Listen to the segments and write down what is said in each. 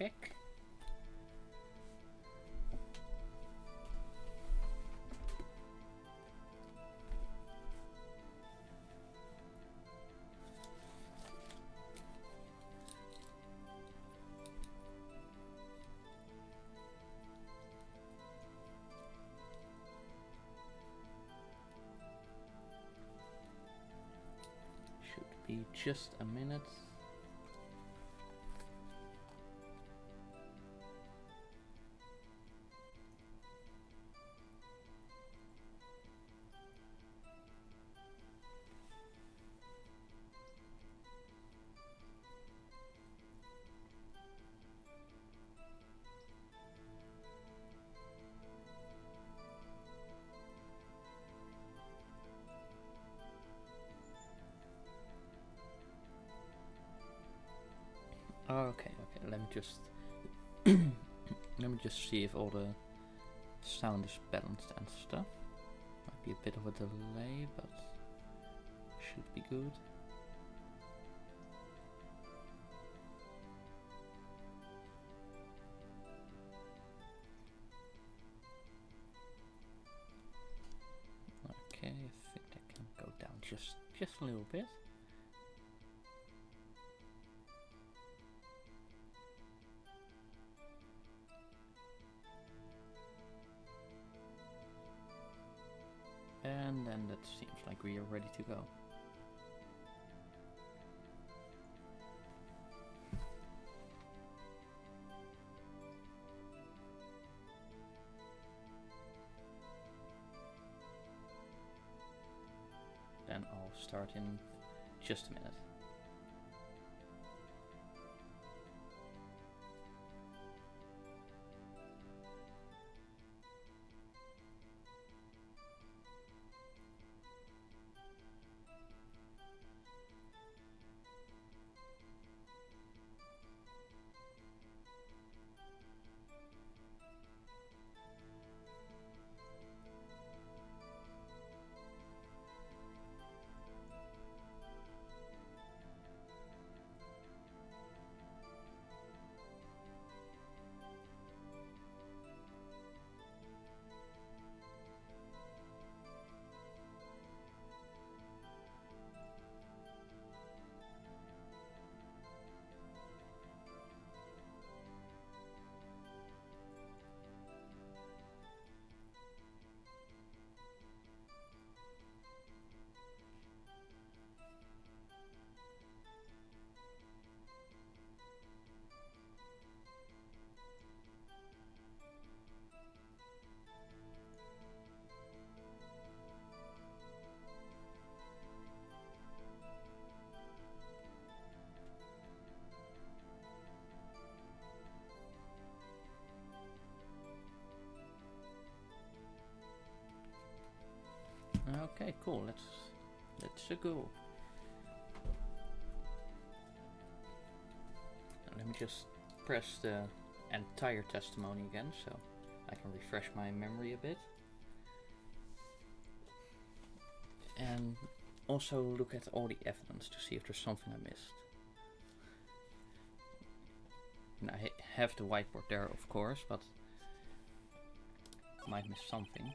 check. Should be just a minute. Okay, let me just let me just see if all the sound is balanced and stuff. Might be a bit of a delay, but should be good. Okay, I think that can go down just a little bit. And then that seems like we are ready to go. Then I'll start in just a minute. Okay, cool. Let's go. Let me just press the entire testimony again, so I can refresh my memory a bit. And also look at all the evidence to see if there's something I missed. And I have the whiteboard there, of course, but I might miss something.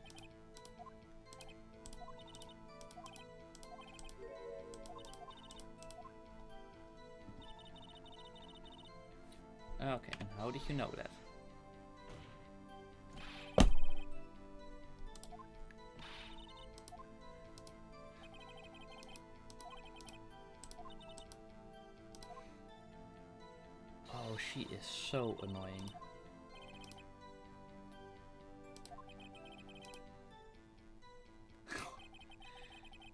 Okay, and how did you know that? Oh, she is so annoying.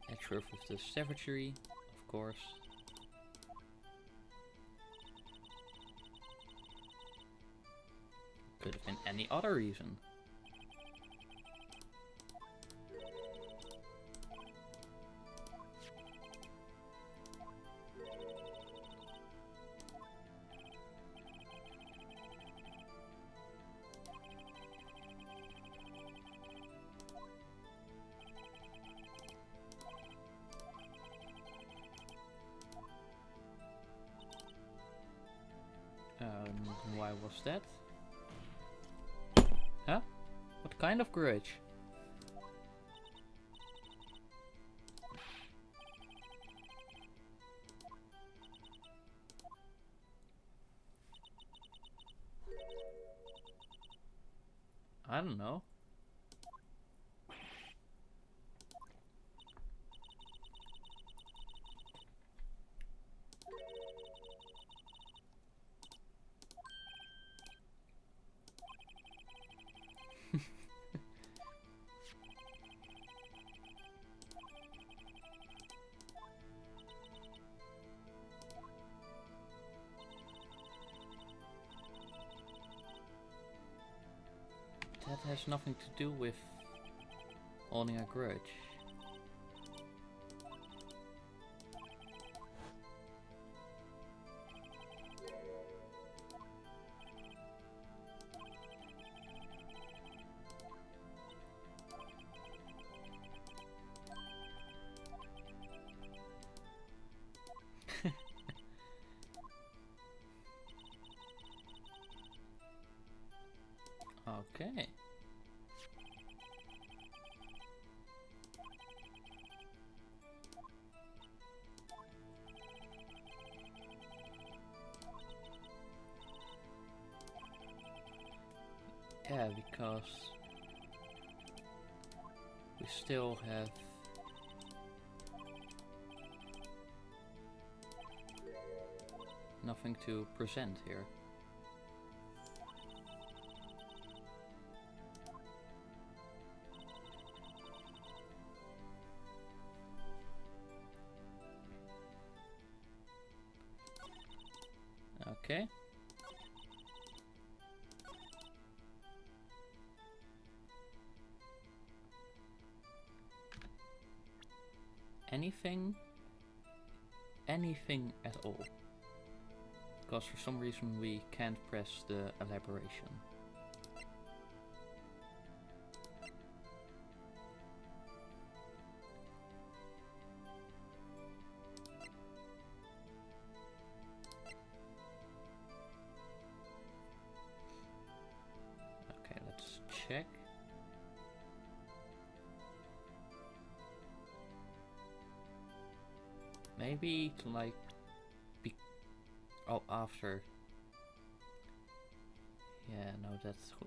Edgeworth with the savagery, of course. Could have been any other reason. Why was that? Huh? What kind of grudge? I don't know. That has nothing to do with holding a grudge. Okay. Yeah, because we still have nothing to present here. Okay. Anything? Anything at all. Because for some reason we can't press the elaboration. Okay, let's check. Maybe to like be after. Yeah, no,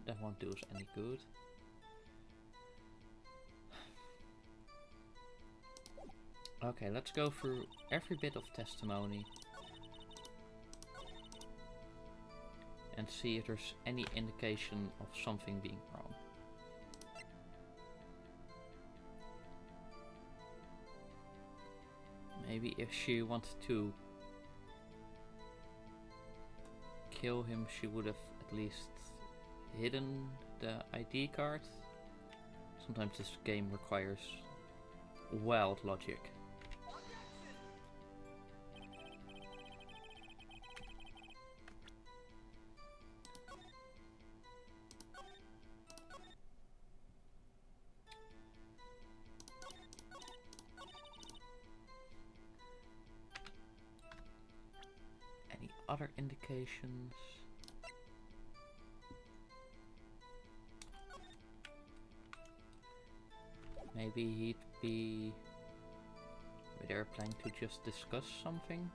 that won't do us any good. Okay, let's go through every bit of testimony and see if there's any indication of something being wrong. Maybe if she wanted to kill him, she would have at least hidden the ID card. Sometimes this game requires wild logic. Any other indications? Maybe he'd be with their planning to just discuss something.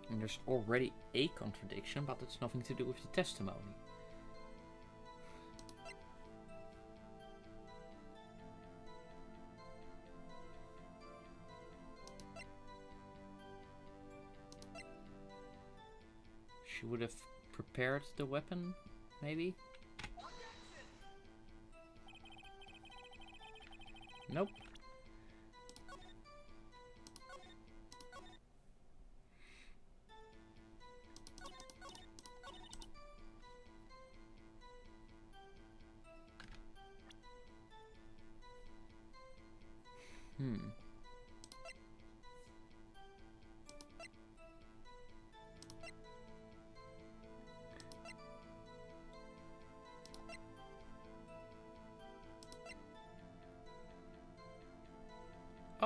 And there's already a contradiction, but it's nothing to do with the testimony. She would have prepared the weapon, maybe? Nope.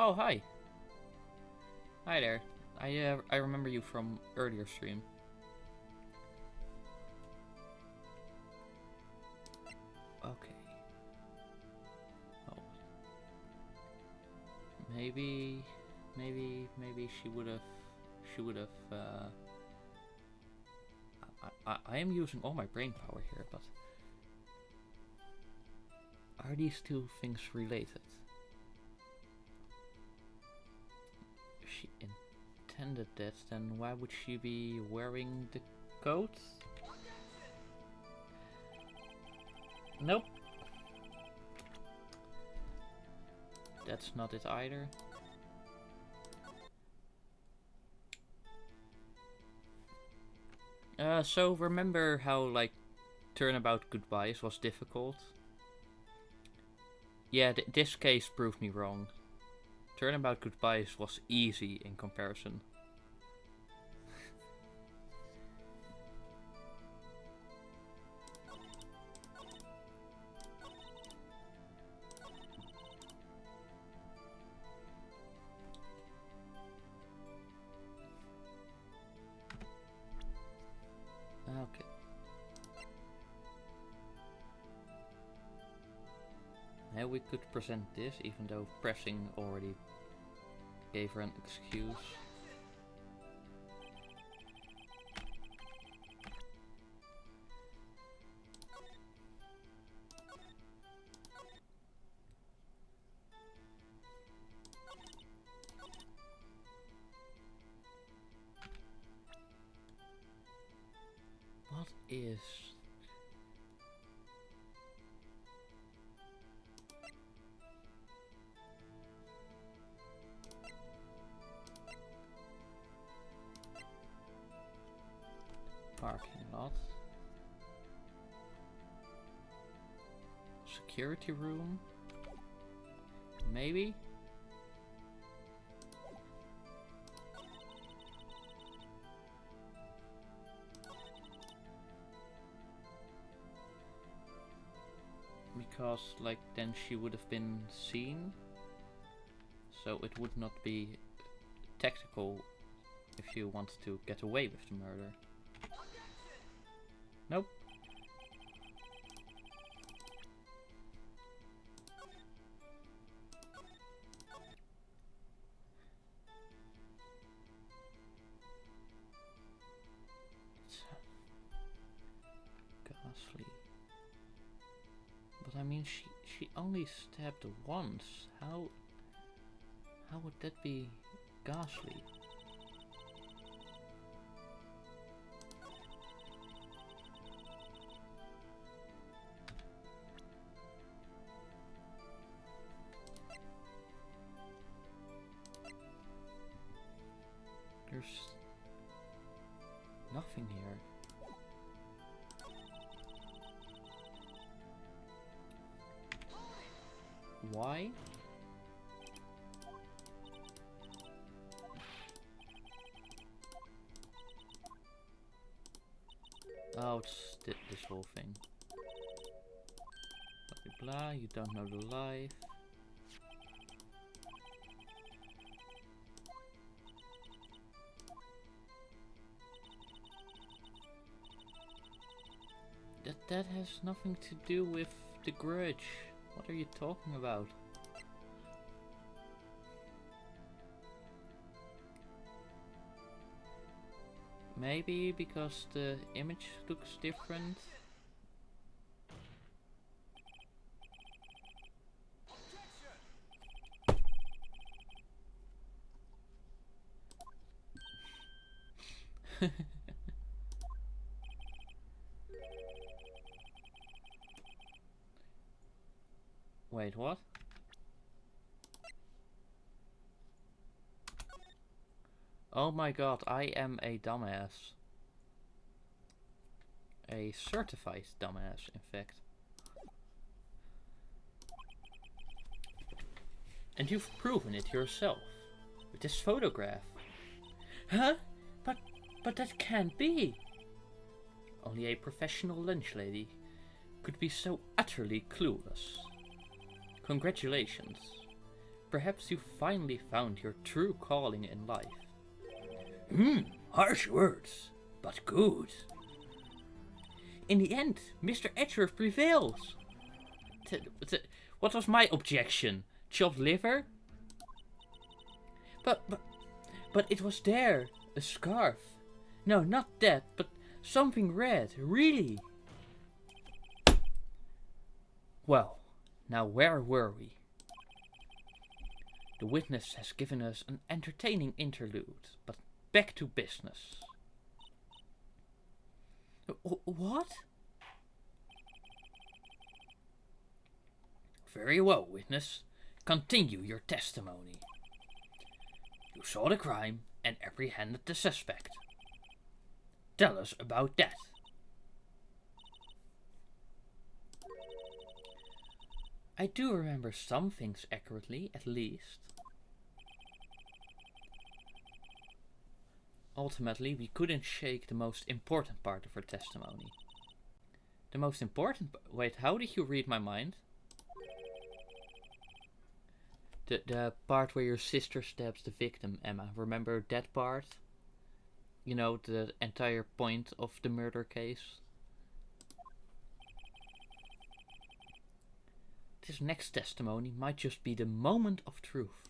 Oh, hi. Hi there. I remember you from earlier stream. Okay. Oh. Maybe she would have. I am using all my brain power here, but are these two things related? If she intended that, then why would she be wearing the coat? Nope. That's not it either. So remember how, like, turnabout goodbyes was difficult? Yeah, this case proved me wrong. Turnabout goodbyes was easy in comparison. Okay. Now we could present this, even though pressing already gave her an excuse. What is... parking lot? Security room? Maybe? Because, like, then she would have been seen. So it would not be tactical if you want to get away with the murder. Nope. Ghastly. But I mean, she only stabbed once. How would that be ghastly? There's nothing here. Why? Oh, it's this whole thing. Blah, blah, you don't know the life. That has nothing to do with the grudge. What are you talking about? Maybe because the image looks different. Wait, what? Oh my god, I am a dumbass. A certified dumbass, in fact. And you've proven it yourself. With this photograph. Huh? But that can't be! Only a professional lunch lady could be so utterly clueless. Congratulations. Perhaps you finally found your true calling in life. Harsh words, but good. In the end, Mr. Edgeworth prevails. What was my objection? Chopped liver? But it was there. A scarf. No, not that, but something red, really. Well, now where were we? The witness has given us an entertaining interlude, but back to business. What? Very well, witness. Continue your testimony. You saw the crime and apprehended the suspect. Tell us about that. I do remember some things accurately, at least. Ultimately, we couldn't shake the most important part of her testimony. The most important... Wait, how did you read my mind? The part where your sister stabs the victim, Emma. Remember that part? You know, the entire point of the murder case? This next testimony might just be the moment of truth.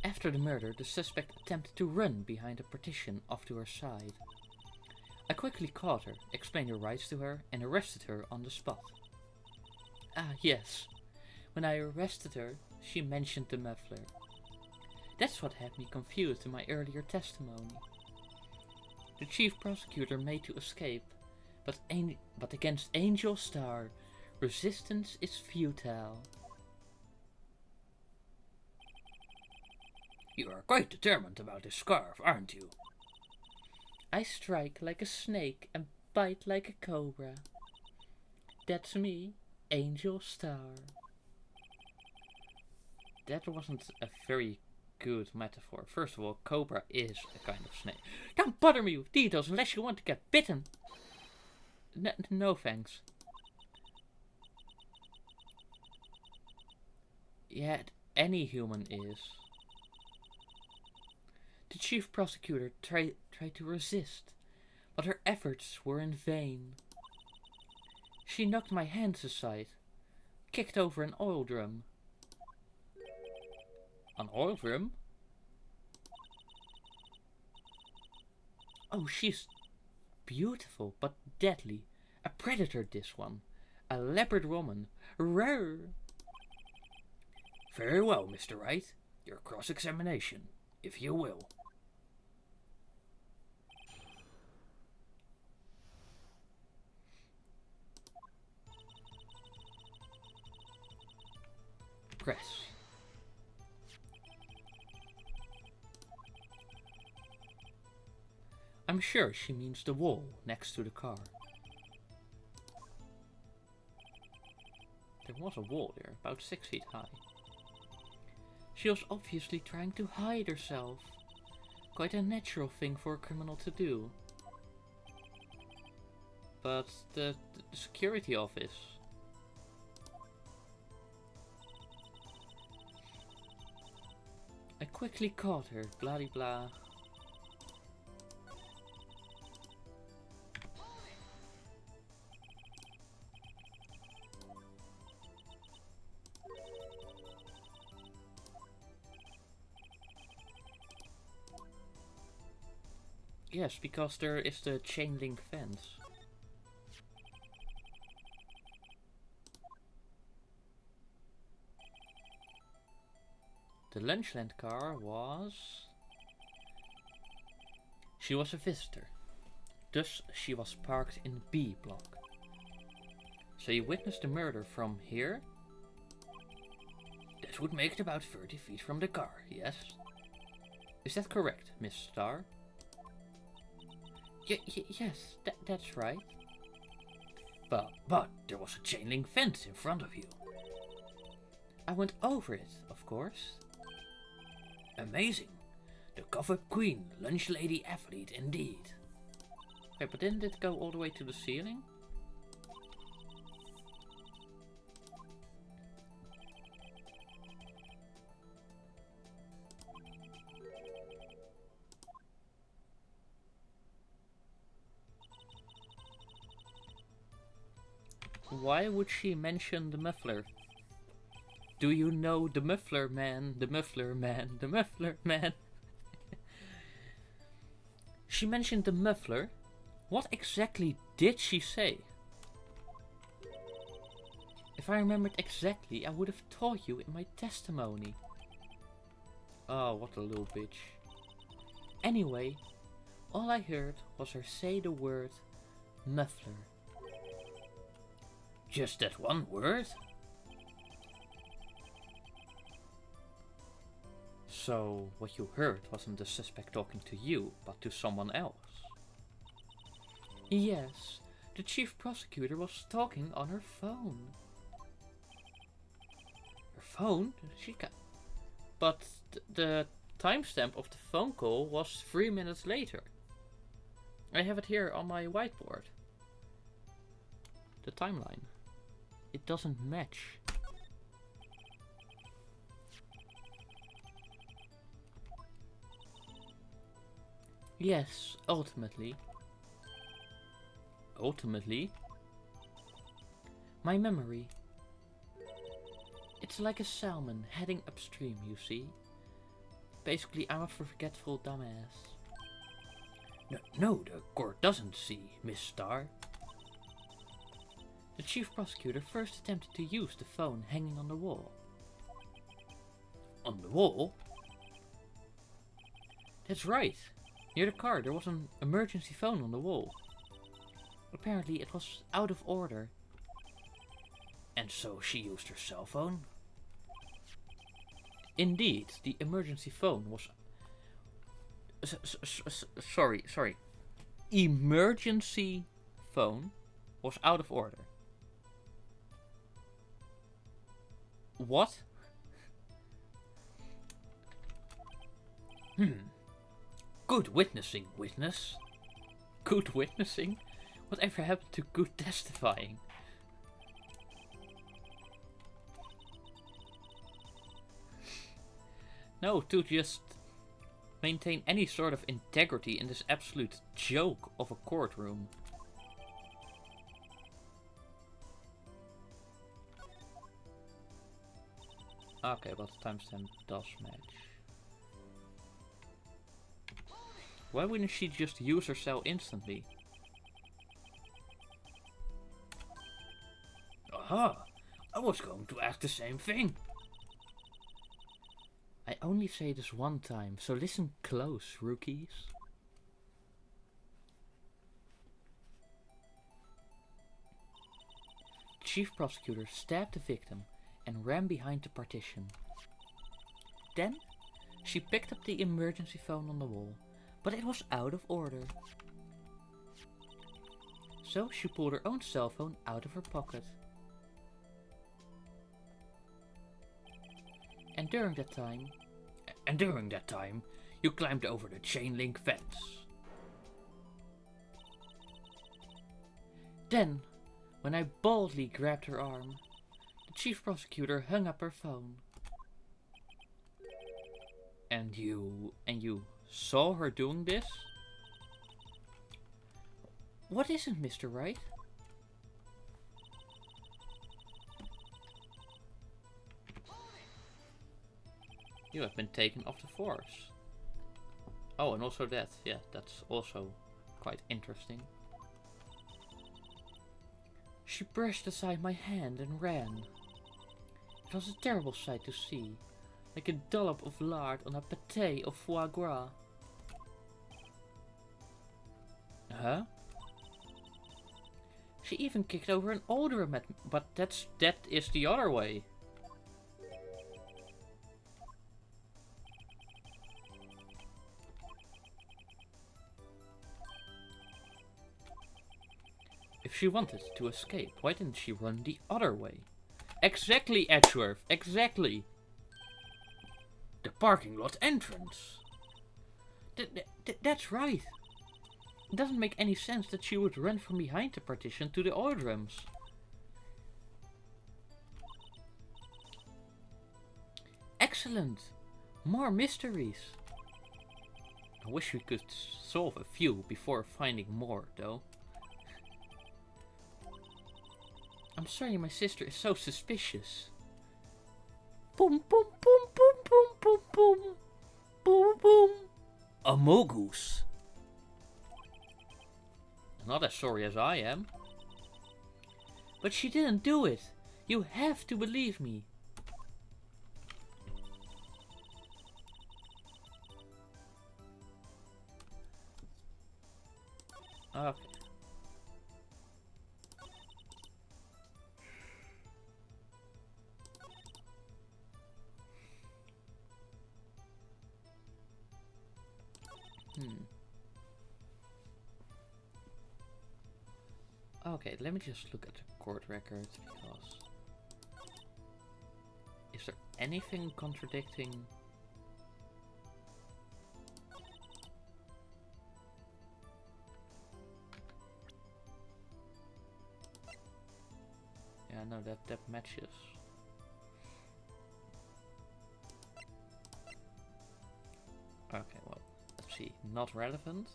After the murder, the suspect attempted to run behind a partition off to her side. I quickly caught her, explained her rights to her, and arrested her on the spot. Ah, yes. When I arrested her, she mentioned the muffler. That's what had me confused in my earlier testimony. The chief prosecutor made to escape, but against Angel Star, resistance is futile. You are quite determined about this scarf, aren't you? I strike like a snake and bite like a cobra. That's me, Angel Star. That wasn't a very good metaphor. First of all, cobra is a kind of snake. Don't bother me with details unless you want to get bitten. No thanks. Yeah, any human is. The chief prosecutor tried to resist, but her efforts were in vain. She knocked my hands aside, kicked over an oil drum. An oil drum? Oh, she's beautiful, but deadly. A predator, this one. A leopard woman. Roar! Very well, Mr. Wright. Your cross-examination, if you will. Press. I'm sure she means the wall next to the car. There was a wall there, about 6 feet high. She was obviously trying to hide herself. Quite a natural thing for a criminal to do. But the security office... I quickly caught her, blah de blah. Yes, because there is the chain link fence. The Lunchland car was... She was a visitor. Thus she was parked in B block. So you witnessed the murder from here? That would make it about 30 feet from the car, yes? Is that correct, Miss Starr? Yes, that's right. But there was a chain link fence in front of you. I went over it, of course. Amazing. The covered queen, lunch lady athlete indeed. Wait, but didn't it go all the way to the ceiling? Why would she mention the muffler? Do you know the muffler man? The muffler man, the muffler man. She mentioned the muffler. What exactly did she say? If I remembered exactly, I would have told you in my testimony. Oh, what a little bitch. Anyway, all I heard was her say the word muffler. Just that one word? So, what you heard wasn't the suspect talking to you, but to someone else? Yes, the chief prosecutor was talking on her phone. Her phone? But the timestamp of the phone call was 3 minutes later. I have it here on my whiteboard. The timeline. It doesn't match. Yes, ultimately. Ultimately? My memory. It's like a salmon heading upstream, you see. Basically, I'm a forgetful dumbass. No, the court doesn't see, Miss Starr. The chief prosecutor first attempted to use the phone hanging on the wall. On the wall? That's right. Near the car there was an emergency phone on the wall. Apparently it was out of order. And so she used her cell phone? Indeed, the emergency phone was... Sorry. Emergency phone was out of order. What? Good witnessing, witness. Good witnessing? Whatever happened to good testifying? No, to just maintain any sort of integrity in this absolute joke of a courtroom. Okay, but the timestamp does match. Why wouldn't she just use her cell instantly? Aha! I was going to ask the same thing. I only say this one time, so listen close, rookies. Chief prosecutor stabbed the victim and ran behind the partition. Then, she picked up the emergency phone on the wall, but it was out of order. So she pulled her own cell phone out of her pocket. And during that time, you climbed over the chain link fence. Then, when I boldly grabbed her arm, the chief prosecutor hung up her phone. And you saw her doing this? What is it, Mr. Wright? You have been taken off the force. Oh, and also that. Yeah, that's also quite interesting. She brushed aside my hand and ran. It was a terrible sight to see, like a dollop of lard on a pâté of foie gras. Huh? She even kicked over an alderman, but that is the other way. If she wanted to escape, why didn't she run the other way? Exactly, Edgeworth, exactly. The parking lot entrance. That's right. It doesn't make any sense that she would run from behind the partition to the oil drums. Excellent! More mysteries! I wish we could solve a few before finding more, though. I'm sorry my sister is so suspicious. Boom, boom, boom, boom, boom, boom, boom. Boom, boom. A Mogus. Not as sorry as I am. But she didn't do it. You have to believe me. Okay. Okay, let me just look at the court record, because... Is there anything contradicting... Yeah, no, that matches. Okay, well, let's see. Not relevant.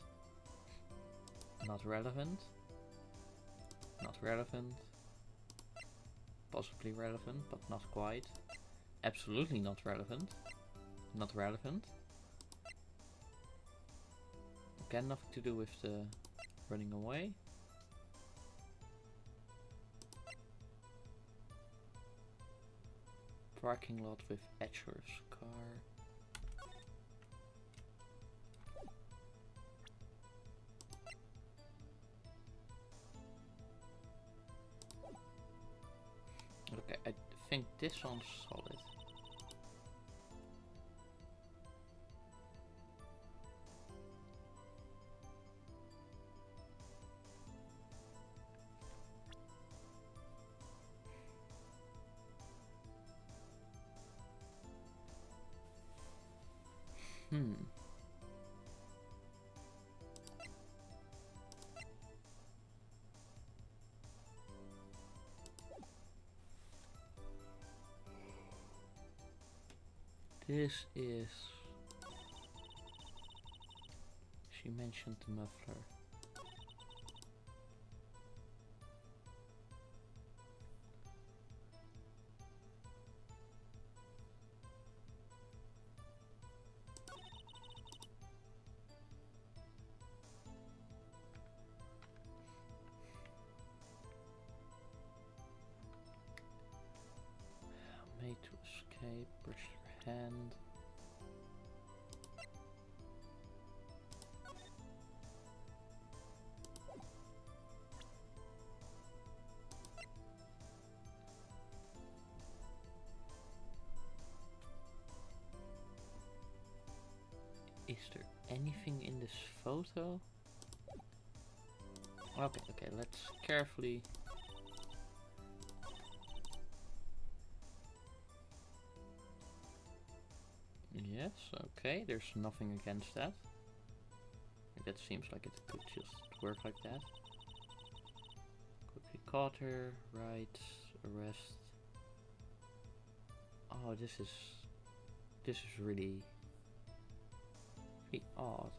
Not relevant. Not relevant. Possibly relevant, but not quite. Absolutely not relevant. Not relevant. Again, nothing to do with the running away. Parking lot with Etcher's car. Okay, I think this one's solid. This is... She mentioned the muffler. Made to escape, brush your hand. Is there anything in this photo? Okay, let's carefully... Yes, okay, there's nothing against that. That seems like it could just work like that. Quickly caught her, right, arrest. Oh, this is really odd.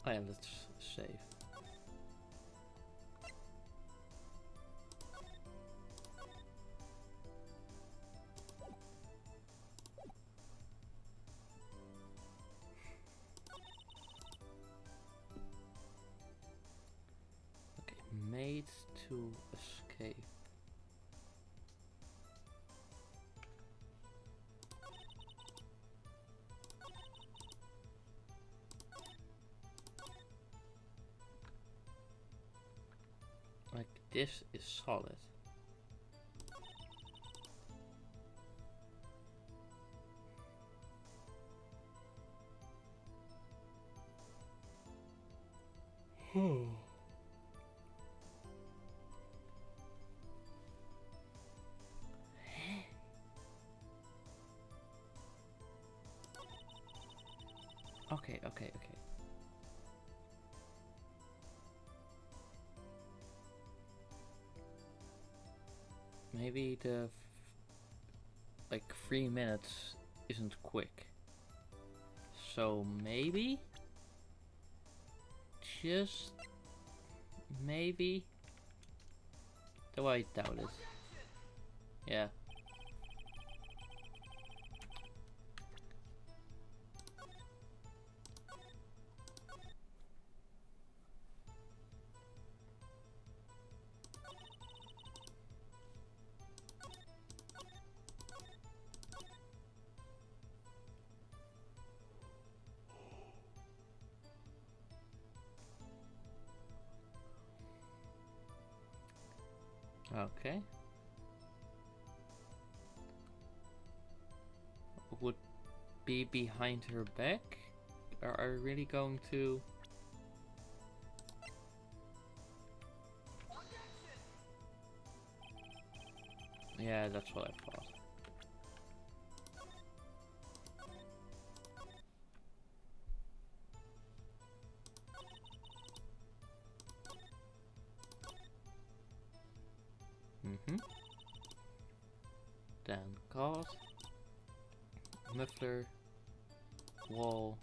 Oh yeah, let's save. Okay, made to escape. Like, this is solid. Okay, okay, okay. Maybe the like 3 minutes isn't quick. So maybe, just maybe, though I doubt it. Yeah. Okay. Would be behind her back? Are we really going to... Yeah, that's what I thought. Then cause, muffler, wall.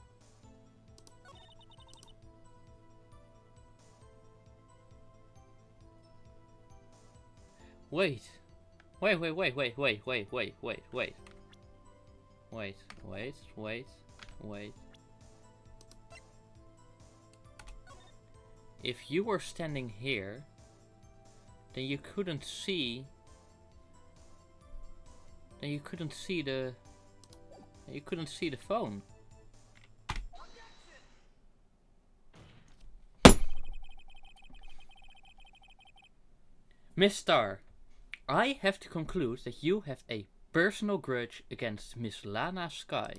Wait. Wait. If you were standing here, then you couldn't see. Then you couldn't see the. You couldn't see the phone. Miss Star, I have to conclude that you have a personal grudge against Miss Lana Sky.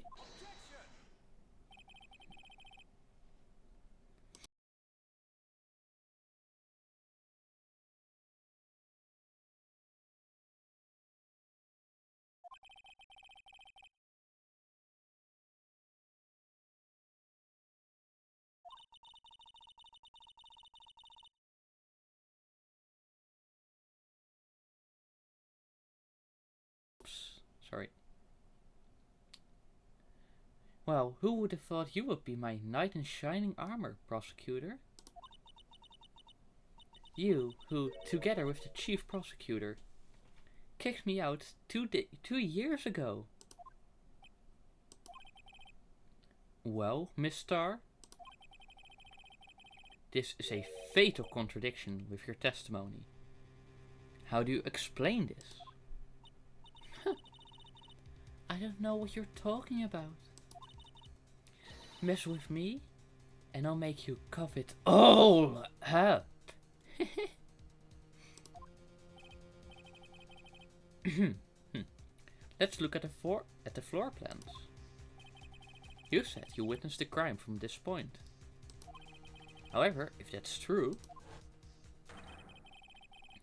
Oops, sorry. Well, who would have thought you would be my knight in shining armor, prosecutor? You, who, together with the chief prosecutor, kicked me out 2 years ago. Well, Miss Star, this is a fatal contradiction with your testimony. How do you explain this? I don't know what you're talking about. Mess with me, and I'll make you cough it all up. Let's look at the floor plans. You said you witnessed the crime from this point. However, if that's true,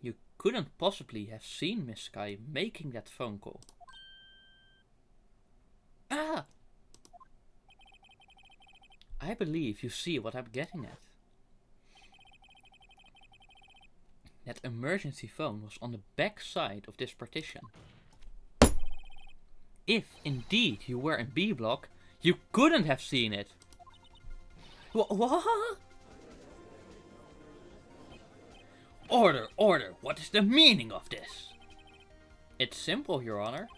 you couldn't possibly have seen Miss Sky making that phone call. Ah! I believe you see what I'm getting at. That emergency phone was on the back side of this partition. If indeed you were in B block, you couldn't have seen it. What? Order, order, what is the meaning of this? It's simple, Your Honor.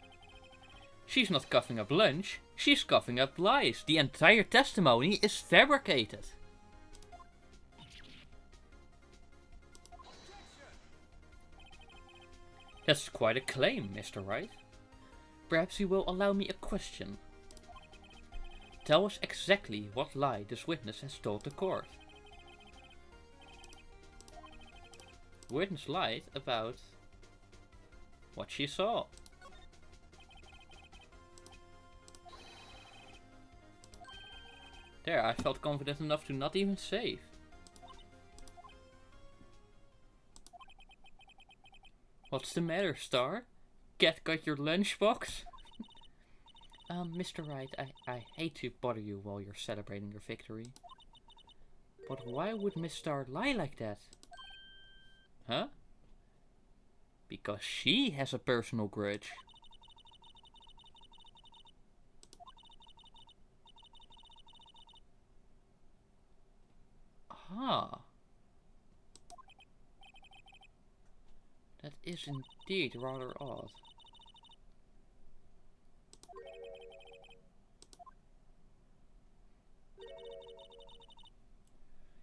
She's not coughing up lunch, she's coughing up lies. The entire testimony is fabricated. That's quite a claim, Mr. Wright. Perhaps you will allow me a question. Tell us exactly what lie this witness has told the court. Witness lied about what she saw. There, I felt confident enough to not even save. What's the matter, Star? Cat got your lunchbox? Mr. Wright, I hate to bother you while you're celebrating your victory. But why would Miss Star lie like that? Huh? Because she has a personal grudge. Ah. That is indeed rather odd.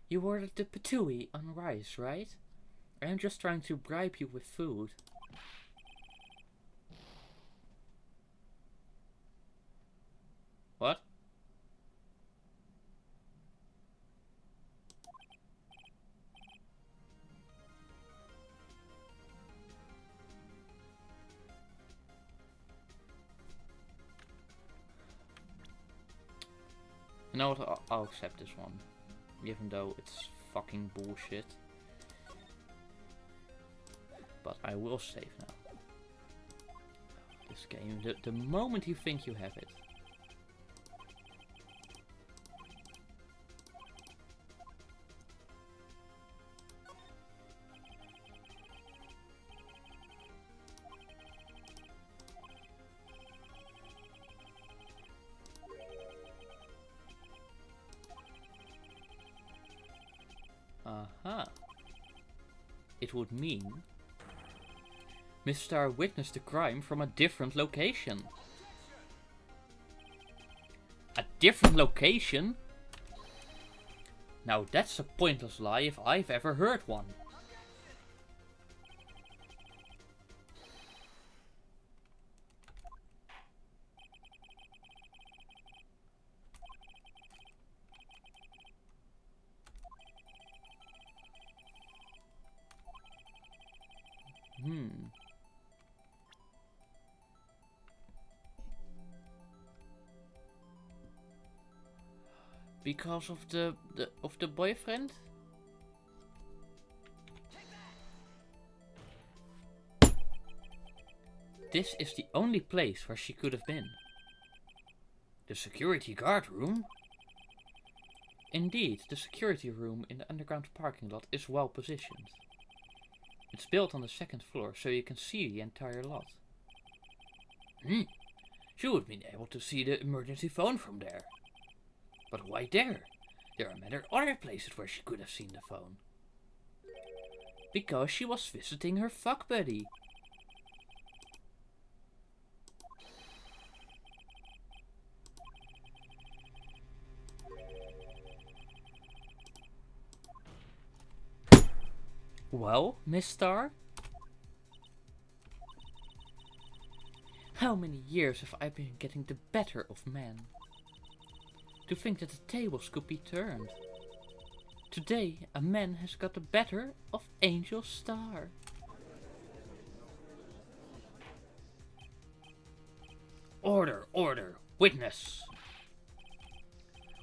You ordered the patooey on rice, right? I'm just trying to bribe you with food. What? You know what? I'll accept this one. Even though it's fucking bullshit. But I will save now. This game, the moment you think you have it. Aha. It would mean Miss Star witnessed the crime from a different location. A different location? Now that's a pointless lie if I've ever heard one. Because of the boyfriend? This is the only place where she could have been. The security guard room? Indeed, the security room in the underground parking lot is well positioned. It's built on the second floor, so you can see the entire lot. She would have been able to see the emergency phone from there. But why there? There are many other places where she could have seen the phone. Because she was visiting her fuck buddy. Well, Miss Star? How many years have I been getting the better of men? To think that the tables could be turned. Today, a man has got the better of Angel Star. Order, order, witness!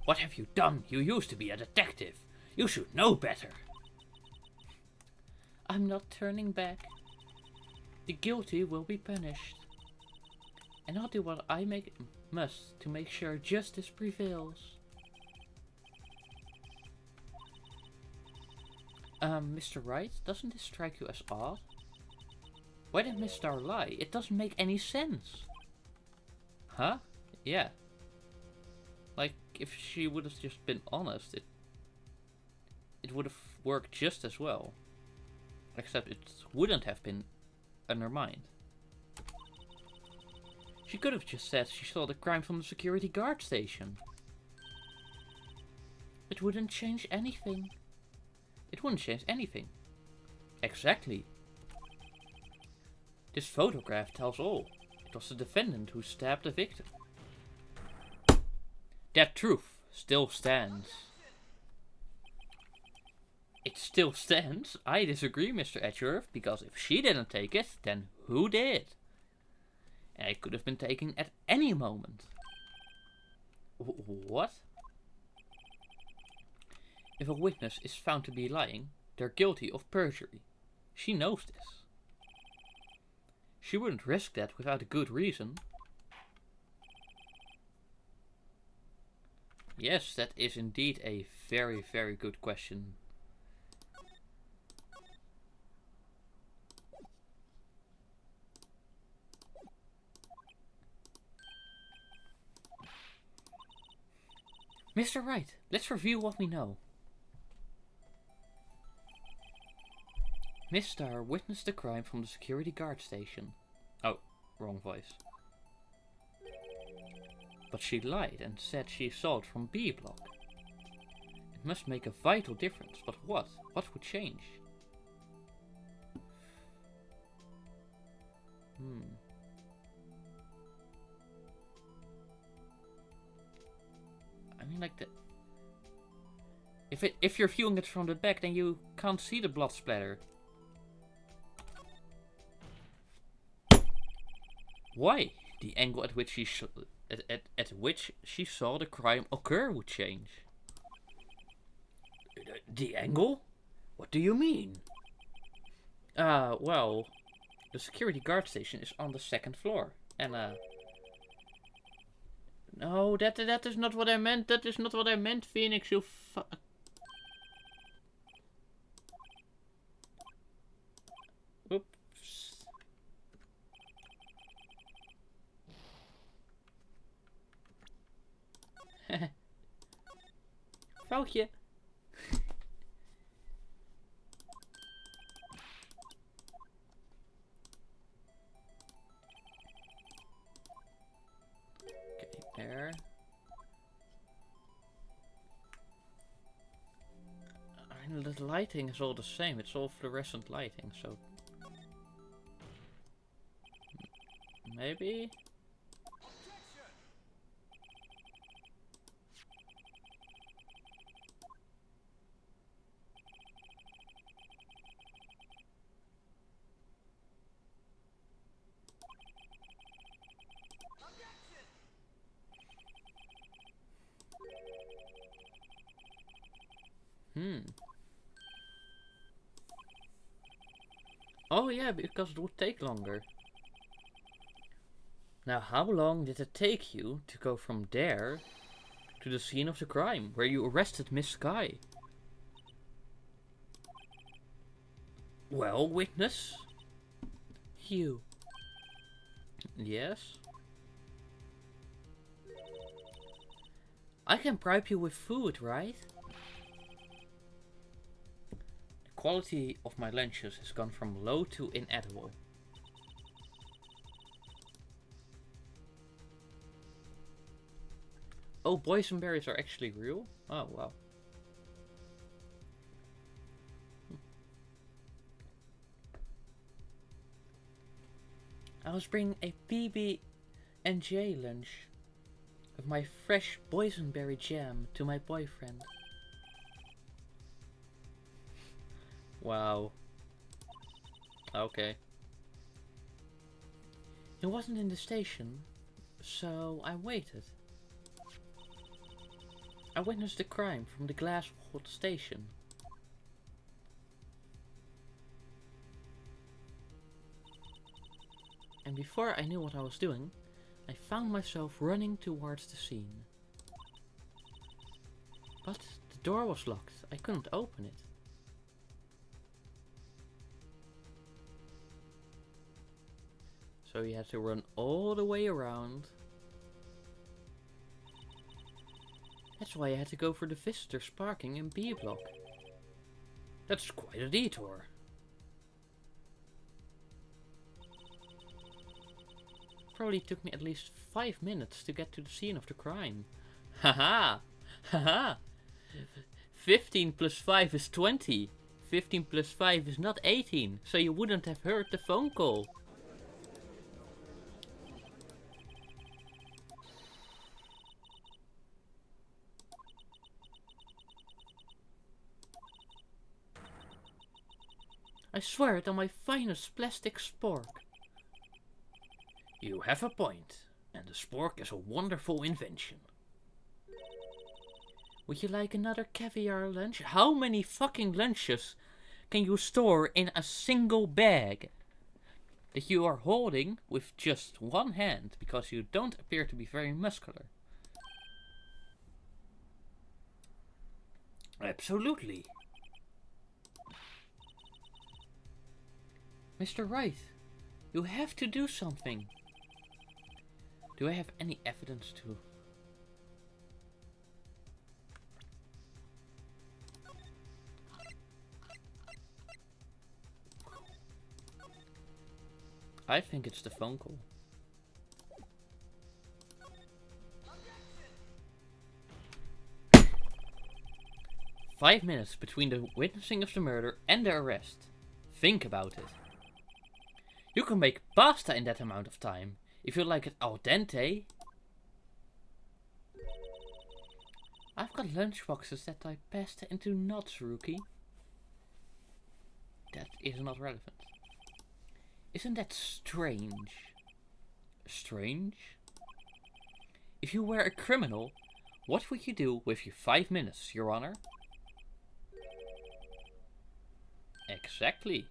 What have you done? You used to be a detective. You should know better. I'm not turning back. The guilty will be punished. And I'll do what I must to make sure justice prevails. Mr. Wright, doesn't this strike you as odd? Why did Miss Star lie? It doesn't make any sense. Huh? Yeah. Like, if she would have just been honest, it would have worked just as well. Except it wouldn't have been undermined. She could have just said she saw the crime from the security guard station. It wouldn't change anything. It wouldn't change anything. Exactly. This photograph tells all. It was the defendant who stabbed the victim. That truth still stands. It still stands? I disagree, Mr. Edgeworth, because if she didn't take it, then who did? And it could have been taken at any moment. What? If a witness is found to be lying, they're guilty of perjury. She knows this. She wouldn't risk that without a good reason. Yes, that is indeed a very, very good question. Mr. Wright, let's review what we know. Miss Starr witnessed the crime from the security guard station. Oh, wrong voice. But she lied and said she saw it from B block. It must make a vital difference, but what? What would change? I mean, like, if you're viewing it from the back, then you can't see the blood splatter. Why? The angle at which she saw the crime occur would change. The angle? What do you mean? Well, the security guard station is on the 2nd floor, and no, that is not what I meant. That is not what I meant, Phoenix. You Oops. Foutje. Okay, there. I mean, the lighting is all the same. It's all fluorescent lighting, so maybe. Oh yeah, because it would take longer. Now, how long did it take you to go from there to the scene of the crime, where you arrested Miss Sky? Well, witness? You. Yes? I can bribe you with food, right? The quality of my lunches has gone from low to inedible. Oh, boysenberries are actually real? Oh, wow. I was bringing a PB&J lunch with my fresh boysenberry jam to my boyfriend. Wow. Okay. He wasn't in the station, so I waited. I witnessed the crime from the glass-walled station. And before I knew what I was doing, I found myself running towards the scene. But the door was locked. I couldn't open it. So you had to run all the way around. That's why I had to go for the visitors parking in B block. That's quite a detour. Probably took me at least 5 minutes to get to the scene of the crime. Haha! Haha! 15 plus 5 is 20. 15 plus 5 is not 18, so you wouldn't have heard the phone call. I swear it on my finest plastic spork. You have a point, and the spork is a wonderful invention. Would you like another caviar lunch? How many fucking lunches can you store in a single bag? that you are holding with just one hand because you don't appear to be very muscular. Absolutely. Mr. Wright, you have to do something. Do I have any evidence to... I think it's the phone call. "5 minutes between the witnessing of the murder and the arrest. Think about it. You can make pasta in that amount of time, if you like it al dente. I've got lunchboxes that type pasta into knots, rookie." That is not relevant. Isn't that strange? Strange? If you were a criminal, what would you do with your 5 minutes, Your Honor? Exactly.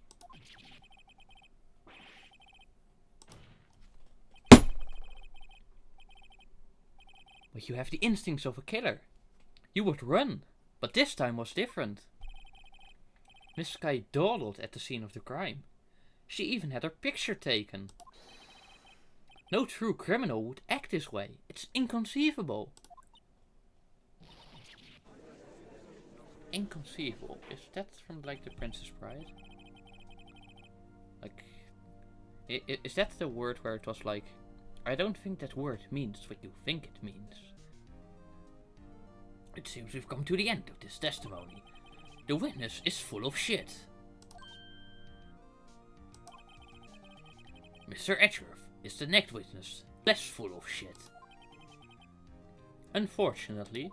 But you have the instincts of a killer. You would run, but this time was different. Miss Sky dawdled at the scene of the crime. She even had her picture taken. No true criminal would act this way. It's inconceivable. Inconceivable. Is that from like The Princess Bride? Like, is that the word where it was like, I don't think that word means what you think it means. It seems we've come to the end of this testimony. The witness is full of shit. Mr. Edgeworth is the next witness, less full of shit. Unfortunately,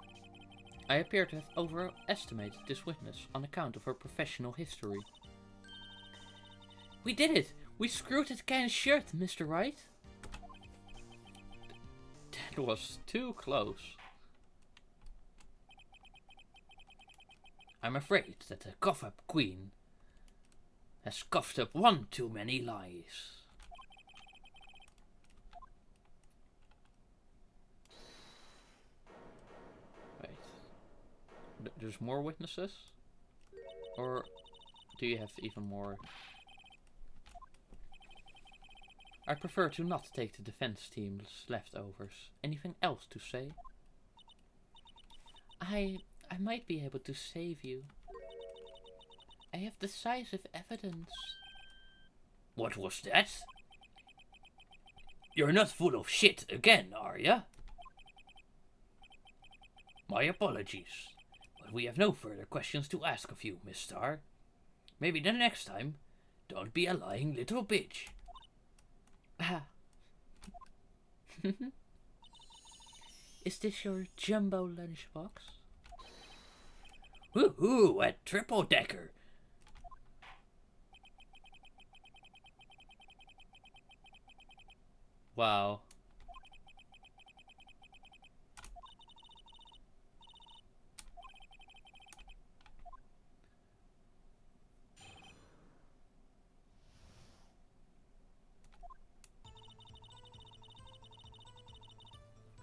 I appear to have overestimated this witness on account of her professional history. We did it! We screwed that can's shirt, Mr. Wright! That was too close. I'm afraid that the cough-up queen has coughed up one too many lies. Wait. There's more witnesses? Or do you have even more? I prefer to not take the defense team's leftovers. Anything else to say? I might be able to save you. I have decisive evidence. What was that? You're not full of shit again, are ya? My apologies, but we have no further questions to ask of you, Miss Starr. Maybe the next time, don't be a lying little bitch. Ah. Is this your jumbo lunchbox? Woohoo, a triple-decker. Wow.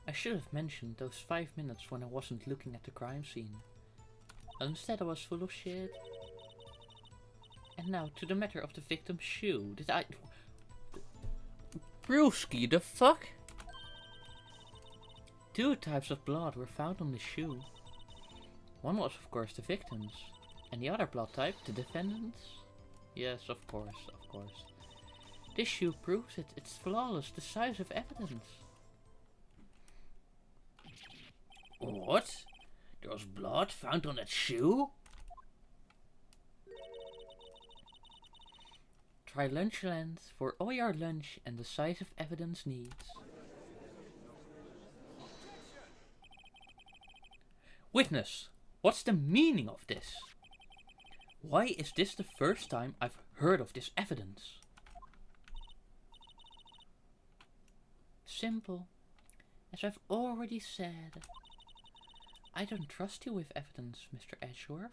I should have mentioned those 5 minutes when I wasn't looking at the crime scene. Instead I was full of shit. And now to the matter of the victim's shoe. Did I... Brewski, the fuck? 2 types of blood were found on the shoe. One was of course the victim's. And the other blood type, the defendant's? Yes, of course, of course. This shoe proves it. It's flawless, decisive evidence. What? There was blood found on that shoe? Try Lunchland for all your lunch and decisive evidence needs. Witness, what's the meaning of this? Why is this the first time I've heard of this evidence? Simple. As I've already said, I don't trust you with evidence, Mr. Edgeworth.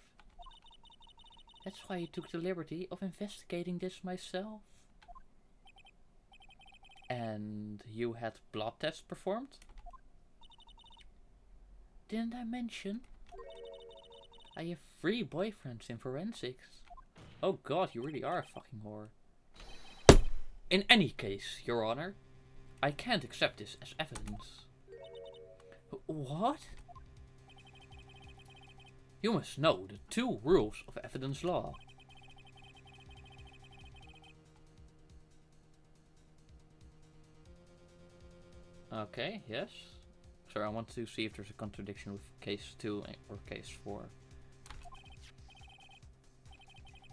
That's why I took the liberty of investigating this myself. And you had blood tests performed? Didn't I mention? I have 3 boyfriends in forensics. Oh god, you really are a fucking whore. In any case, Your Honor, I can't accept this as evidence. What? You must know the 2 rules of evidence law. Okay, yes. Sorry, I want to see if there's a contradiction with case 2 or case 4.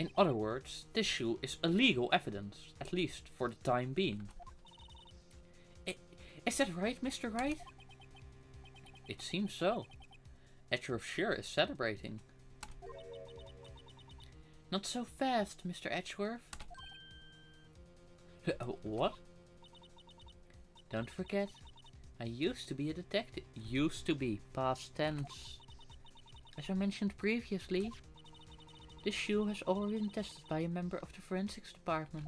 In other words, this shoe is illegal evidence, at least for the time being. Is that right, Mr. Wright? It seems so. Edgeworth sure is celebrating. Not so fast, Mr. Edgeworth. What? Don't forget, I used to be a detective. Used to be, past tense. As I mentioned previously, this shoe has already been tested by a member of the forensics department.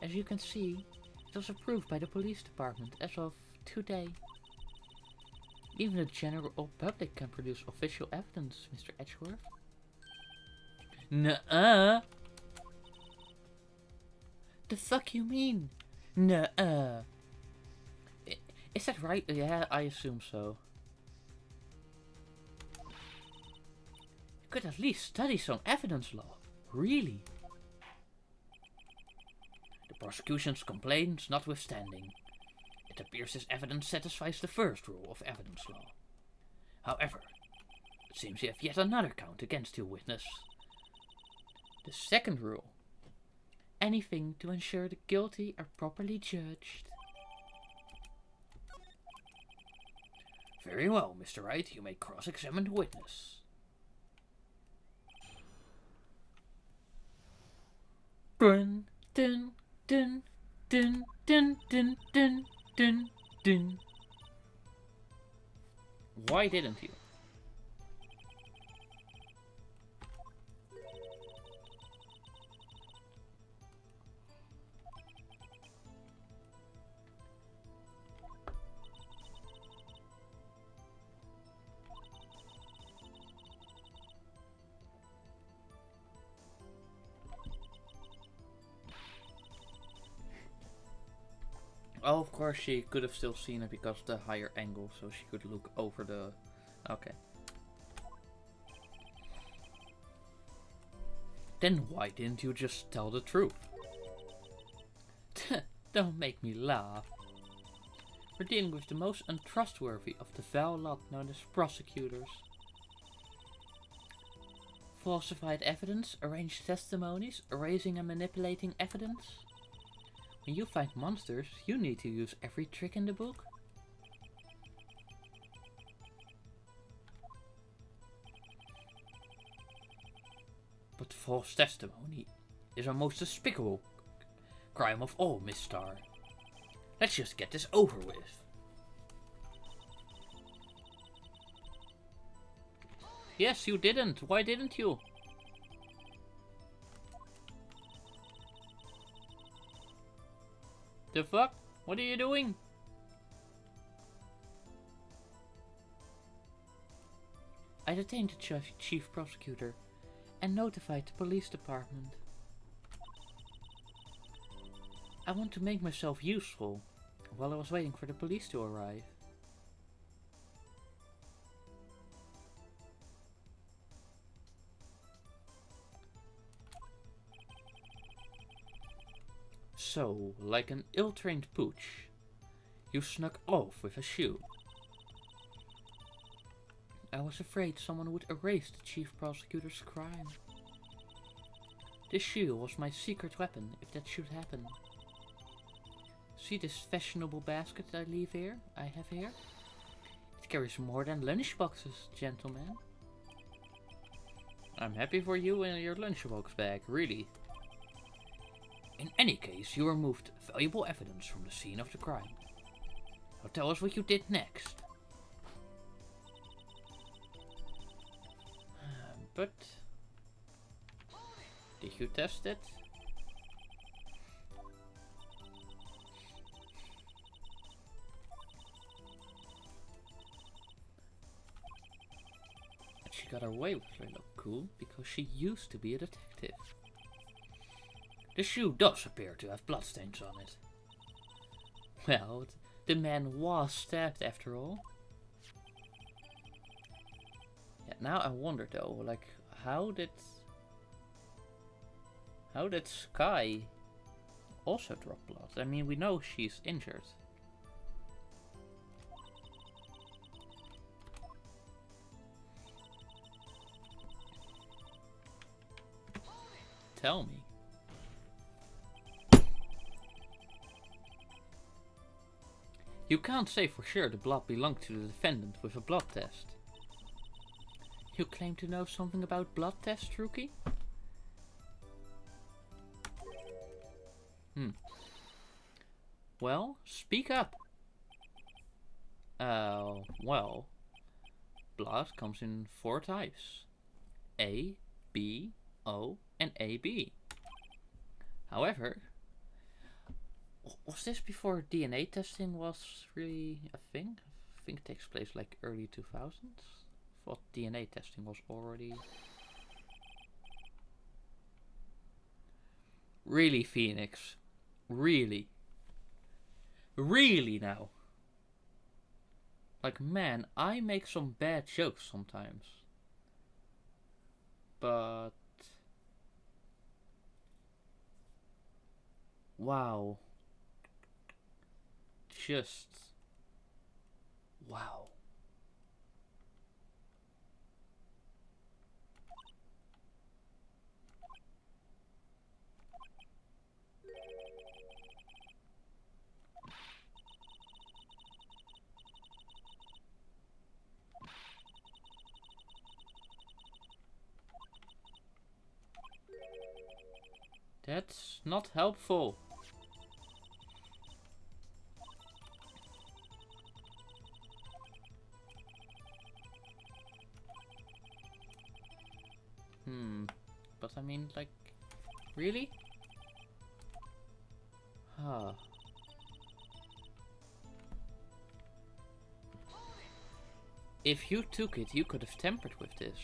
As you can see, it was approved by the police department as of today. Even the general public can produce official evidence, Mr. Edgeworth. Nuh-uh. The fuck you mean? Nuh-uh. Is that right? Yeah, I assume so. You could at least study some evidence law. Really? The prosecution's complaints notwithstanding, it appears this evidence satisfies the first rule of evidence law. However, it seems you have yet another count against your witness. The second rule. Anything to ensure the guilty are properly judged. Very well, Mr. Wright, you may cross-examine the witness. Dun dun dun dun dun dun dun dun dun. Why didn't you? Oh, of course she could have still seen it because of the higher angle, so she could look over the... Okay. Then why didn't you just tell the truth? Don't make me laugh. We're dealing with the most untrustworthy of the foul lot known as prosecutors. Falsified evidence, arranged testimonies, erasing and manipulating evidence. When you find monsters, you need to use every trick in the book. But false testimony is our most despicable crime of all, Miss Starr. Let's just get this over with. Yes, you didn't. Why didn't you? The fuck? What are you doing? I detained the chief prosecutor and notified the police department. I want to make myself useful while I was waiting for the police to arrive. So, like an ill-trained pooch, you snuck off with a shoe. I was afraid someone would erase the chief prosecutor's crime. This shoe was my secret weapon if that should happen. See this fashionable basket I have here? It carries more than lunchboxes, gentlemen. I'm happy for you and your lunchbox bag, really. In any case, you removed valuable evidence from the scene of the crime. Now tell us what you did next. But... did you test it? got away with her look cool because she used to be a detective. The shoe does appear to have bloodstains on it. Well, the man was stabbed after all. Yeah, now I wonder though, like, how did Sky also drop blood? I mean, we know she's injured. Tell me. You can't say for sure the blood belonged to the defendant with a blood test. You claim to know something about blood tests, Rookie? Well, speak up. Well, blood comes in 4 types. A, B, O, and AB. However, was this before DNA testing was really a thing? I think it takes place like early 2000s. I thought DNA testing was already... Really, Phoenix? Really? Really now? Like, man, I make some bad jokes sometimes. But... Wow. Just... Wow. That's not helpful. But I mean, like, really? Huh. If you took it, you could have tampered with this.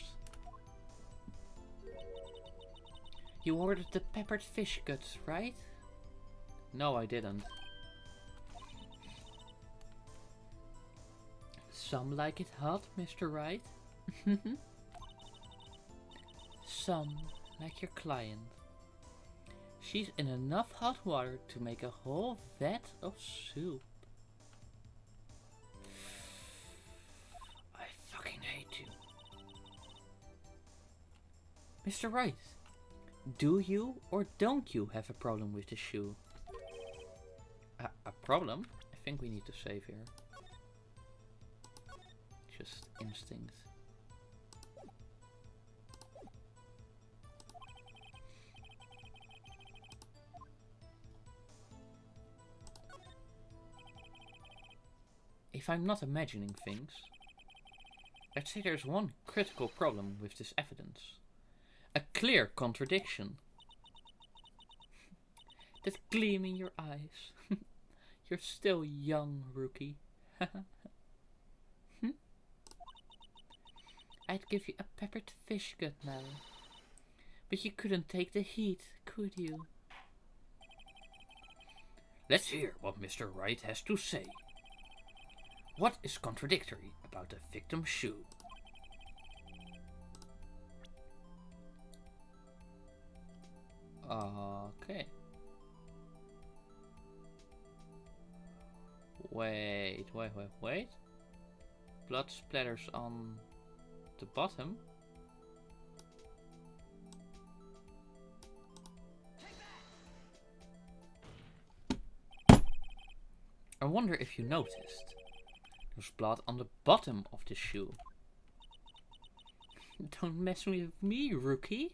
You ordered the peppered fish guts, right? No, I didn't. Some like it hot, Mr. Wright. Some like your client. She's in enough hot water to make a whole vat of soup. I fucking hate you. Mr. Wright, do you or don't you have a problem with the shoe? A problem? I think we need to save here. Just instinct. If I'm not imagining things, I'd say there's one critical problem with this evidence. A clear contradiction. That gleam in your eyes. You're still young, Rookie. I'd give you a peppered fish gut now. But you couldn't take the heat, could you? Let's hear what Mr. Wright has to say. What is contradictory about the victim's shoe? Okay. Wait. Blood splatters on the bottom. I wonder if you noticed. There's blood on the bottom of the shoe. Don't mess with me, Rookie.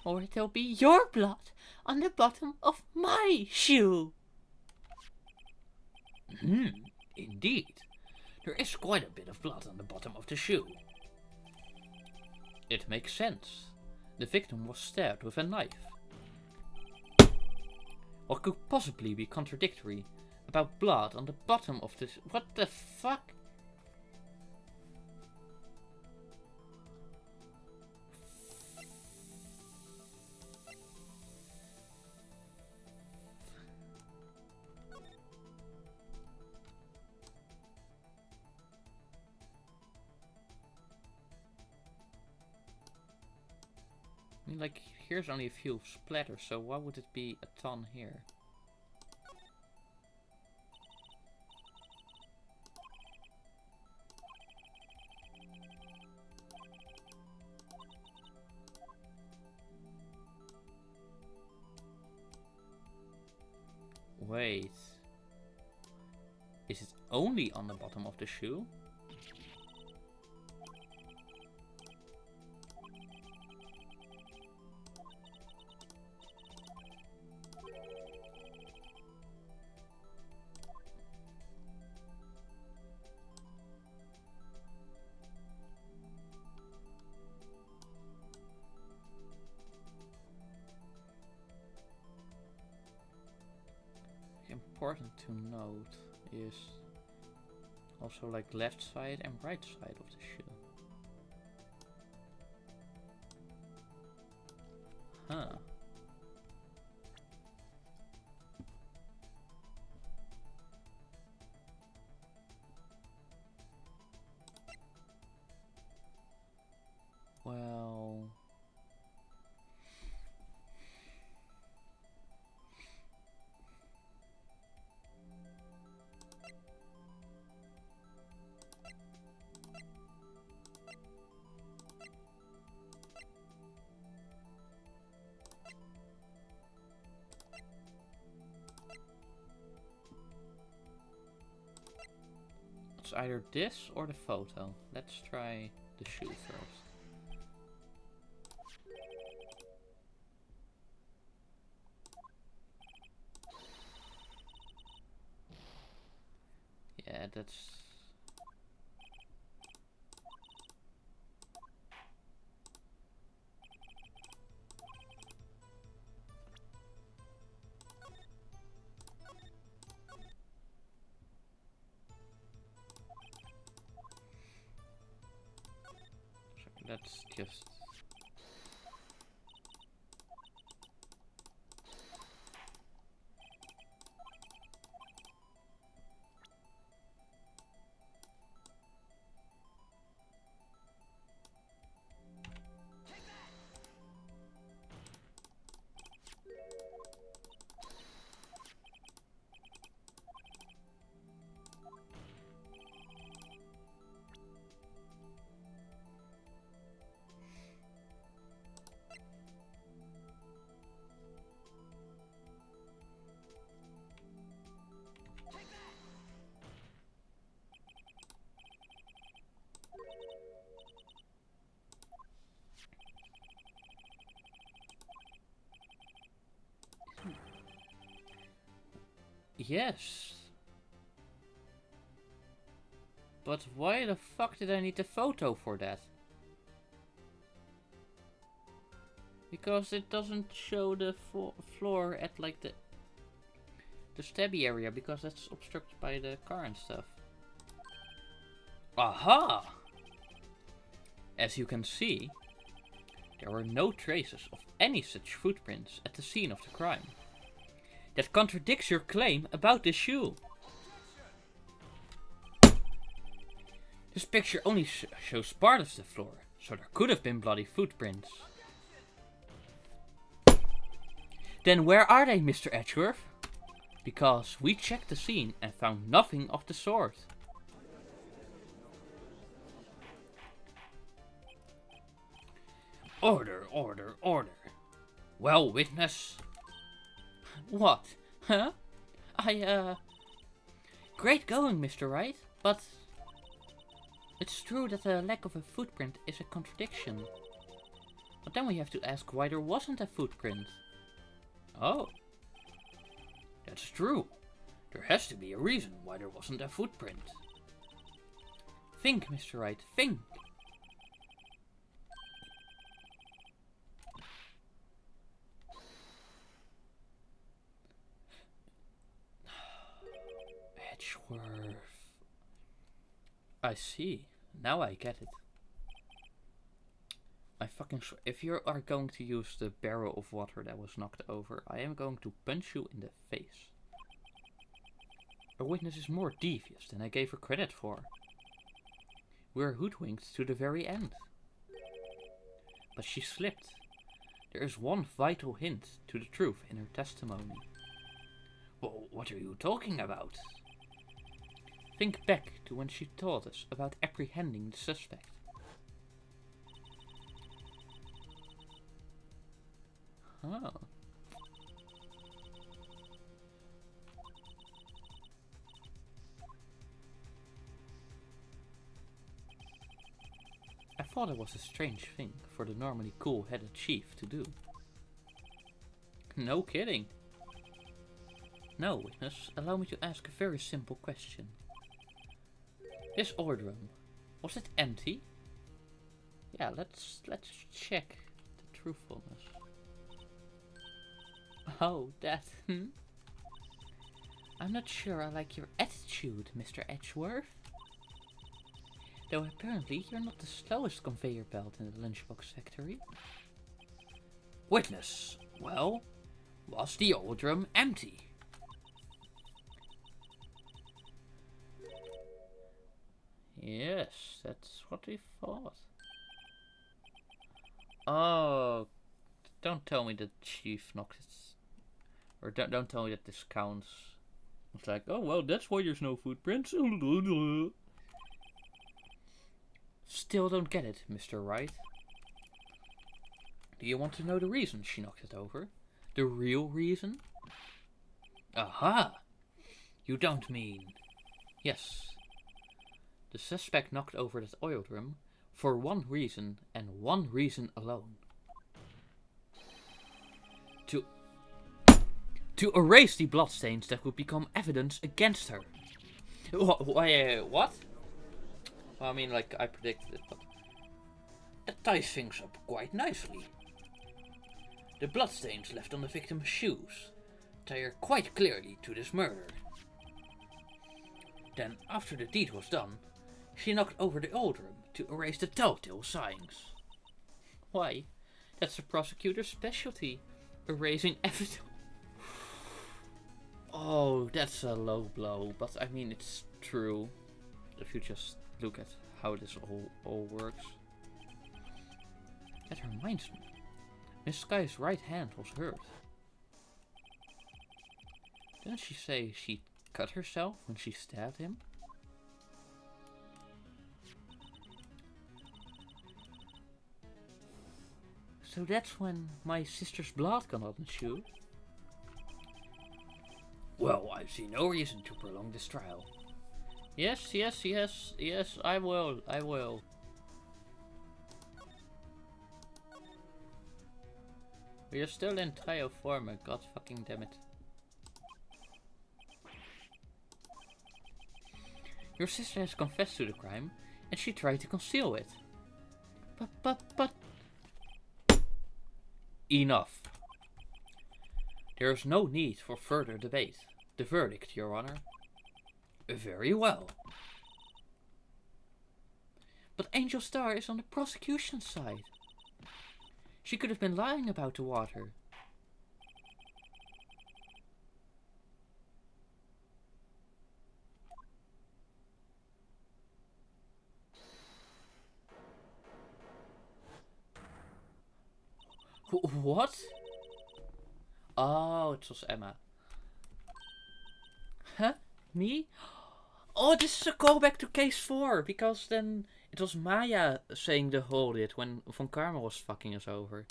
Or it'll be your blood on the bottom of my shoe. Indeed. There is quite a bit of blood on the bottom of the shoe. It makes sense. The victim was stabbed with a knife. What could possibly be contradictory about blood on the bottom of this? What the fuck? like, here's only a few splatters, so why would it be a ton here? Wait. Is it only on the bottom of the shoe? Important to note is also like left side and right side of the shoe. Huh. Well, it's either this or the photo. Let's try the shoe first. Yeah, that's... Let's just... Yes. But why the fuck did I need a photo for that? Because it doesn't show the floor at like the stabby area, because that's obstructed by the car and stuff. Aha! As you can see, there were no traces of any such footprints at the scene of the crime. That contradicts your claim about the shoe. This picture only shows part of the floor, so there could have been bloody footprints. Then where are they, Mr. Edgeworth? Because we checked the scene and found nothing of the sort. Order, order, order. Well, witness. What? Huh? Great going, Mr. Wright, but it's true that the lack of a footprint is a contradiction. But then we have to ask why there wasn't a footprint. Oh. That's true. There has to be a reason why there wasn't a footprint. Think, Mr. Wright, think. Edgeworth. I see. Now I get it. I fucking swear, if you are going to use the barrel of water that was knocked over, I am going to punch you in the face. Our witness is more devious than I gave her credit for. We were hoodwinked to the very end. But she slipped. There is one vital hint to the truth in her testimony. Well, what are you talking about? Think back to when she told us about apprehending the suspect. Huh. I thought it was a strange thing for the normally cool-headed chief to do. No kidding. Now, witness, allow me to ask a very simple question. This oil room, was it empty? Yeah, let's check the truthfulness. Oh, that, I'm not sure I like your attitude, Mr. Edgeworth. Though apparently you're not the slowest conveyor belt in the lunchbox factory. Witness, well, was the old room empty? Yes, that's what we thought. Oh, don't tell me that Chief knocked it. Or don't tell me that this counts. It's like, oh well, that's why there's no footprints. Still don't get it, Mr. Wright. Do you want to know the reason she knocked it over? The real reason? Aha! You don't mean... Yes. The suspect knocked over that oil drum for one reason and one reason alone. To erase the bloodstains that would become evidence against her. What? Well, I mean, like, I predicted it, but... That ties things up quite nicely. The bloodstains left on the victim's shoes tie her quite clearly to this murder. Then, after the deed was done, she knocked over the old room to erase the telltale signs. Why? That's the prosecutor's specialty. Erasing evidence. Oh, that's a low blow, but I mean, it's true. If you just look at how this all works. That reminds me. Miss Sky's right hand was hurt. Didn't she say she cut herself when she stabbed him? So that's when my sister's blood got on the shoe? Well, I see no reason to prolong this trial. Yes, I will. We are still in trial form, god fucking damn it. Your sister has confessed to the crime, and she tried to conceal it. But... Enough. There is no need for further debate. The verdict, Your Honor. Very well. But Angel Star is on the prosecution's side. She could have been lying about the water. What? Oh, it was Emma. Huh? Me? Oh, this is a callback to case 4, because then it was Maya saying the hold it when Von Karma was fucking us over.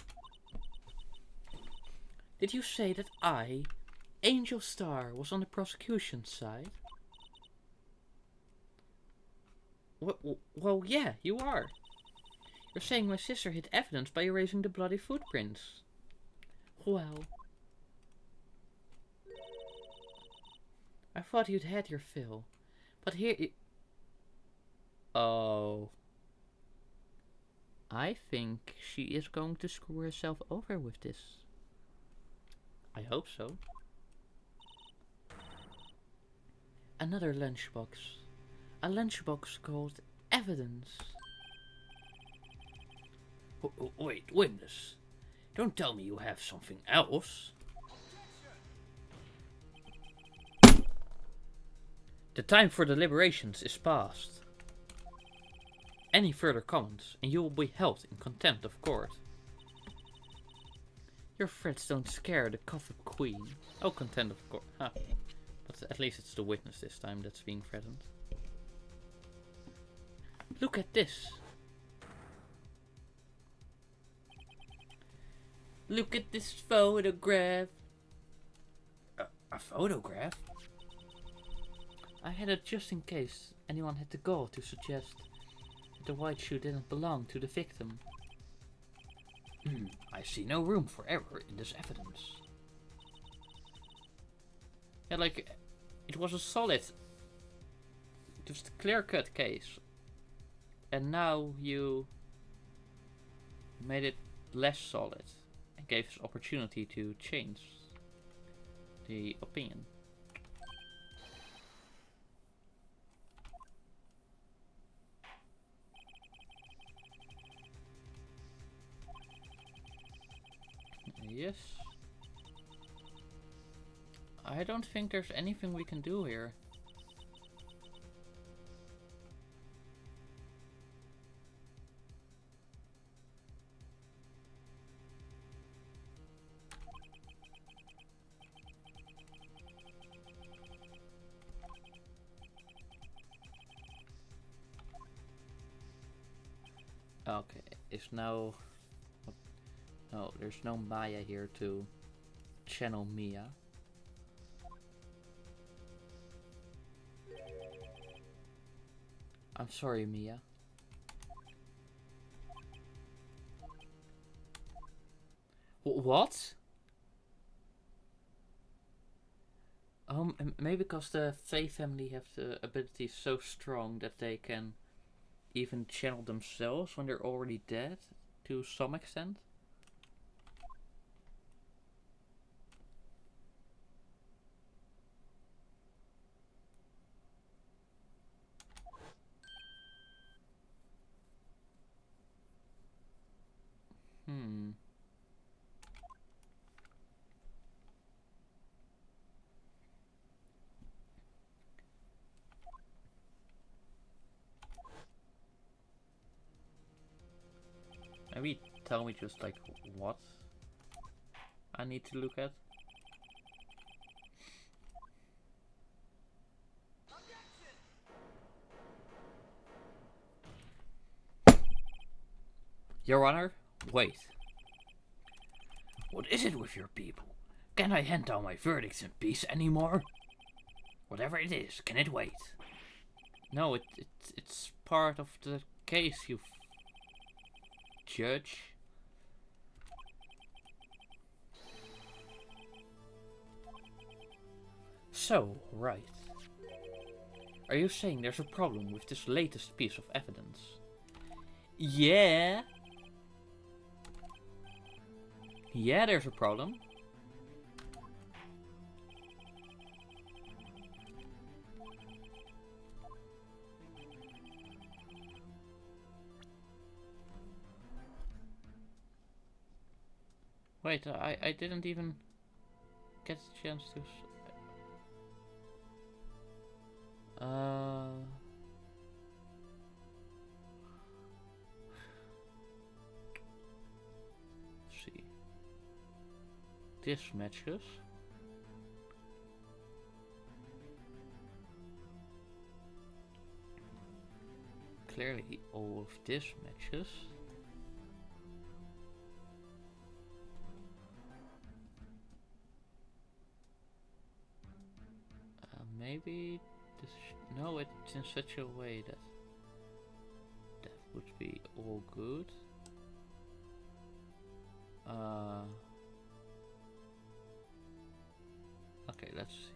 Did you say that I, Angel Star, was on the prosecution's side? Well, yeah, you are. You're saying my sister hid evidence by erasing the bloody footprints. Well... I thought you'd had your fill. But here you... Oh... I think she is going to screw herself over with this. I hope so. Another lunchbox. A lunchbox called Evidence. Wait, witness. Don't tell me you have something else. The time for deliberations is past. Any further comments and you will be held in contempt of court. Your threats don't scare the Coffin Queen. Oh, content of course. Huh. But at least it's the witness this time that's being threatened. Look at this. Look at this photograph. A photograph? I had it just in case anyone had the gall to suggest that the white shoe didn't belong to the victim. I see no room for error in this evidence. Yeah, like, it was a solid, just a clear-cut case. And now you made it less solid and gave us opportunity to change the opinion. Yes. I don't think there's anything we can do here. Okay, it's now... No, there's no Maya here to channel Mia. I'm sorry, Mia. What? Maybe because the Fae family have the ability so strong that they can even channel themselves when they're already dead, to some extent. Maybe tell me just like what I need to look at. Your Honor, wait. What is it with your people? Can I hand down my verdicts in peace anymore? Whatever it is, can it wait? No, it's part of the case, you judge. So, right. Are you saying there's a problem with this latest piece of evidence? Yeah. Yeah, there's a problem. Wait, I didn't even get a chance to... Let's see. This matches. Clearly all of this matches. Maybe this... No, it's in such a way that that would be all good. Okay, let's see.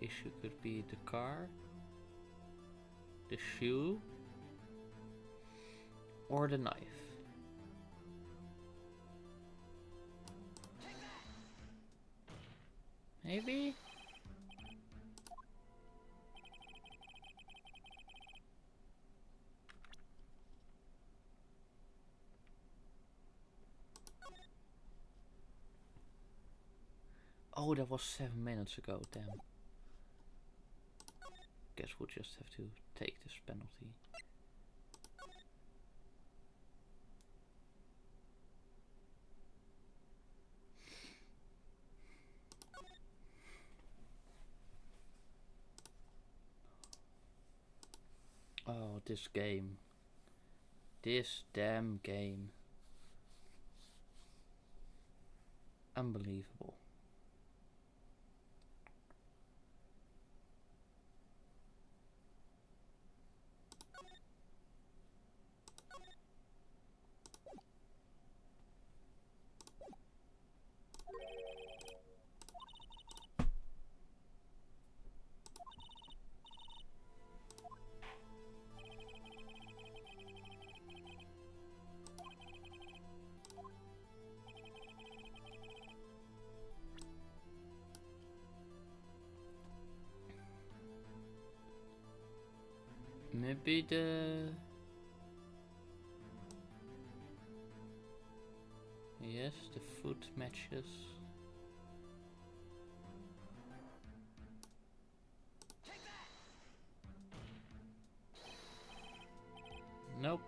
Issue could be the car, the shoe, or the knife. Maybe? Oh, that was 7 minutes ago, damn. Guess we'll just have to take this penalty. this game. This damn game. Unbelievable. Maybe the... Yes, the foot matches. Nope.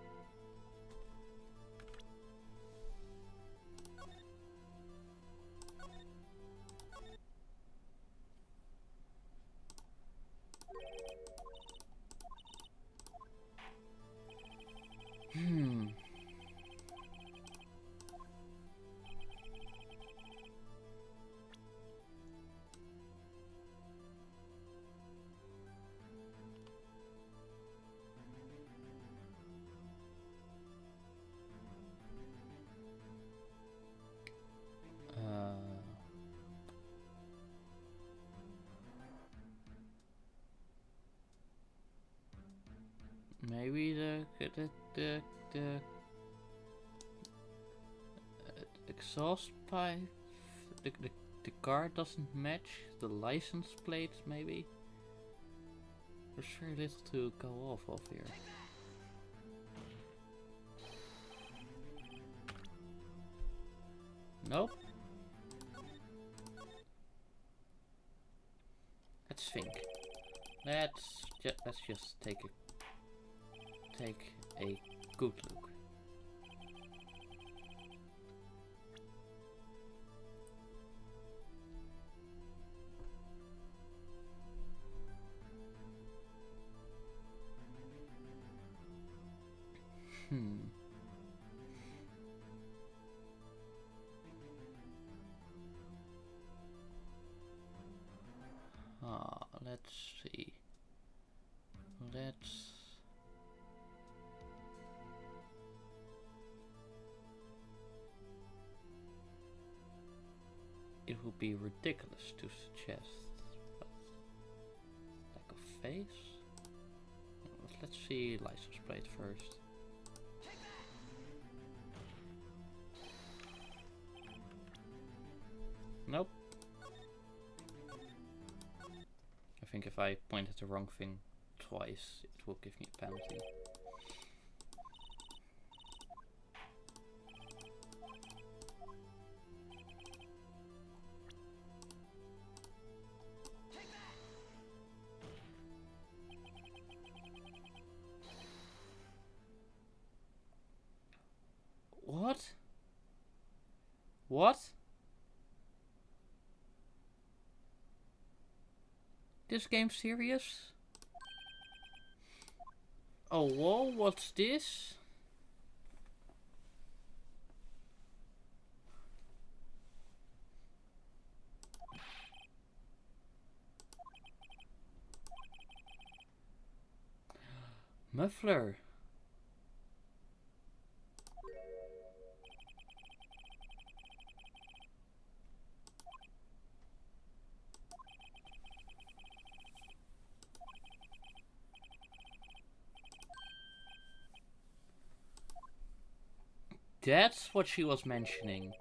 Maybe the exhaust pipe, the car doesn't match the license plate. Maybe there's very little to go off of here. Nope. Let's think. Let's just take a good look. Let's see. It would be ridiculous to suggest, but lack of face. Let's see license plate first. Nope. I think if I point at the wrong thing twice, it will give me a penalty. What? What? This game serious? Oh, whoa, what's this? Muffler. That's what she was mentioning.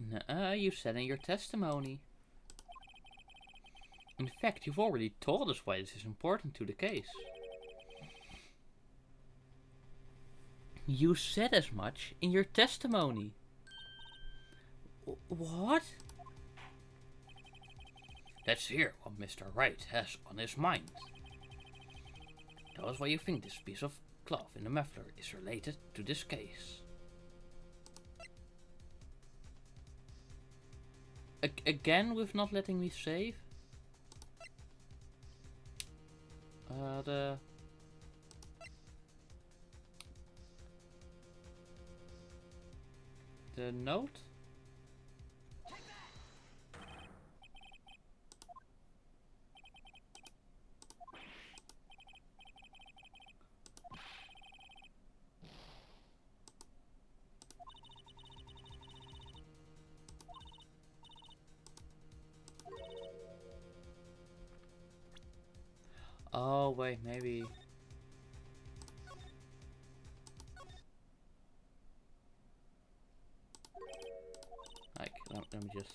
Nuh-uh, you said in your testimony. In fact, you've already told us why this is important to the case. You said as much in your testimony. What? Let's hear what Mr. Wright has on his mind. Tell us why you think this piece of cloth in the muffler is related to this case. Again with not letting me save? The note? Oh wait, maybe. Like, let me just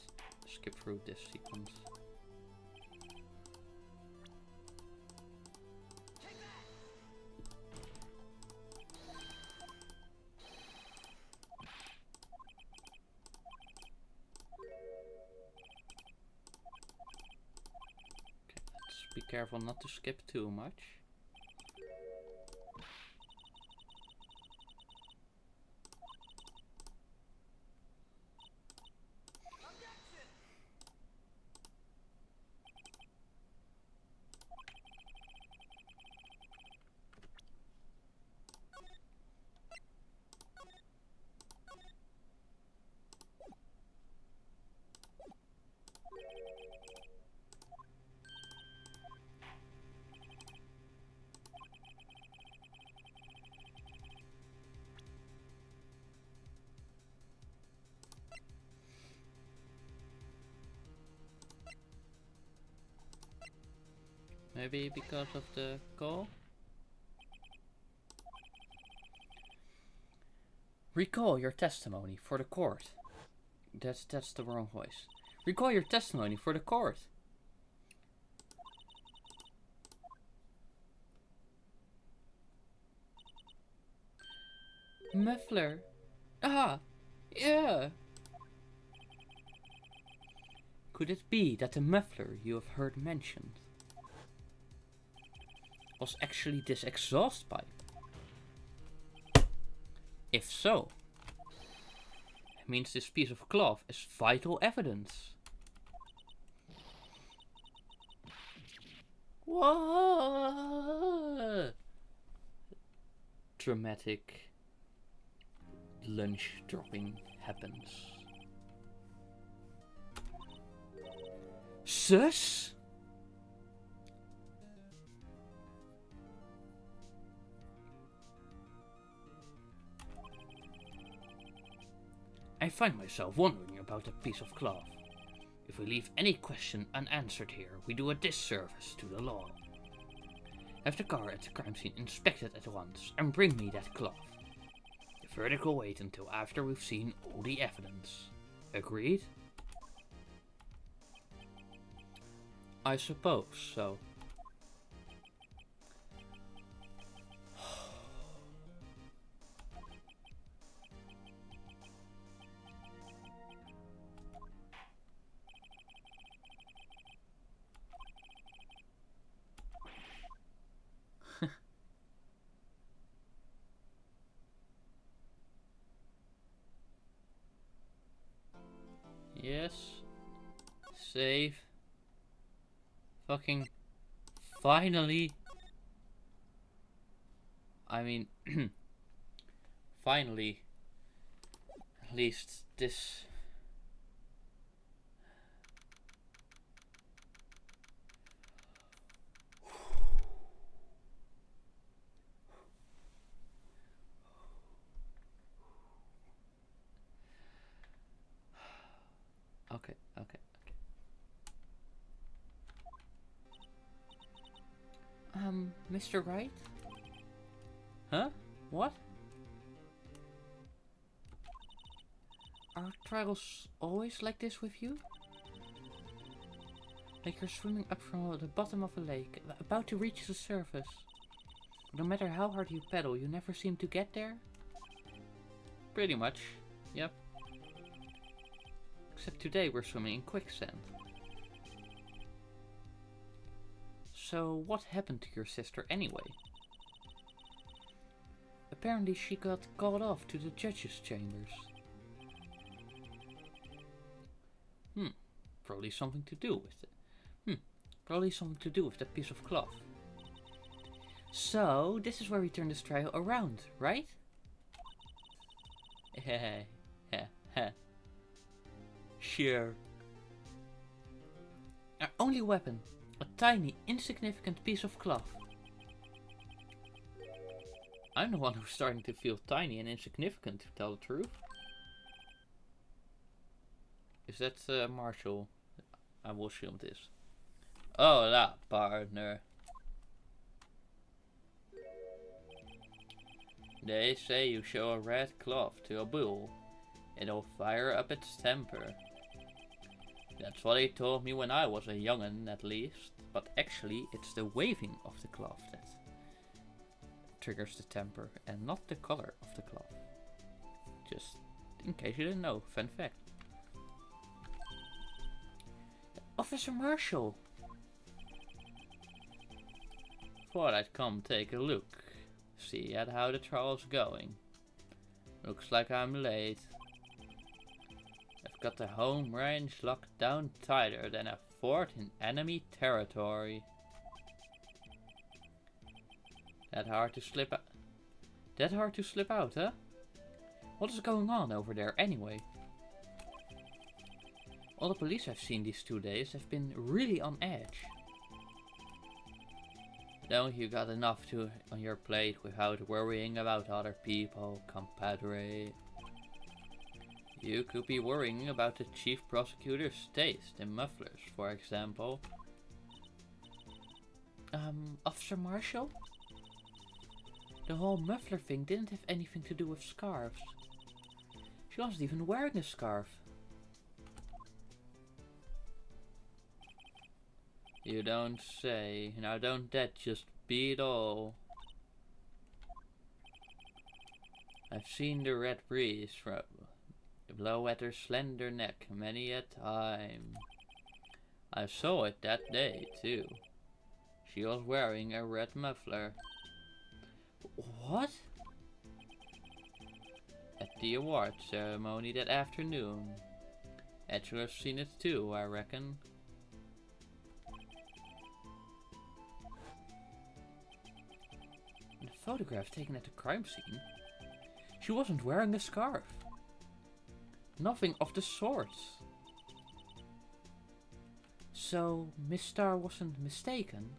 skip through this sequence. Be careful not to skip too much. Maybe because of the call? Recall your testimony for the court. That's the wrong voice. Recall your testimony for the court. Muffler. Ah, yeah. Could it be that the muffler you have heard mentioned was actually this exhaust pipe? If so, it means this piece of cloth is vital evidence. What? Dramatic lunch dropping happens. Sus? I find myself wondering about that piece of cloth. If we leave any question unanswered here, we do a disservice to the law. Have the car at the crime scene inspected at once and bring me that cloth. The verdict will wait until after we've seen all the evidence. Agreed? I suppose so. Yes. Save. Fucking finally. I mean, finally. At least this. Okay. Mr. Wright? Huh? What? Are trials always like this with you? Like you're swimming up from the bottom of a lake, about to reach the surface. No matter how hard you pedal, you never seem to get there? Pretty much, yep. Except today we're swimming in quicksand. So what happened to your sister anyway? Apparently she got called off to the judges' chambers. Probably something to do with it. Probably something to do with that piece of cloth. So, this is where we turn this trial around, right? Sure. Our only weapon, a tiny, insignificant piece of cloth. I'm the one who's starting to feel tiny and insignificant, to tell the truth. Is that Marshall? I will assume it is. Hola, partner. They say you show a red cloth to a bull, it'll fire up its temper. That's what they told me when I was a young'un, at least. But actually, it's the waving of the cloth that triggers the temper, and not the color of the cloth. Just in case you didn't know, fun fact. Officer Marshall! Thought I'd come take a look. See at how the trial's going. Looks like I'm late. I've got the home range locked down tighter than a fort in enemy territory. That hard to slip out, huh? What is going on over there anyway? All the police I've seen these 2 days have been really on edge. Don't you got enough on your plate without worrying about other people, compadre? You could be worrying about the chief prosecutor's taste in mufflers, for example. Officer Marshall? The whole muffler thing didn't have anything to do with scarves. She wasn't even wearing a scarf. You don't say. Now don't that just beat all? I've seen the red breeze blow at her slender neck many a time. I saw it that day too. She was wearing a red muffler. What? At the award ceremony that afternoon. Edgeworth's seen it too, I reckon. In the photograph taken at the crime scene, she wasn't wearing a scarf. Nothing of the sort. So, Miss Starr wasn't mistaken?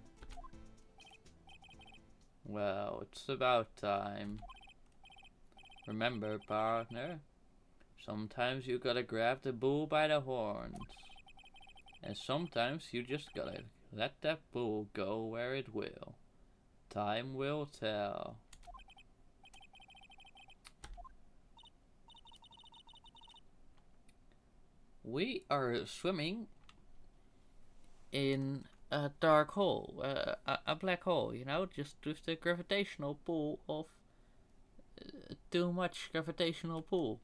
Well, it's about time. Remember, partner, sometimes you gotta grab the bull by the horns. And sometimes you just gotta let that bull go where it will. Time will tell. We are swimming in a dark hole, a black hole, you know, just with the gravitational pull of too much gravitational pull.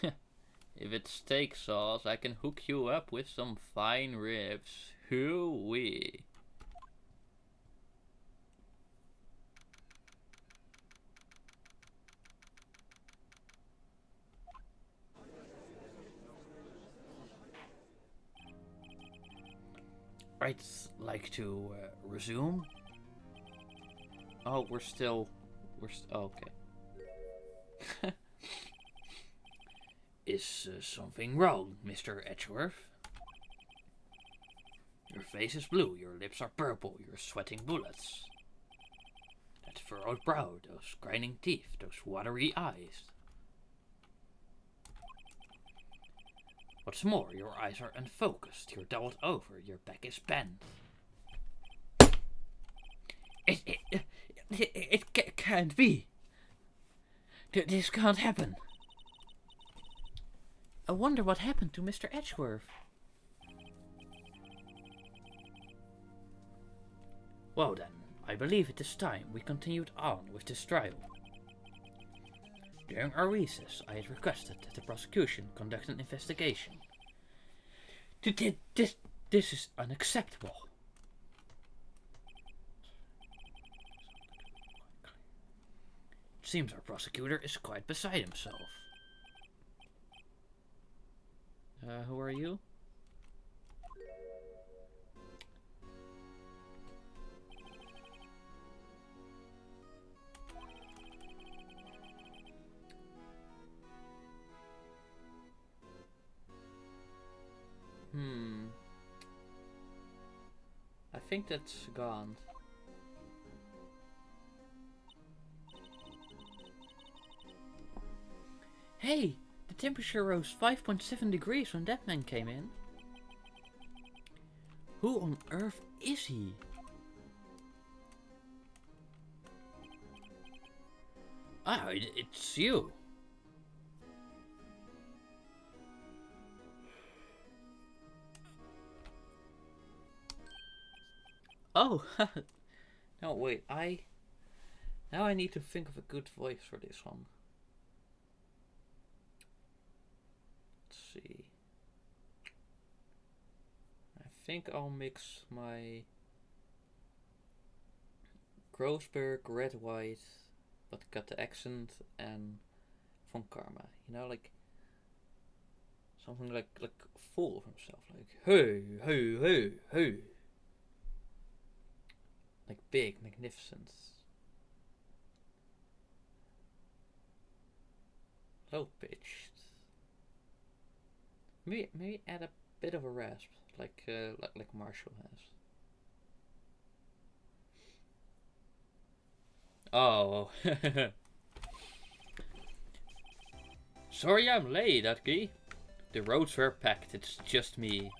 If it's steak sauce, I can hook you up with some fine ribs. Hoo-wee. I'd like to resume. Oh, we're still, oh, okay. Is something wrong, Mr. Edgeworth? Your face is blue, your lips are purple, you're sweating bullets. That furrowed brow, those grinding teeth, those watery eyes. What's more, your eyes are unfocused, you're doubled over, your back is bent. It can't be. This can't happen. I wonder what happened to Mr. Edgeworth. Well then, I believe it is time we continued on with this trial. During our recess, I had requested that the prosecution conduct an investigation. This is unacceptable. Seems our prosecutor is quite beside himself. Who are you? I think that's gone. Hey! The temperature rose 5.7 degrees when that man came in. Who on earth is he? Ah, it's you. Oh, no, wait, now I need to think of a good voice for this one. Let's see. I think I'll mix my Grossberg Red White, but got the accent, and Von Karma. You know, like something like full of himself, like hey, hey, hey, hey. Like big, magnificent. Low pitched. Maybe add a bit of a rasp, like Marshall has. Oh. Sorry I'm late, Utki. The roads were packed, it's just me.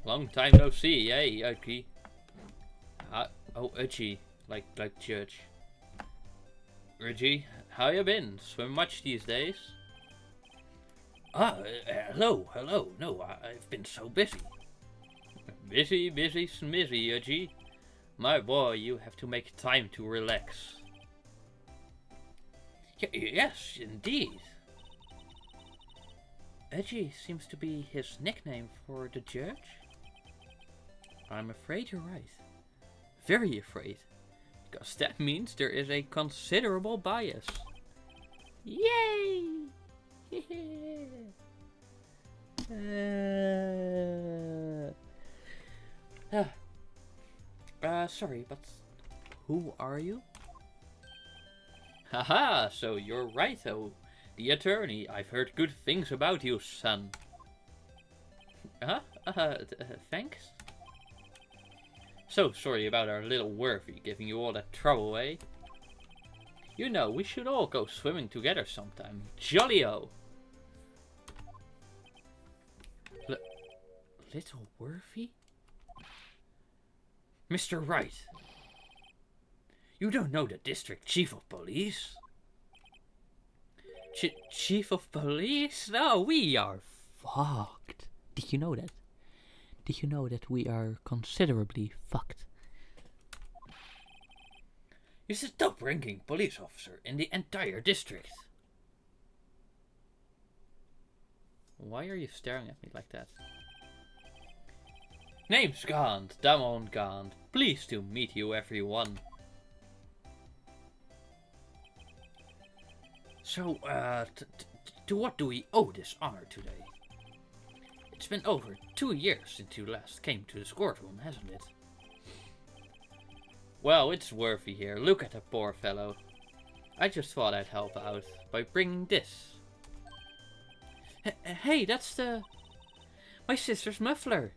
Long time no see, hey, Utki. Oh, Utchi, like Judge. Reggie, how you been? Swim much these days? Hello. No, I've been so busy. Busy, smithy, Utchi. My boy, you have to make time to relax. Yes, indeed. Edgy seems to be his nickname for the judge. I'm afraid you're right. Very afraid. Because that means there is a considerable bias. Yay! Sorry, but who are you? Haha, so you're Raito, the attorney. I've heard good things about you, son. Thanks? So sorry about our little Worthy giving you all that trouble, eh? You know, we should all go swimming together sometime. Jolly-o! Little Worthy? Mr. Wright! You don't know the district chief of police? Chief of police? No, we are fucked. Did you know that? Did you know that we are considerably fucked? He's the top-ranking police officer in the entire district. Why are you staring at me like that? Name's Gant, Damon Gant. Pleased to meet you, everyone. So, to what do we owe this honor today? It's been over 2 years since you last came to this courtroom, hasn't it? Well, it's Worthy here. Look at the poor fellow. I just thought I'd help out by bringing this. Hey, that's my sister's muffler.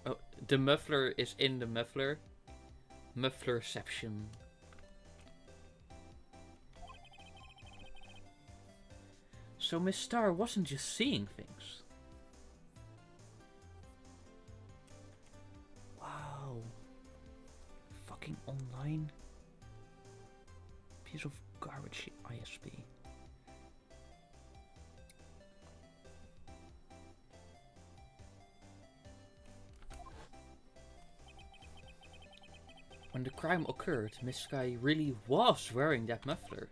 Oh, the muffler is in the muffler. Mufflerception. So Miss Star wasn't just seeing things. Wow. Fucking online. Piece of garbage ISP. When the crime occurred, Miss Sky really was wearing that muffler.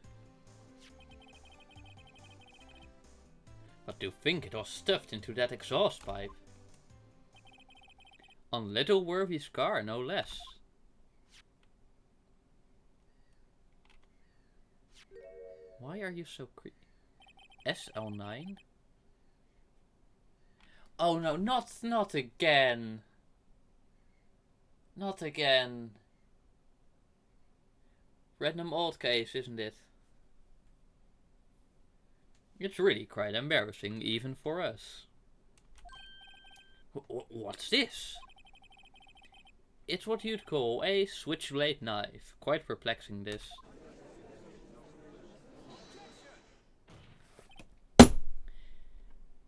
But to think it was stuffed into that exhaust pipe. On little Worthy's car, no less. Why are you so creepy? SL9? Oh no, not again. Not again. Random old case, isn't it? It's really quite embarrassing, even for us. What's this? It's what you'd call a switchblade knife. Quite perplexing, this.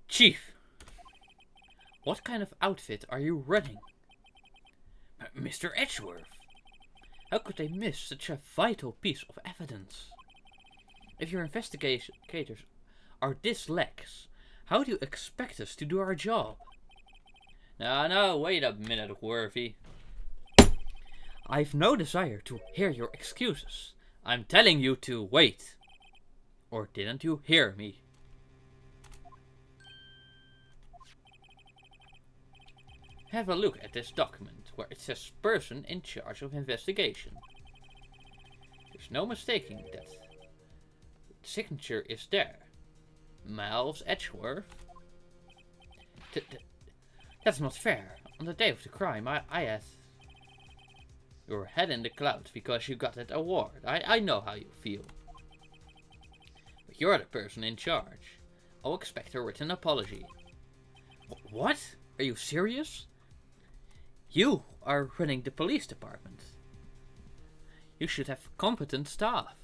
Chief! What kind of outfit are you running? Mr. Edgeworth! How could they miss such a vital piece of evidence? If your investigators are this lax, how do you expect us to do our job? No, wait a minute, Worthy. I've no desire to hear your excuses. I'm telling you to wait. Or didn't you hear me? Have a look at this document where it says person in charge of investigation. There's no mistaking that. The signature is there. Miles Edgeworth. That's not fair. On the day of the crime, I had your head in the clouds because you got that award. I know how you feel. But you're the person in charge. I'll expect a written apology. What? Are you serious? You are running the police department. You should have competent staff.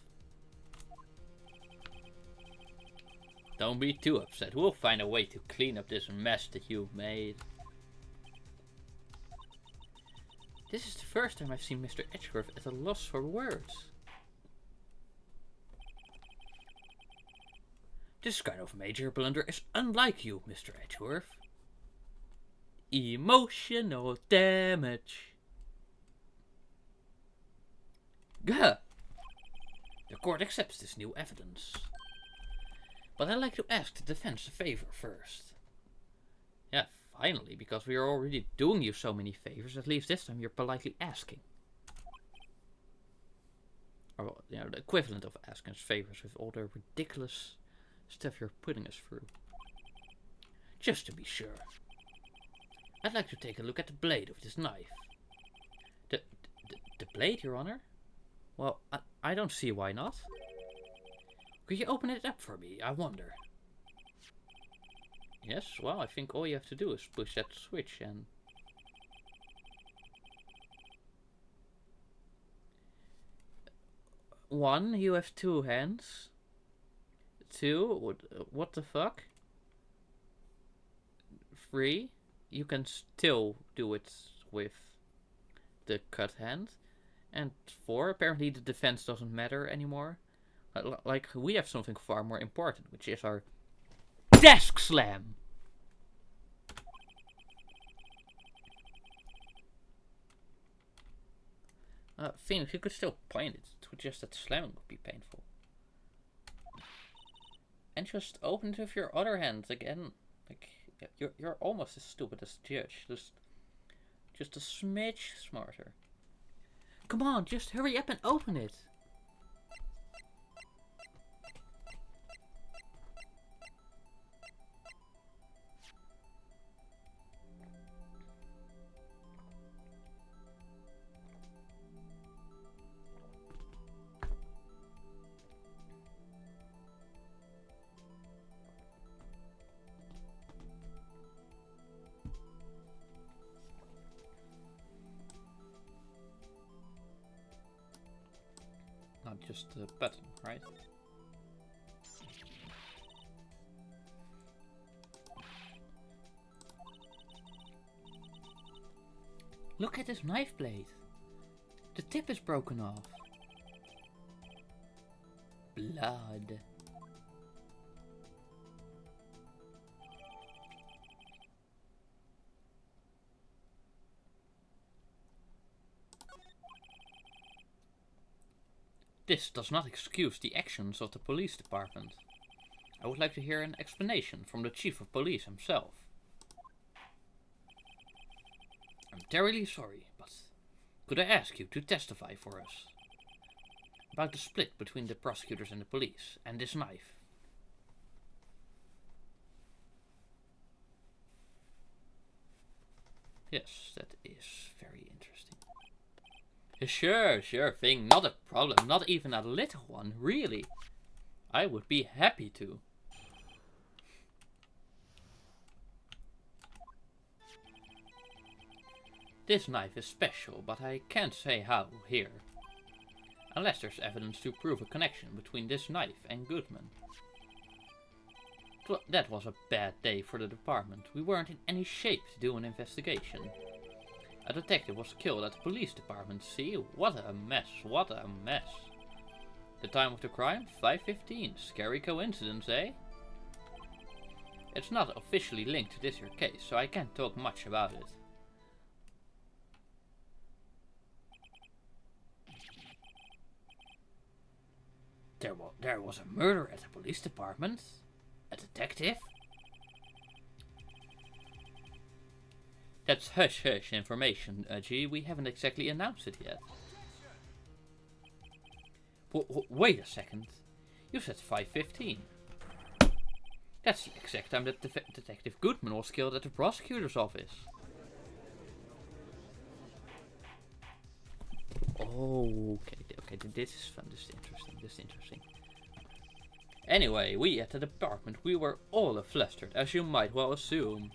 Don't be too upset. We'll find a way to clean up this mess that you've made. This is the first time I've seen Mr. Edgeworth at a loss for words. This kind of major blunder is unlike you, Mr. Edgeworth. Emotional damage. Gah! The court accepts this new evidence. But I'd like to ask the defense a favor first. Yeah, finally, because we are already doing you so many favors, at least this time you're politely asking. Or, you know, the equivalent of asking us favors with all the ridiculous stuff you're putting us through. Just to be sure. I'd like to take a look at the blade of this knife. The blade, Your Honor? Well, I don't see why not. Could you open it up for me, I wonder? Yes, well, I think all you have to do is push that switch and... One, you have two hands. Two, what the fuck? Three, you can still do it with the cut hand. And four, apparently the defense doesn't matter anymore. Like, we have something far more important, which is our desk slam. Phoenix, you could still point it. It's just that slamming would be painful. And just open it with your other hand again. Like, you're almost as stupid as the judge. Just a smidge smarter. Come on, just hurry up and open it. Not just the button, right? Look at this knife blade. The tip is broken off. Blood. This does not excuse the actions of the police department. I would like to hear an explanation from the chief of police himself. I'm terribly sorry, but could I ask you to testify for us? about the split between the prosecutors and the police, and this knife. Yes, that is very interesting. Sure thing, not a problem, not even a little one, really. I would be happy to. This knife is special, but I can't say how here. Unless there's evidence to prove a connection between this knife and Goodman. That was a bad day for the department. We weren't in any shape to do an investigation. A detective was killed at the police department. See, what a mess, what a mess. The time of the crime? 5:15. Scary coincidence, eh? It's not officially linked to this here case, so I can't talk much about it. There was a murder at the police department? A detective? That's hush hush information, G. We haven't exactly announced it yet. Wait a second. You said 5:15. That's the exact time that Detective Goodman was killed at the prosecutor's office. Oh, okay, this is fun, this is interesting. Anyway, we at the department, we were all flustered, as you might well assume.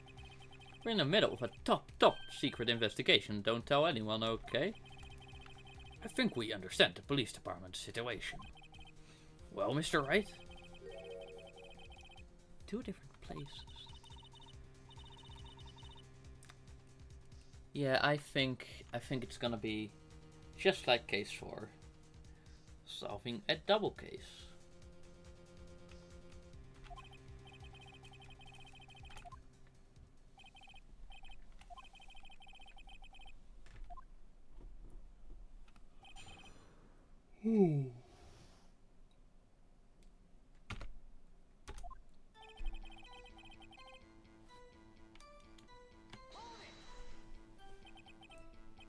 We're in the middle of a top secret investigation, don't tell anyone, okay? I think we understand the police department's situation. Well, Mr. Wright? 2 different places. Yeah, I think it's gonna be just like case 4. Solving a double case.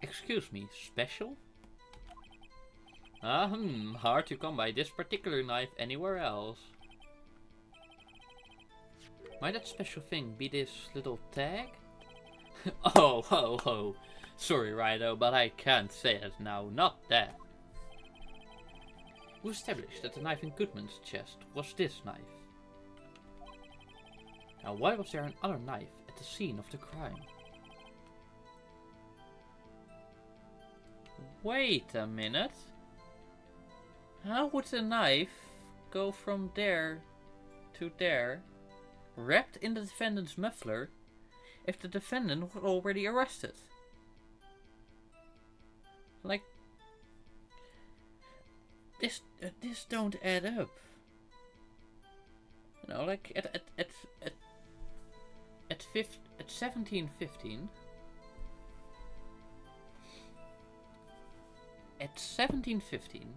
Excuse me, special? Hard to come by this particular knife anywhere else. Might that special thing be this little tag? Oh, ho, ho. Sorry, Rido, but I can't say it now, not that. We established that the knife in Goodman's chest was this knife. Now, why was there another knife at the scene of the crime? Wait a minute. How would the knife go from there to there, wrapped in the defendant's muffler, if the defendant was already arrested? Like, this don't add up. You know, like at 17:15. At 17:15,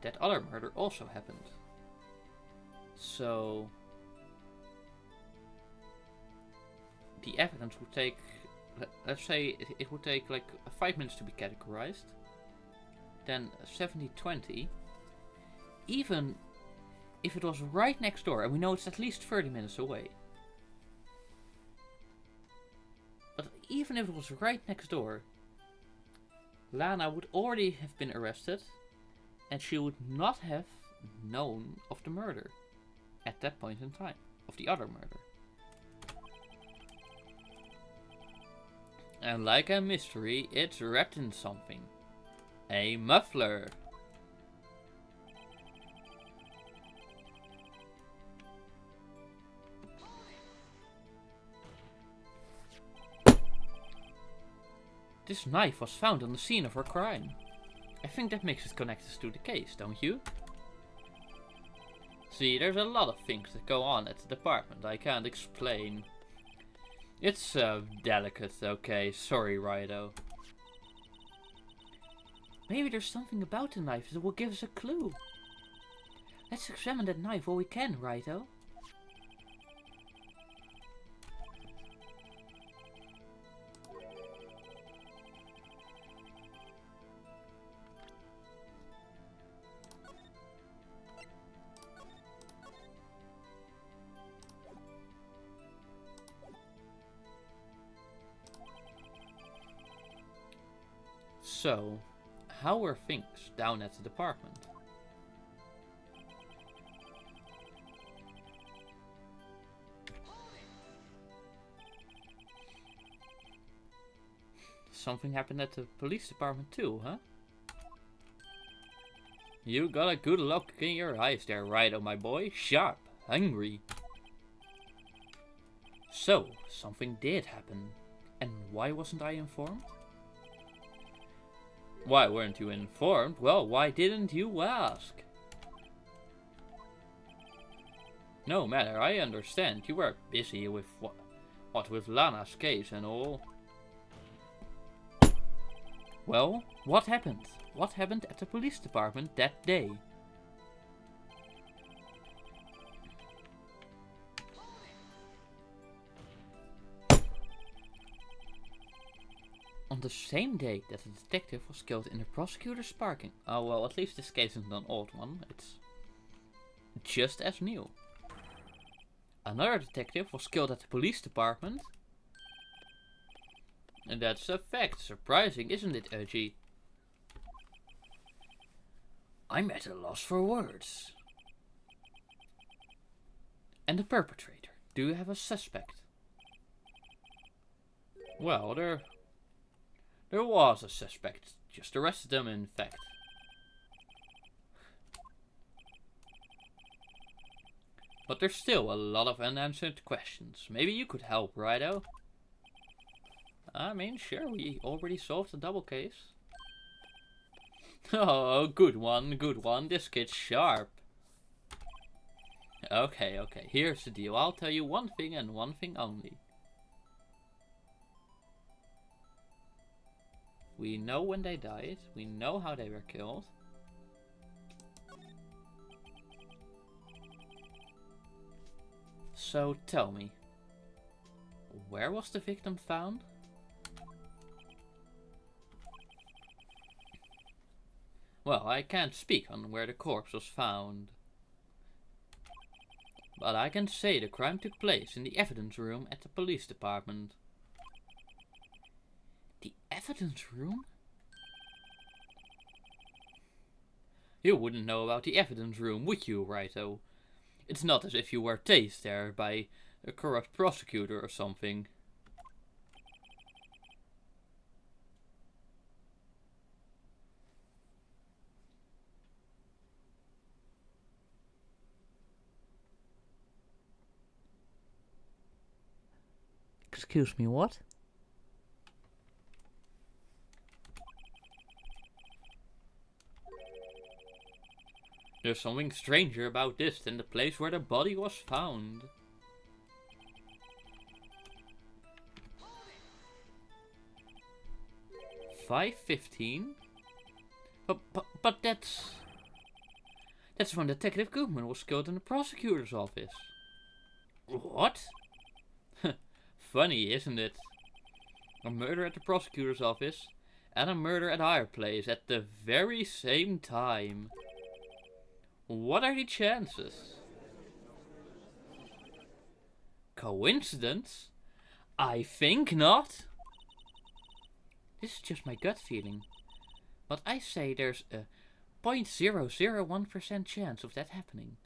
that other murder also happened. So the evidence would take, let's say it would take like 5 minutes to be categorized. Then 17:20, even if it was right next door, and we know it's at least 30 minutes away. But even if it was right next door, Lana would already have been arrested, and she would not have known of the murder at that point in time, of the other murder. And like a mystery, it's wrapped in something. A muffler. This knife was found on the scene of her crime. I think that makes it connected to the case, don't you? See, there's a lot of things that go on at the department I can't explain. It's so delicate, okay, sorry, Rido. Maybe there's something about the knife that will give us a clue. Let's examine that knife while we can, Rido. So, how were things down at the department? Something happened at the police department too, huh? You got a good look in your eyes there, Rido, my boy. Sharp, hungry. So, something did happen. And why wasn't I informed? Why weren't you informed? Well, why didn't you ask? No matter, I understand. You were busy with what with Lana's case and all. Well, what happened? What happened at the police department that day? On the same day that the detective was killed in the prosecutor's parking. Oh well, at least this case isn't an old one. It's just as new. Another detective was killed at the police department. And that's a fact. Surprising, isn't it, Uji? I'm at a loss for words. And the perpetrator. Do you have a suspect? Well, there was a suspect. Just arrested them, in fact. But there's still a lot of unanswered questions. Maybe you could help, Rido? I mean, sure, we already solved the double case. Oh, good one, good one. This kid's sharp. Okay, here's the deal. I'll tell you one thing and one thing only. We know when they died. We know how they were killed. So tell me, where was the victim found? Well, I can't speak on where the corpse was found. But I can say the crime took place in the evidence room at the police department. The evidence room? You wouldn't know about the evidence room, would you, Rido? It's not as if you were tased there by a corrupt prosecutor or something. Excuse me, what? There's something stranger about this than the place where the body was found. $5:15? But that's when Detective Goodman was killed in the prosecutor's office. What? Funny, isn't it? A murder at the prosecutor's office and a murder at our place at the very same time. What are the chances? Coincidence? I think not. This is just my gut feeling. But I say there's a 0.001% chance of that happening.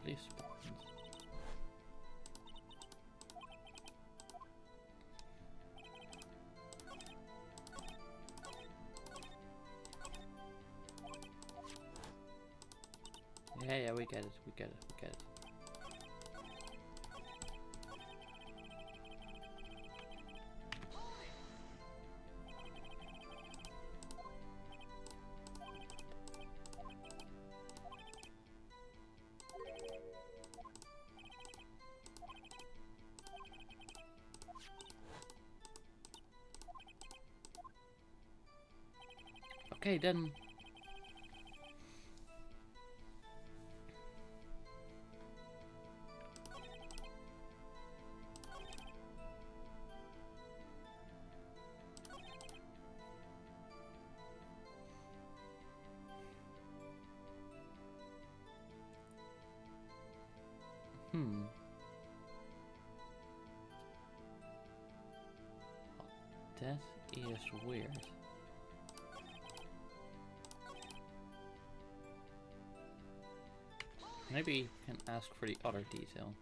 Please. Yeah, we get it. Okay, then. is weird. Maybe we can ask for the other detail.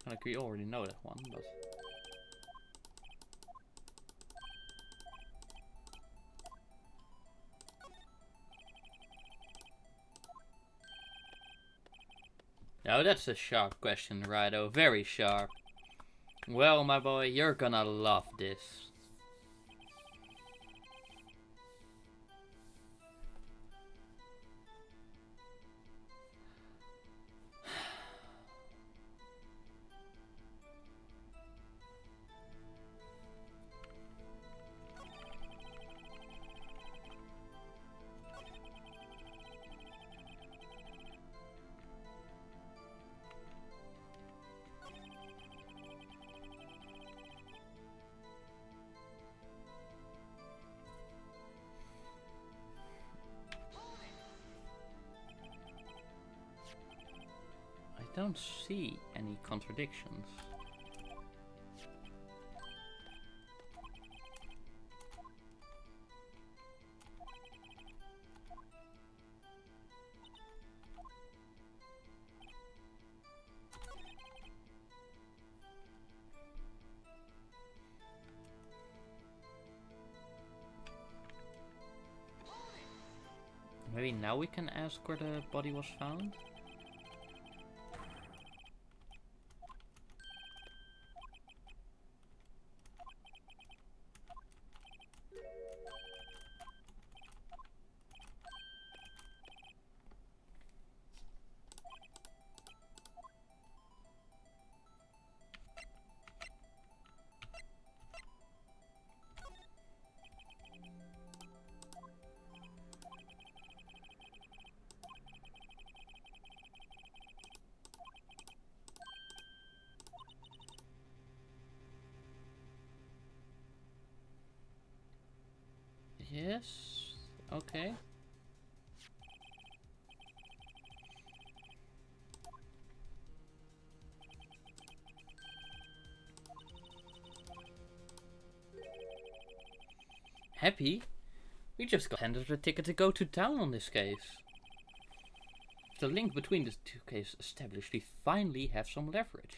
Like we already know that one, but... Now that's a sharp question, Rido. Very sharp. Well, my boy, you're gonna love this. I don't see any contradictions. Maybe now we can ask where the body was found? Yes. Okay. Happy? We just got handed a ticket to go to town on this case. The link between the two cases established, we finally have some leverage.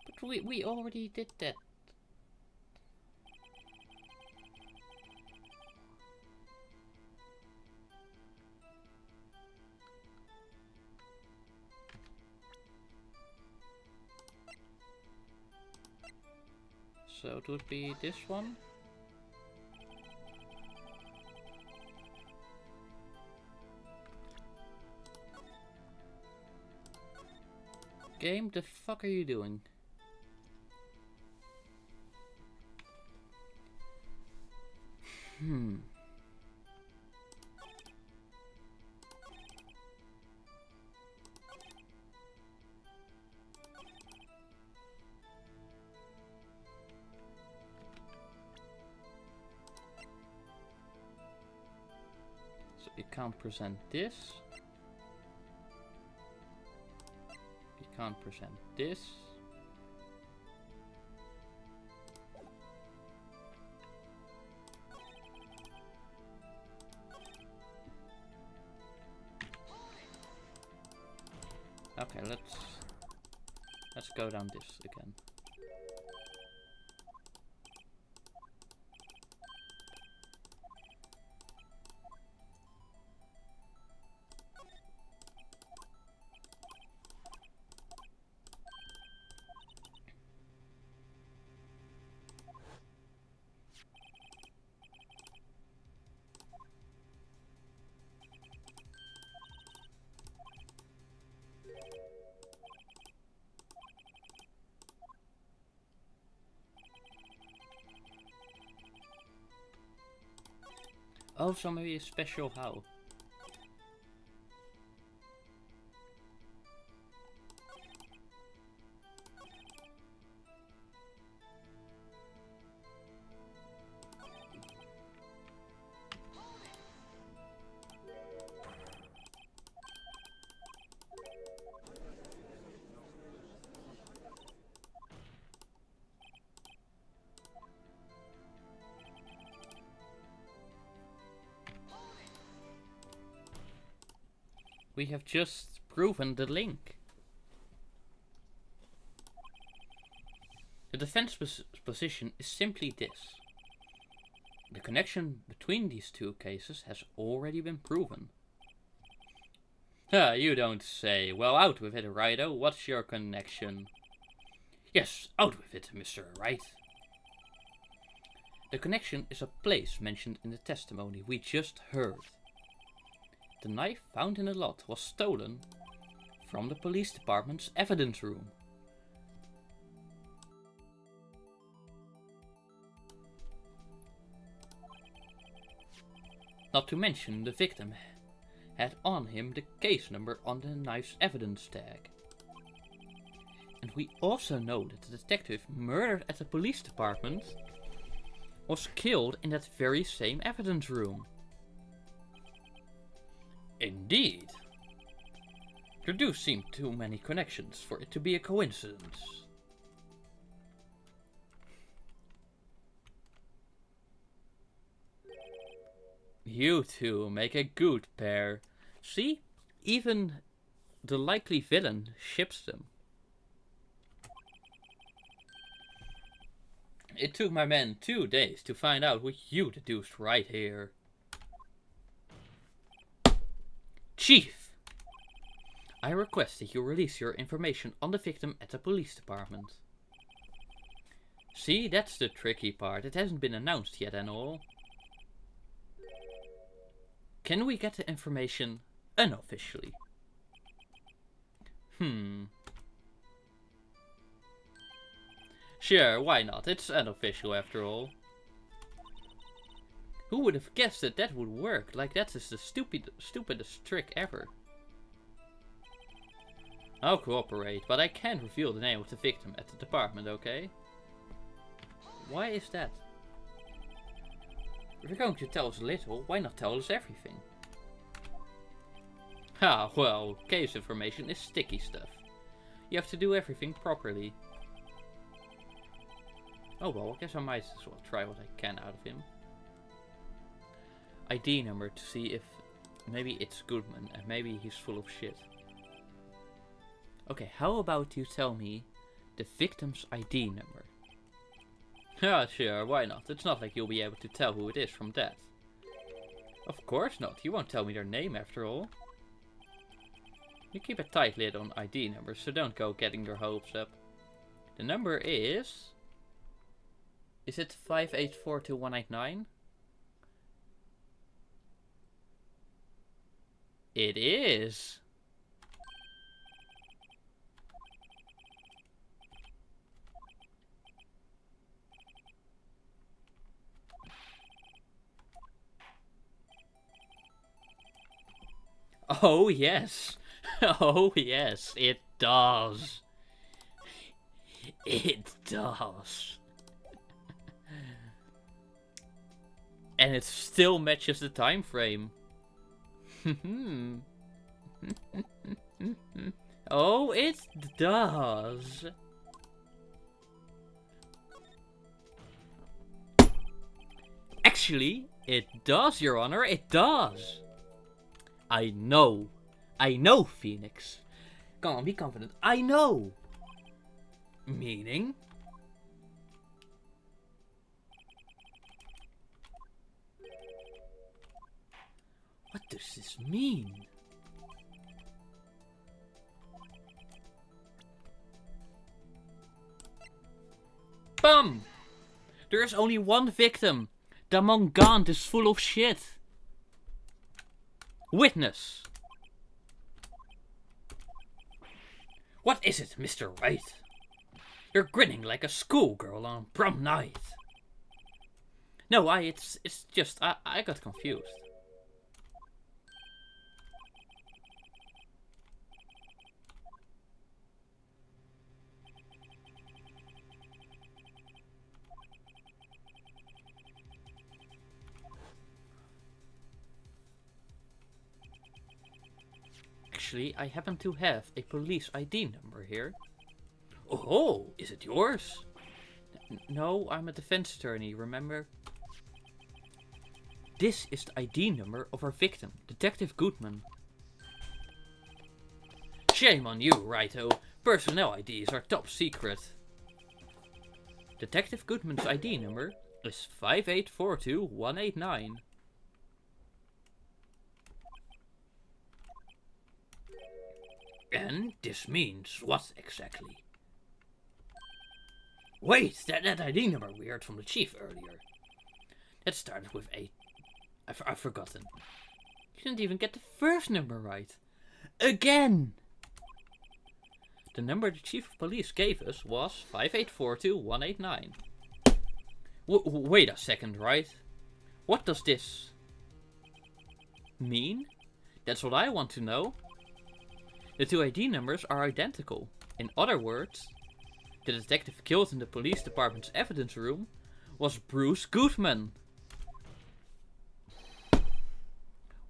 But we already did that. So it would be this one. Game, the fuck are you doing? So you can't present this. You can't present this. Okay, let's go down this again. Oh, so maybe a special how? We have just proven the link. The defense position is simply this. The connection between these two cases has already been proven. You don't say. Well, out with it, Righto. What's your connection? Yes, out with it, Mr. Wright. The connection is a place mentioned in the testimony we just heard. The knife found in the lot was stolen from the police department's evidence room. Not to mention the victim had on him the case number on the knife's evidence tag. And we also know that the detective murdered at the police department was killed in that very same evidence room. Indeed. There do seem too many connections for it to be a coincidence. You two make a good pair. See? Even the likely villain ships them. It took my men 2 days to find out what you deduced right here. Chief! I request that you release your information on the victim at the police department. See, that's the tricky part. It hasn't been announced yet and all. Can we get the information unofficially? Sure, why not? It's unofficial after all. Who would have guessed that that would work? Like, that is the stupidest trick ever. I'll cooperate, but I can't reveal the name of the victim at the department, okay? Why is that? If you're going to tell us a little, why not tell us everything? Ah, well, case information is sticky stuff. You have to do everything properly. Oh well, I guess I might as well try what I can out of him. ID number to see if maybe it's Goodman and maybe he's full of shit. Okay, how about you tell me the victim's ID number? Ah, sure, why not? It's not like you'll be able to tell who it is from that. Of course not, you won't tell me their name after all. You keep a tight lid on ID numbers, so don't go getting your hopes up. The number is... Is it 5842189? It is! Oh yes! Oh yes, it does! It does! And it still matches the time frame. Oh, it does. Actually, it does, Your Honor, it does. I know, Phoenix. Come on, be confident. I know. Meaning? What does this mean? Bum! There is only one victim. Damon Gaunt is full of shit. Witness. What is it, Mr. Wright? You're grinning like a schoolgirl on prom night. No, it's just, I got confused. Actually, I happen to have a police ID number here. Oh, is it yours? No, I'm a defense attorney, remember? This is the ID number of our victim, Detective Goodman. Shame on you, Righto. Personnel IDs are top secret. Detective Goodman's ID number is 5842189. And this means what exactly? Wait, that ID number we heard from the chief earlier. That started with 8. I've forgotten. You didn't even get the first number right. Again! The number the chief of police gave us was 5842189. Wait a second, right? What does this mean? That's what I want to know. The two ID numbers are identical. In other words, the detective killed in the police department's evidence room was Bruce Goodman.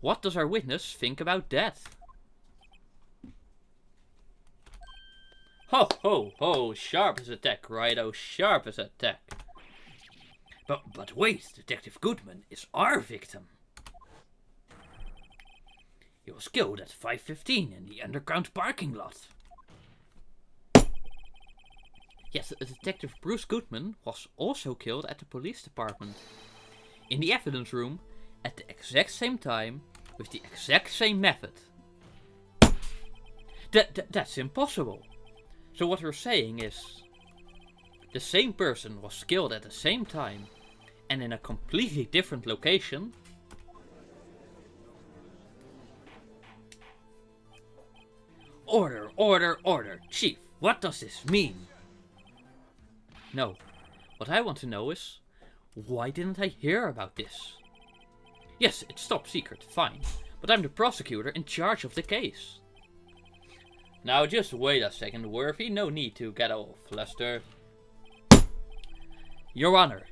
What does our witness think about that? Ho ho ho, sharp as a tack, Righto, sharp as a tack. But wait, Detective Goodman is our victim. He was killed at 5:15 in the underground parking lot. Yes, Detective Bruce Goodman was also killed at the police department. In the evidence room, at the exact same time, with the exact same method. That's impossible. So what you're saying is, the same person was killed at the same time, and in a completely different location? Order, order, order. Chief, what does this mean? No. What I want to know is, why didn't I hear about this? Yes, it's top secret, fine. But I'm the prosecutor in charge of the case. Now just wait a second, Worthy. No need to get all flustered. Your Honor,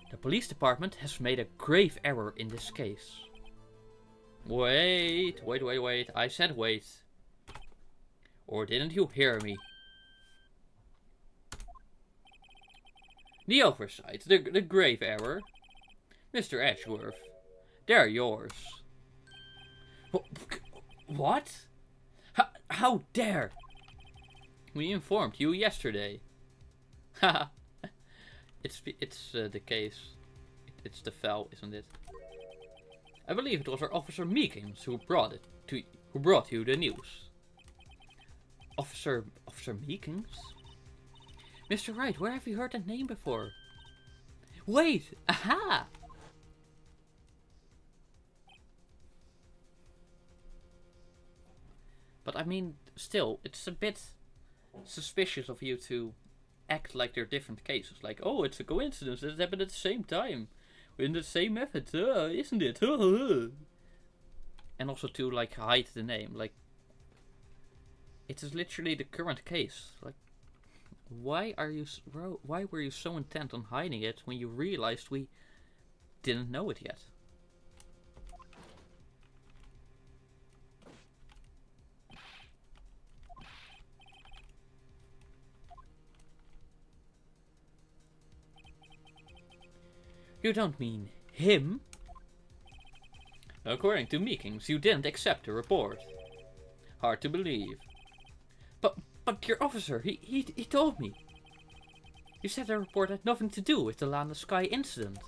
the police department has made a grave error in this case. Wait. I said wait. Or didn't you hear me? The oversight, the grave error. Mr. Edgeworth, they're yours. What? How dare? We informed you yesterday. Haha. it's the case. It's the file, isn't it? I believe it was our Officer Meekins who brought you the news. Officer Meekins? Mr. Wright, where have you heard that name before? Wait! Aha! But I mean, still, it's a bit suspicious of you to act like they're different cases. Like, oh, it's a coincidence that it happened at the same time. In the same method, isn't it? And also to, like, hide the name. Like, it is literally the current case. Like, why were you so intent on hiding it when you realized we didn't know it yet? You don't mean him? According to Meekins, you didn't accept the report. Hard to believe. But your officer, he told me. You said the report had nothing to do with the Lana Sky incident.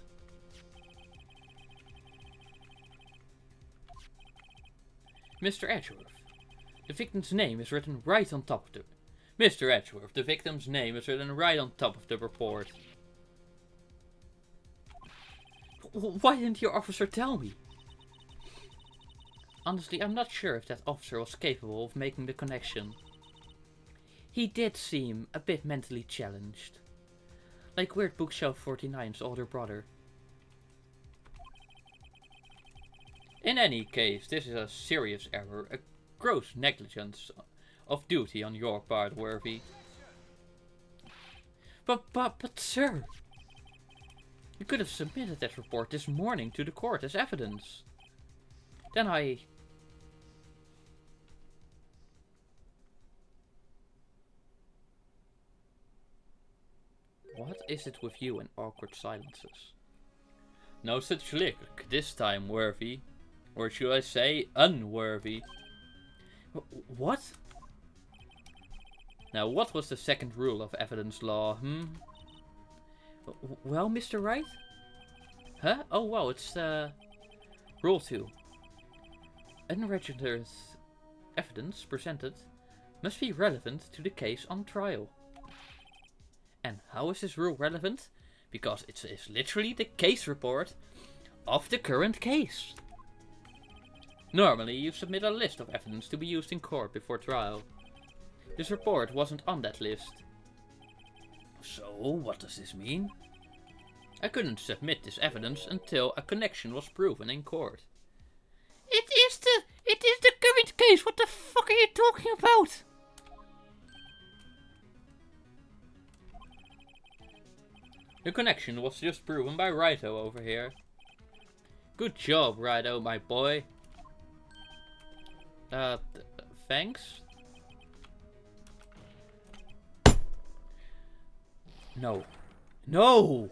Mr. Edgeworth, the victim's name is written right on top of the... Mr. Edgeworth, the victim's name is written right on top of the report. Why didn't your officer tell me? Honestly, I'm not sure if that officer was capable of making the connection. He did seem a bit mentally challenged. Like Weird Bookshelf 49's older brother. In any case, this is a serious error, a gross negligence of duty on your part, Worthy. But sir, you could have submitted that report this morning to the court as evidence. Then What is it with you and awkward silences? No such lick this time, Worthy. Or should I say, unworthy. What? Now, what was the second rule of evidence law, Well, Mr. Wright? Huh? Oh, wow, it's, Rule 2. Unregistered evidence presented must be relevant to the case on trial. And how is this rule relevant? Because it's literally the case report of the current case. Normally, you submit a list of evidence to be used in court before trial. This report wasn't on that list. So, what does this mean? I couldn't submit this evidence until a connection was proven in court. It is the current case. What the fuck are you talking about? The connection was just proven by Raito over here. Good job, Raito, my boy. Thanks? No. No!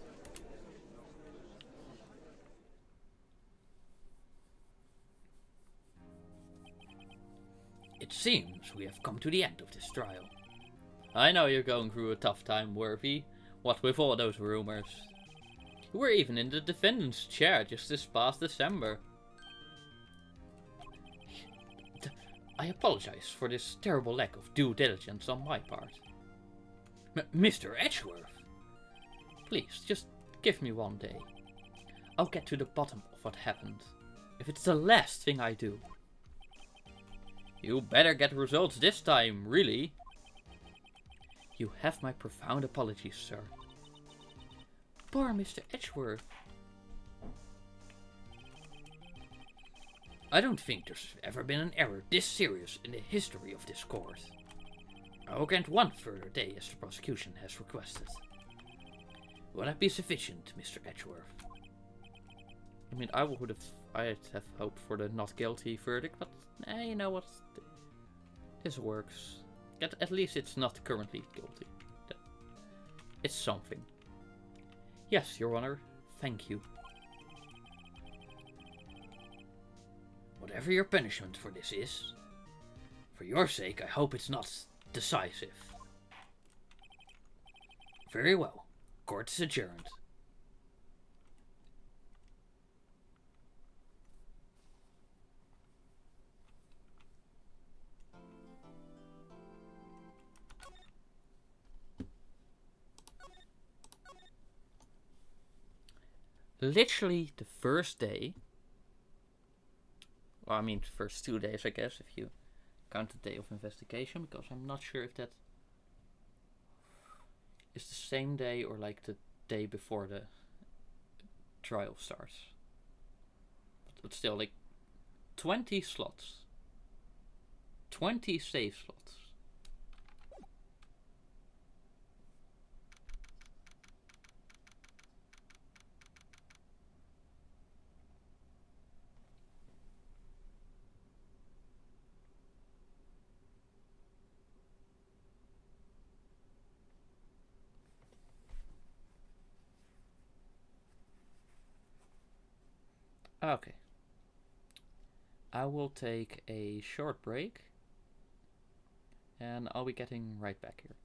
It seems we have come to the end of this trial. I know you're going through a tough time, Worthy. What with all those rumors. You were even in the defendant's chair just this past December. I apologize for this terrible lack of due diligence on my part. Mr. Edgeworth! Please, just give me one day. I'll get to the bottom of what happened. If it's the last thing I do. You better get results this time, really. You have my profound apologies, sir. Poor Mr. Edgeworth. I don't think there's ever been an error this serious in the history of this court. I will grant one further day as the prosecution has requested. Will that be sufficient, Mr. Edgeworth? I mean, I'd have hoped for the not guilty verdict, but you know what? This works. At least it's not currently guilty. It's something. Yes, Your Honor. Thank you. Whatever your punishment for this is, for your sake, I hope it's not decisive. Very well. Court is adjourned. Literally the first day. Well, I mean, first 2 days, I guess, if you count the day of investigation, because I'm not sure if that is the same day or like the day before the trial starts. But still, like 20 slots. 20 save slots. Okay. I will take a short break and I'll be getting right back here.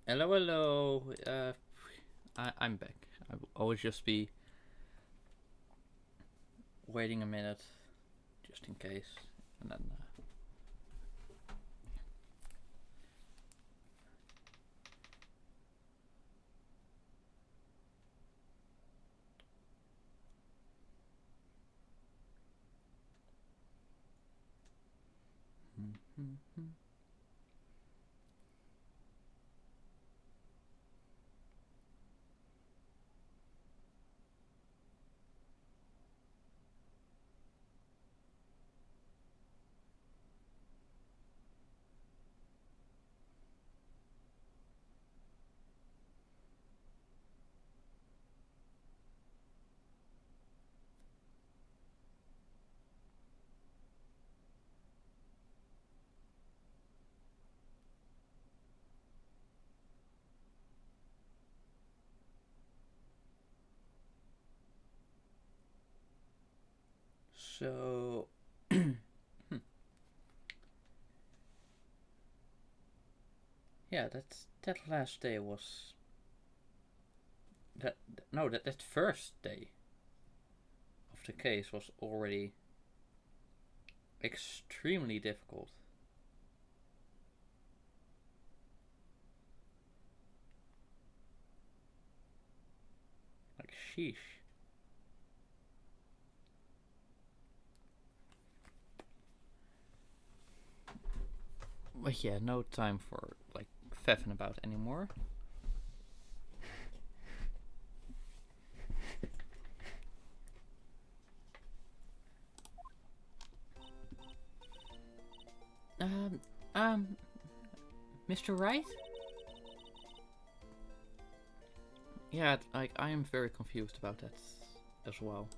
Hello, hello. I'm back. I will always just be waiting a minute, just in case, and then. So. Yeah, that last day was that no that first day of the case was already extremely difficult. Like sheesh. But yeah, no time for like faffing about anymore. Um, Mr. Wright? Yeah, like I am very confused about that as well.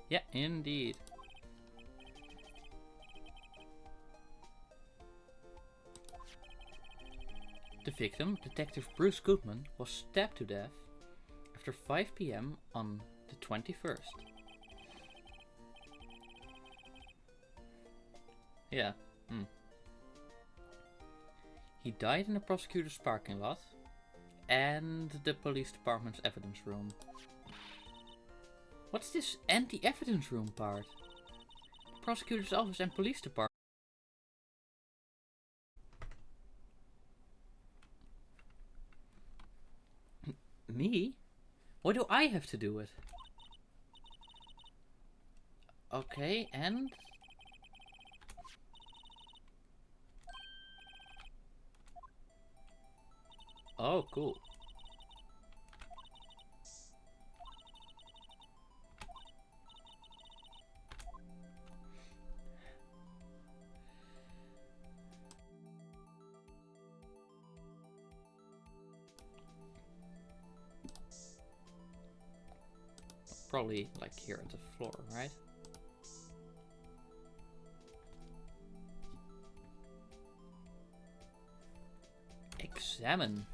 Yeah, indeed. The victim, Detective Bruce Goodman, was stabbed to death after 5 p.m. on the 21st. Yeah. He died in the prosecutor's parking lot and the police department's evidence room. What's this anti-evidence room part? The prosecutor's office and police department. Me? What do I have to do with? Okay, and? Oh, cool. Probably like here at the floor, right? Examine.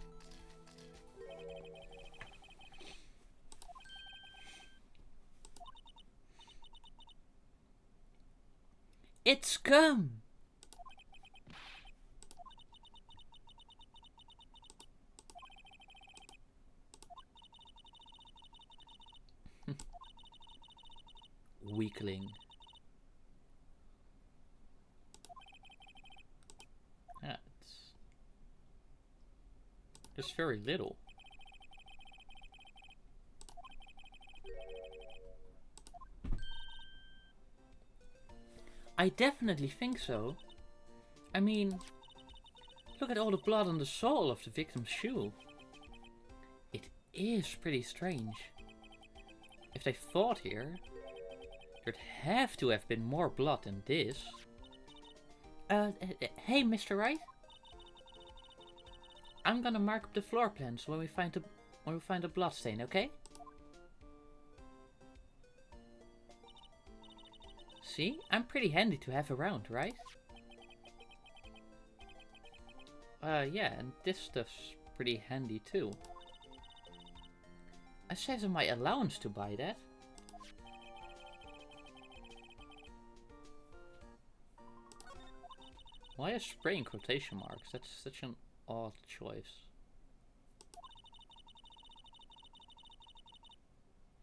It's come! Weakling. Yeah, it's just very little. I definitely think so. I mean, look at all the blood on the sole of the victim's shoe. It is pretty strange. If they fought here, there'd have to have been more blood than this. Hey, Mr. Wright? I'm gonna mark up the floor plans when we find the blood stain, okay? See? I'm pretty handy to have around, right? Yeah, and this stuff's pretty handy too. I saved on my allowance to buy that. Why a spray in quotation marks? That's such an odd choice.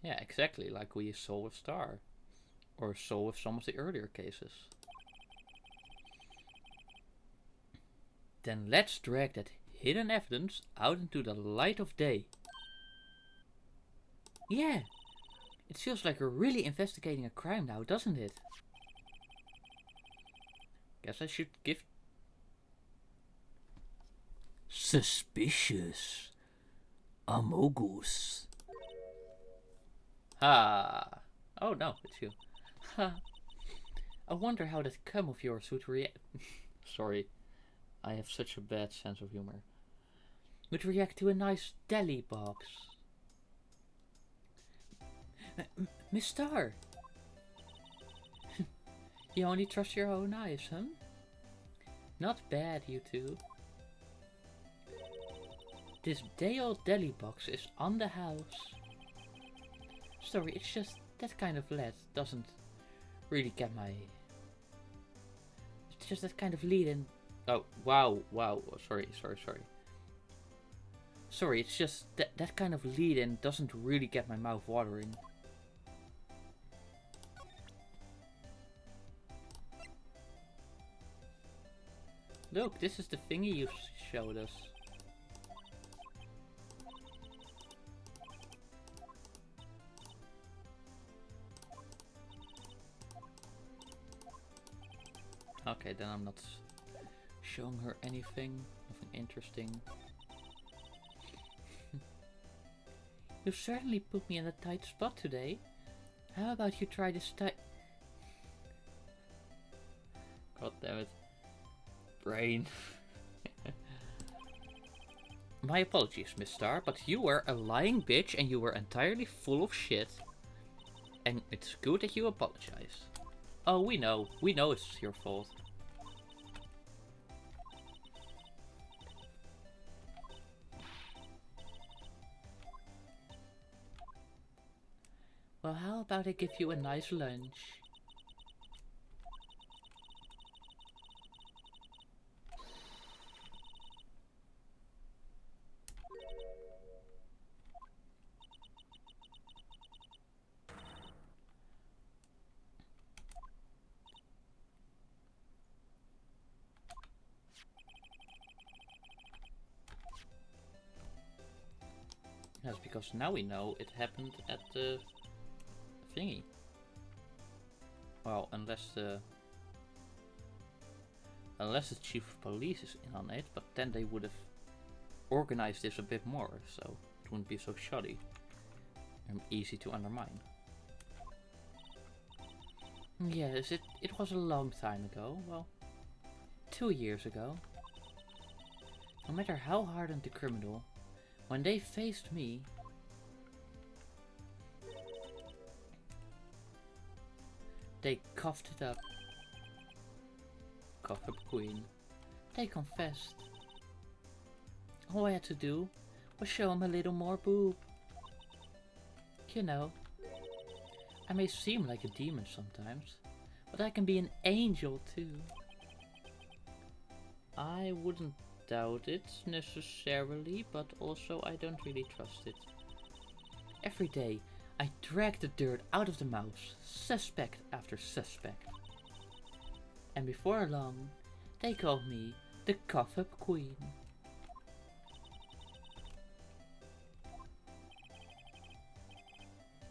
Yeah, exactly like we saw with Star. Or saw with some of the earlier cases. Then let's drag that hidden evidence out into the light of day. Yeah, it feels like we're really investigating a crime now, doesn't it? Guess I should give... Suspicious. Amogus. Ha. Oh no, it's you. Ha. I wonder how that cum of yours would react. Sorry, I have such a bad sense of humor. Would react to a nice deli box. Miss Star! You only trust your own eyes, huh? Not bad, you two. This day-old deli box is on the house. Sorry, it's just that kind of lead doesn't really get my... It's just that kind of lead in... Oh, wow. Sorry. Sorry, it's just that kind of lead in doesn't really get my mouth watering. Look, this is the thingy you showed us. Okay, then I'm not showing her anything interesting. You certainly put me in a tight spot today. How about you try this God damn it. Brain. My apologies, Miss Star, but you were a lying bitch and you were entirely full of shit. And it's good that you apologize. Oh, we know it's your fault. Well, how about I give you a nice lunch? That's because now we know it happened at the thingy. Well, unless the chief of police is in on it, but then they would have organized this a bit more, so it wouldn't be so shoddy and easy to undermine. Yes, it was a long time ago. Well, 2 years ago. No matter how hardened the criminal, when they faced me, they coughed it up. Cough up queen. They confessed. All I had to do was show him a little more boob. You know, I may seem like a demon sometimes, but I can be an angel too. I wouldn't doubt it necessarily, but also I don't really trust it. Every day I drag the dirt out of the mouse, suspect after suspect. And before long, they called me the Cough-Up Queen.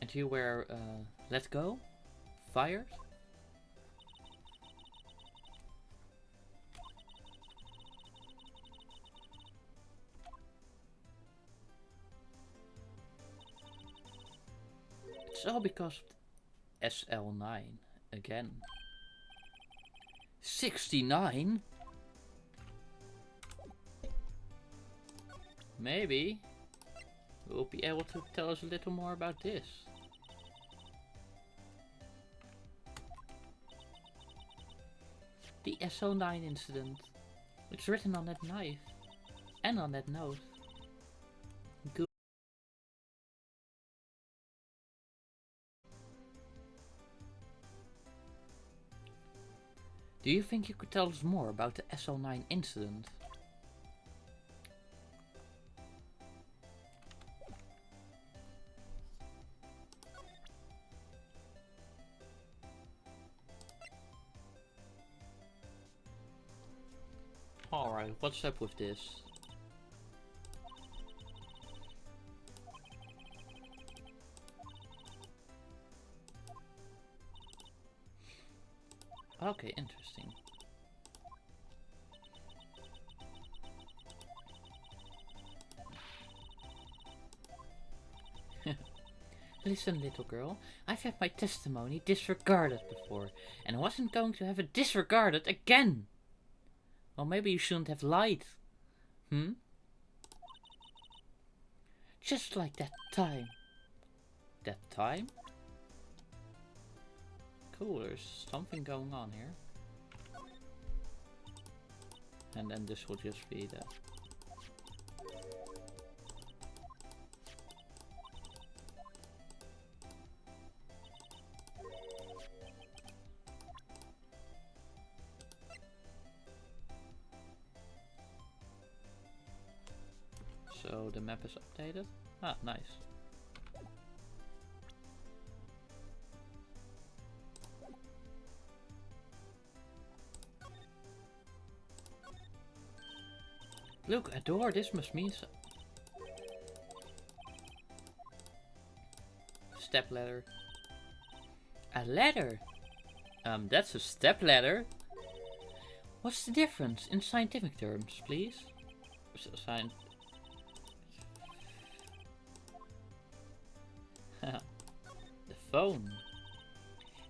And you were, let go? Fired? It's all because of SL9 again. 69? Maybe we'll be able to tell us a little more about this. The SO9 incident. It's written on that knife. And on that note. Good. Do you think you could tell us more about the SL9 incident? Alright, what's up with this? Okay, interesting. Listen, little girl, I've had my testimony disregarded before, and I wasn't going to have it disregarded again! Well, maybe you shouldn't have lied. Hmm? Just like that time. That time? Cool, there's something going on here. And then this will just be the... So the map is updated. Ah, nice. Look, a door, this must mean so. Step ladder. A ladder? That's a step ladder. What's the difference in scientific terms, please? The phone.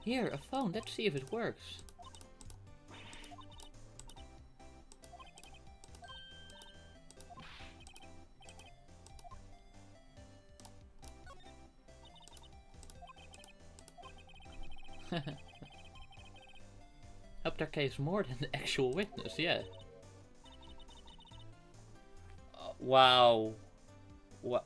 Here, a phone. Let's see if it works. Hope there case more than the actual witness, yeah. Wow. What?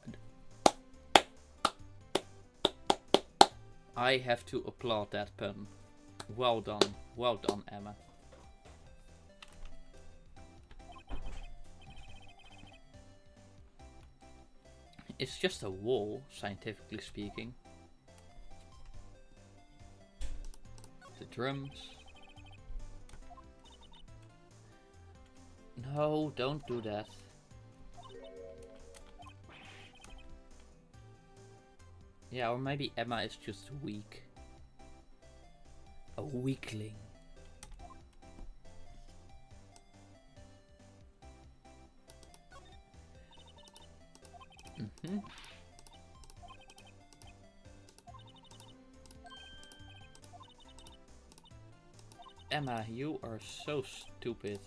I have to applaud that pun. Well done, Emma. It's just a wall, scientifically speaking. The drums. No, don't do that. Yeah, or maybe Emma is just weak. A weakling. Mm-hmm. Emma, you are so stupid.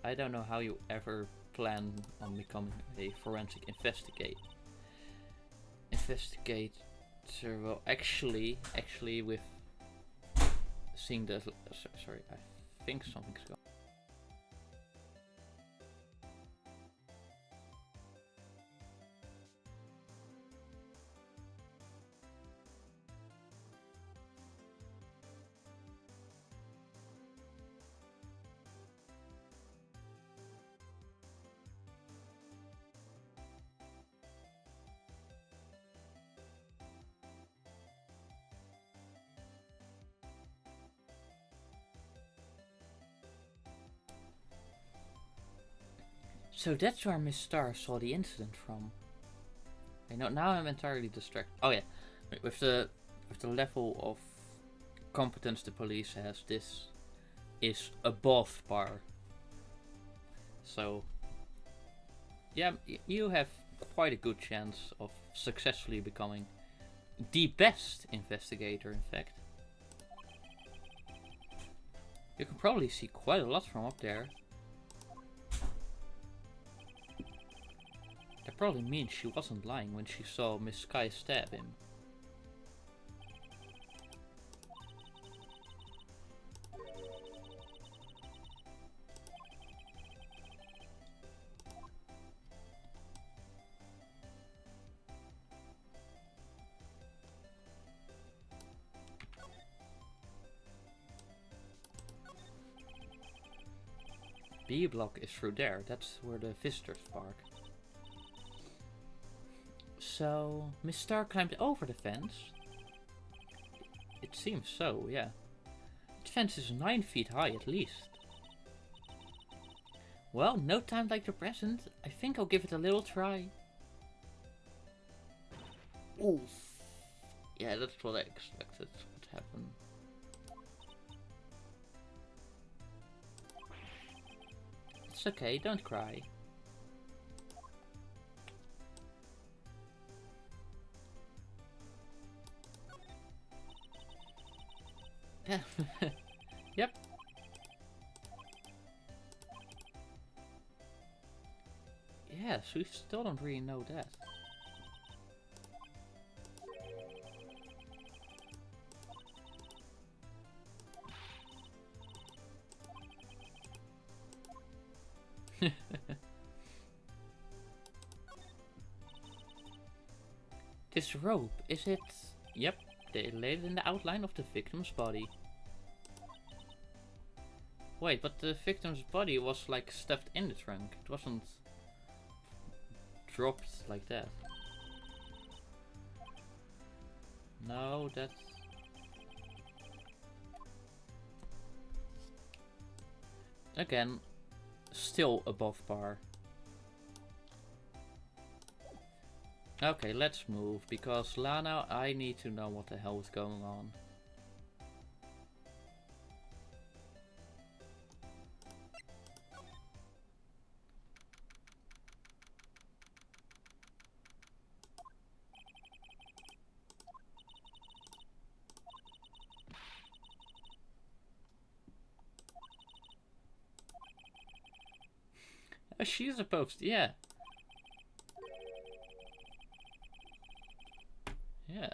I don't know how you ever plan on becoming a forensic investigator. Well, actually, with seeing the sorry, I think something's going. So that's where Miss Star saw the incident from. I know, now I'm entirely distracted. Oh yeah, with the level of competence the police has, this is above par. So yeah, you have quite a good chance of successfully becoming the best investigator, in fact. You can probably see quite a lot from up there. That probably means she wasn't lying when she saw Miss Sky stab him. B block is through there. That's where the visitors park. So, Miss Star climbed over the fence? It seems so, yeah. The fence is 9 feet high at least. Well, no time like the present. I think I'll give it a little try. Oof. Yeah, that's what I expected would happen. It's okay, don't cry. Yeah. Yep. Yes, we still don't really know that. This rope, is it? Yep, they laid it in the outline of the victim's body. Wait, but the victim's body was like stuffed in the trunk. It wasn't dropped like that. No, that's... Again, still above par. Okay, let's move, because Lana, I need to know what the hell is going on. She's supposed to, yeah. Yeah.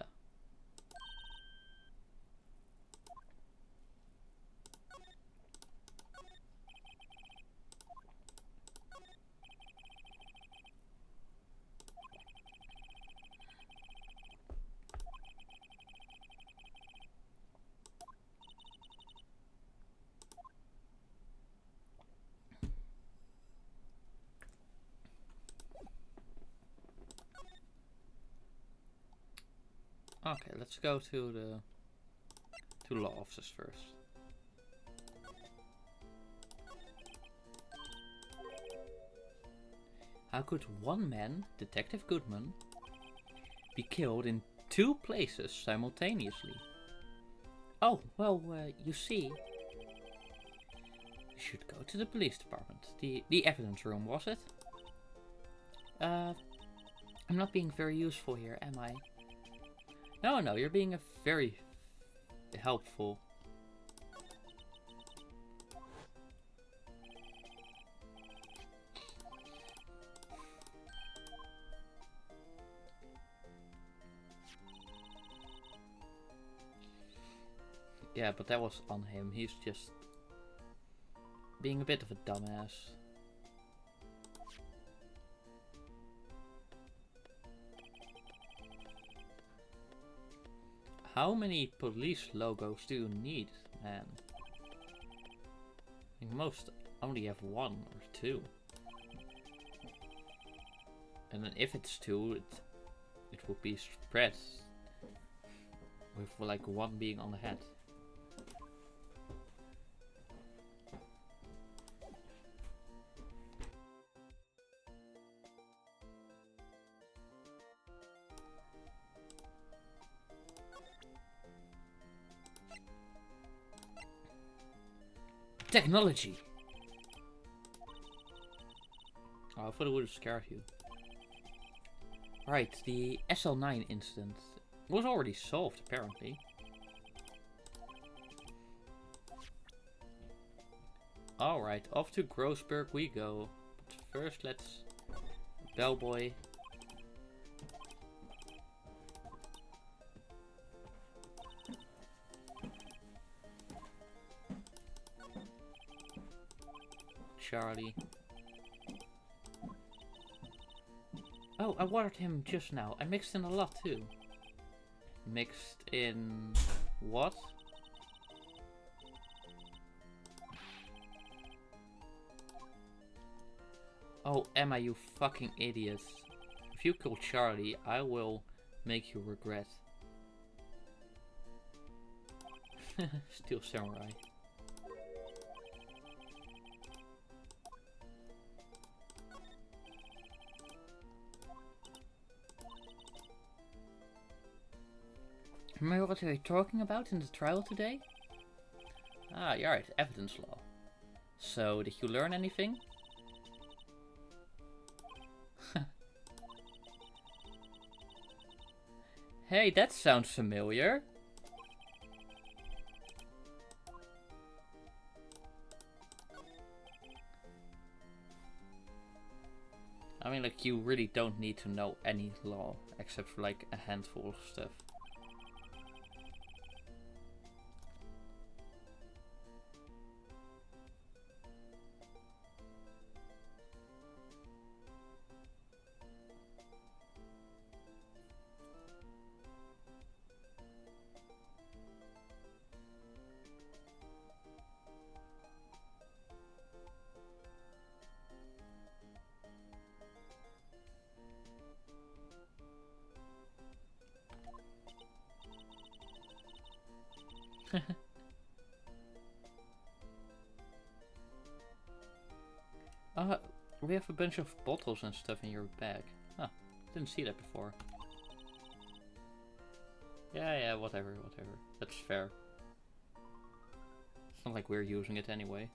Okay, let's go to the law offices first. How could one man, Detective Goodman, be killed in 2 places simultaneously? Oh, well, you see, you should go to the police department. The evidence room, was it? I'm not being very useful here, am I? No, you're being very helpful. Yeah, but that was on him. He's just being a bit of a dumbass. How many police logos do you need, man? I think most only have 1 or 2. And then if it's 2, it would be spread. With like 1 being on the head. Technology! Oh, I thought it would have scared you. Right, the SL9 incident was already solved, apparently. Alright, off to Grossberg we go. But first, let's... Bellboy. Charlie. Oh, I watered him just now. I mixed in a lot too. Mixed in what? Oh, Emma, you fucking idiot. If you kill Charlie, I will make you regret. Steel Samurai. Remember what we were talking about in the trial today? Ah, you're right, evidence law. So, did you learn anything? Hey, that sounds familiar. I mean, like, you really don't need to know any law, except for, like, a handful of stuff. We have a bunch of bottles and stuff in your bag. Huh, didn't see that before. Yeah, whatever. That's fair. It's not like we're using it anyway.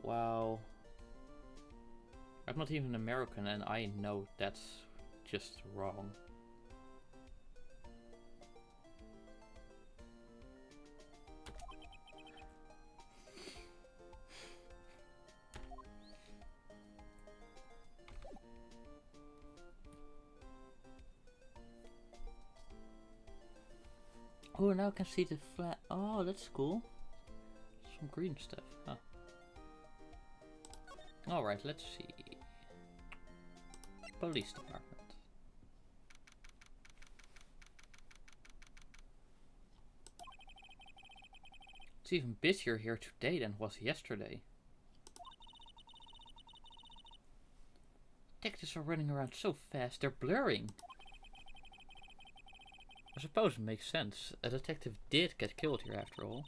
Wow. I'm not even American and I know that's just wrong. Oh, now I can see the flat. Oh, that's cool. Some green stuff, huh? Alright, let's see. Police department. It's even busier here today than it was yesterday. Detectives are running around so fast, they're blurring. I suppose it makes sense. A detective did get killed here after all.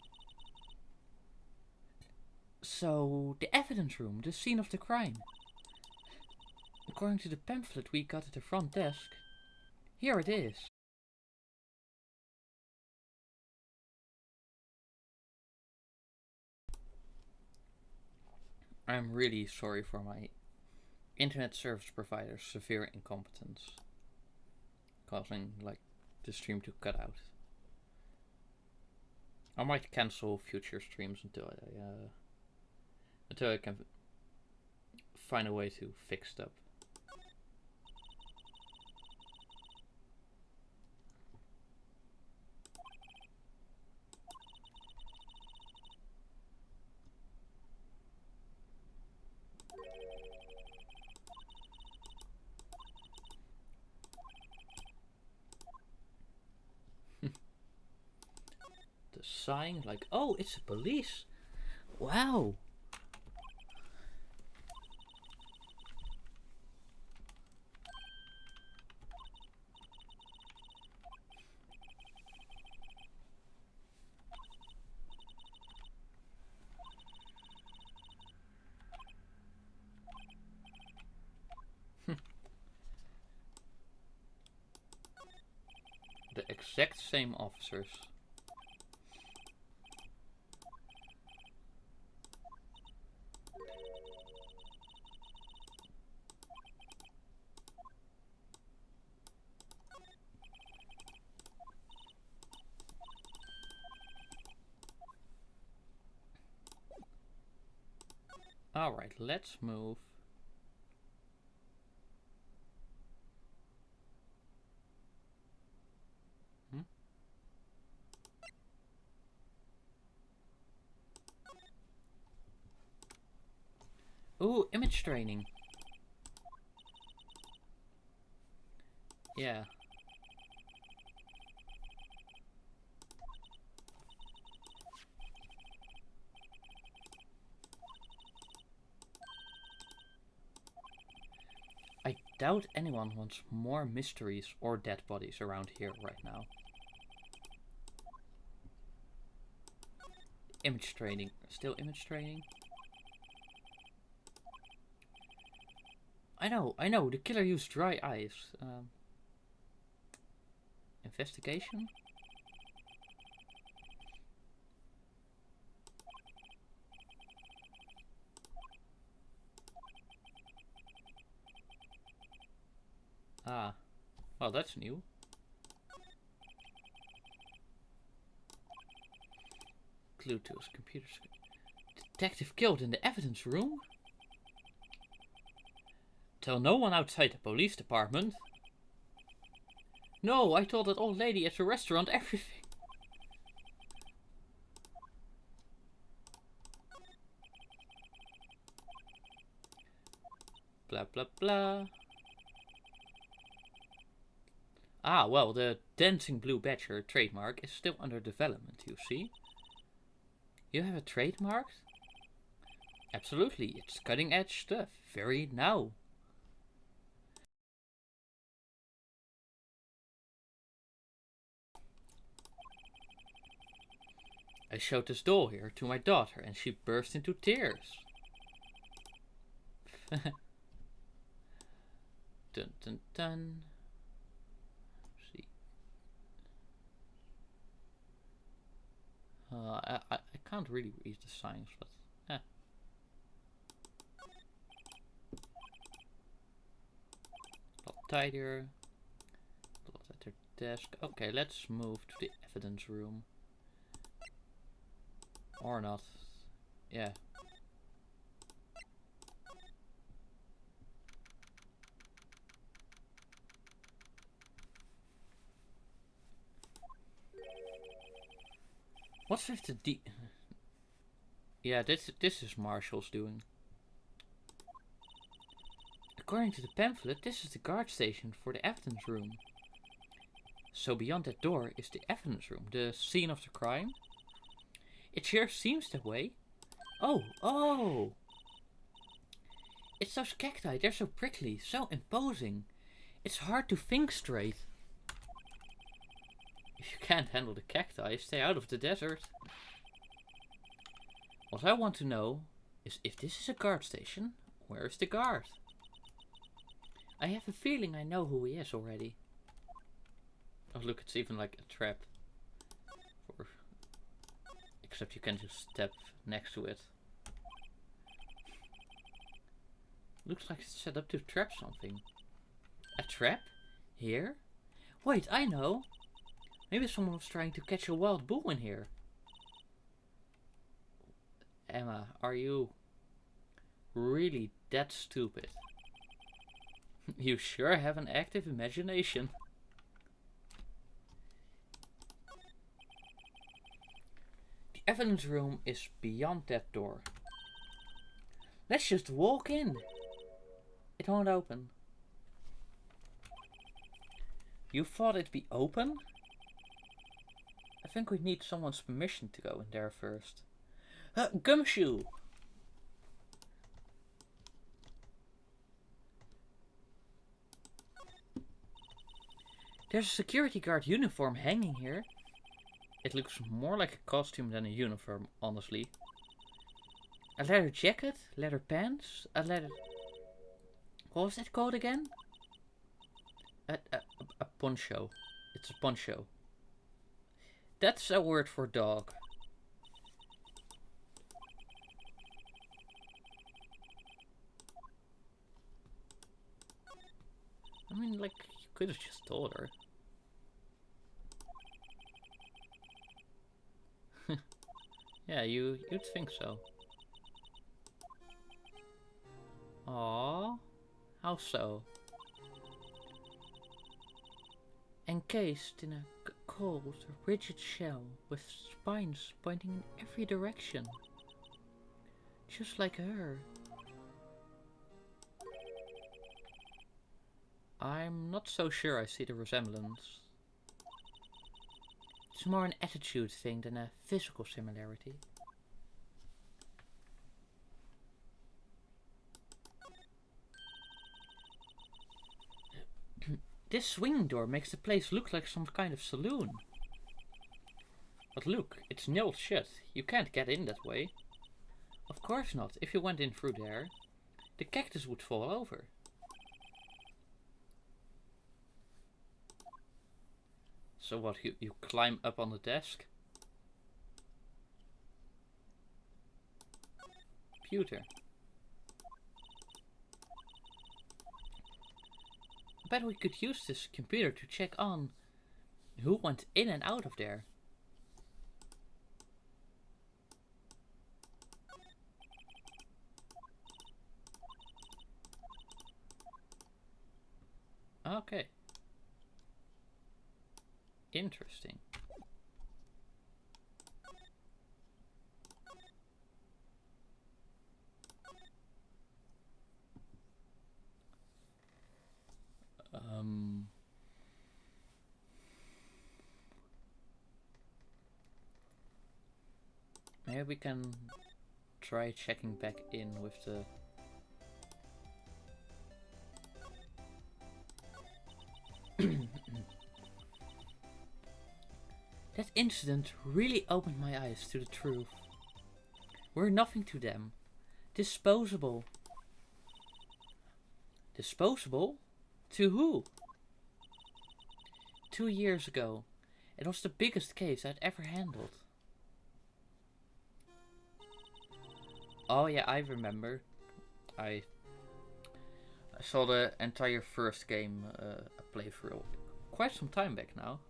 So, the evidence room, the scene of the crime. According to the pamphlet we got at the front desk, here it is. I'm really sorry for my internet service provider's severe incompetence, causing, like, the stream to cut out. I might cancel future streams until I can find a way to fix stuff. The sign, like, oh, it's the police. Wow. The exact same officers. Alright, let's move. Ooh, image training. Yeah. doubt anyone wants more mysteries or dead bodies around here right now. Image training. Still image training? I know, the killer used dry ice. Investigation? Ah, well, that's new. Clue to his computer screen. Detective killed in the evidence room? Tell no one outside the police department. No, I told that old lady at the restaurant everything. Blah blah blah. Ah, well, the Dancing Blue Badger trademark is still under development, you see. You have a trademark? Absolutely, it's cutting edge stuff. Very now. I showed this doll here to my daughter and she burst into tears. Dun dun dun. See. I can't really read the signs, but eh. A lot tidier. A lot at their desk. Okay, let's move to the evidence room. Or not. Yeah. What's with the D? Yeah, this is Marshall's doing. According to the pamphlet, this is the guard station for the evidence room. So beyond that door is the evidence room, the scene of the crime. It sure seems that way. Oh! It's those cacti, they're so prickly, so imposing. It's hard to think straight. If you can't handle the cacti, stay out of the desert. What I want to know is if this is a guard station, where is the guard? I have a feeling I know who he is already. Oh look, it's even like a trap. Except you can just step next to it. Looks like it's set up to trap something. A trap? Here? Wait, I know! Maybe someone was trying to catch a wild bull in here. Emma, are you really that stupid? You sure have an active imagination. The evidence room is beyond that door. Let's just walk in. It won't open. You thought it'd be open? I think we need someone's permission to go in there first. Gumshoe! There's a security guard uniform hanging here. It looks more like a costume than a uniform, honestly. A leather jacket, leather pants, a leather... What was that called again? A poncho. It's a poncho. That's a word for dog. I mean, like, you could have just told her. Yeah, you'd think so. Aww. How so? Encased in a cold, rigid shell with spines pointing in every direction. Just like her. I'm not so sure I see the resemblance. It's more an attitude thing than a physical similarity. This swinging door makes the place look like some kind of saloon. But look, it's nailed shut. You can't get in that way. Of course not. If you went in through there, the cactus would fall over. So what, you climb up on the desk? Computer. I bet we could use this computer to check on who went in and out of there. Okay. Interesting. Maybe we can try checking back in with the... That incident really opened my eyes to the truth. We're nothing to them. Disposable. Disposable? To who? 2 years ago. It was the biggest case I'd ever handled. Oh yeah, I remember. I saw the entire first game playthrough quite some time back now.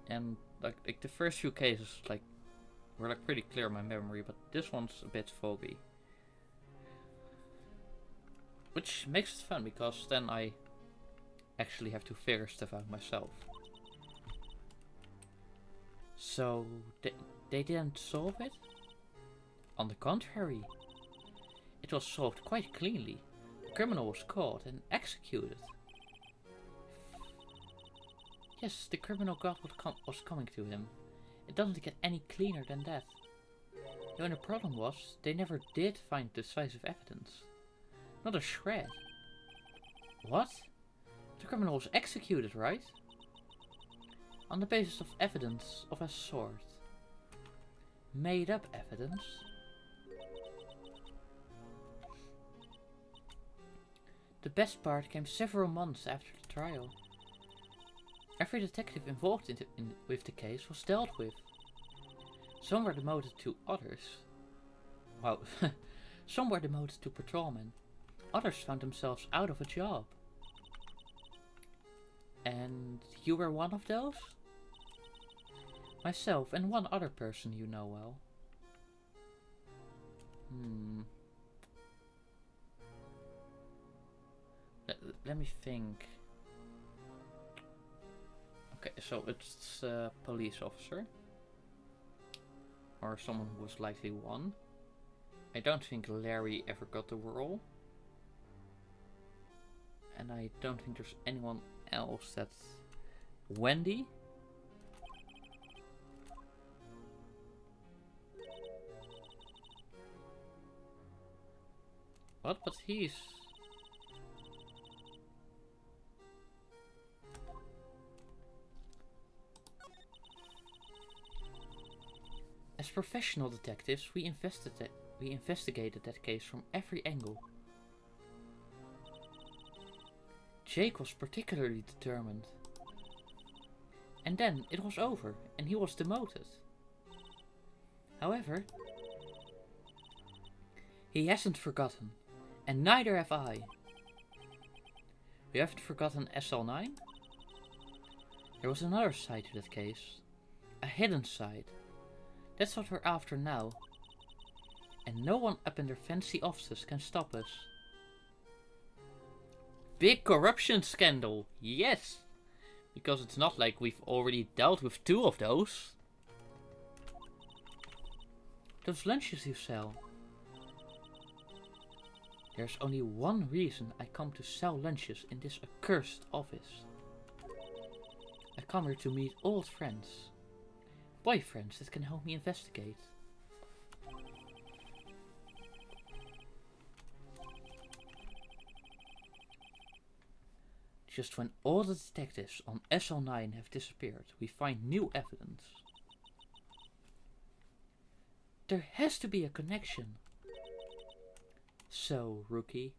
And like the first few cases were pretty clear in my memory, but this one's a bit foggy. Which makes it fun because then I actually have to figure stuff out myself. So they didn't solve it? On the contrary, it was solved quite cleanly. The criminal was caught and executed. Yes, the criminal got what was coming to him. It doesn't get any cleaner than that. The only problem was, they never did find decisive evidence. Not a shred. What? The criminal was executed, right? On the basis of evidence of a sort. Made up evidence? The best part came several months after the trial. Every detective involved with the case was dealt with. Some were demoted to others. Wow. Some were demoted to patrolmen. Others found themselves out of a job. And you were one of those? Myself and one other person you know well. Let me think. Okay, so it's a police officer. Or someone who was likely one. I don't think Larry ever got the role. And I don't think there's anyone else that's... Wendy? What? But he's... As professional detectives, we investigated that case from every angle. Jake was particularly determined. And then it was over, and he was demoted. However, he hasn't forgotten, and neither have I. You haven't forgotten SL9? There was another side to that case. A hidden side. That's what we're after now. And no one up in their fancy offices can stop us. Big corruption scandal, yes! Because it's not like we've already dealt with 2 of those. Those lunches you sell. There's only one reason I come to sell lunches in this accursed office. I come here to meet old friends. Boyfriends that can help me investigate. Just when all the detectives on SL9 have disappeared, we find new evidence. There has to be a connection. So, Rookie.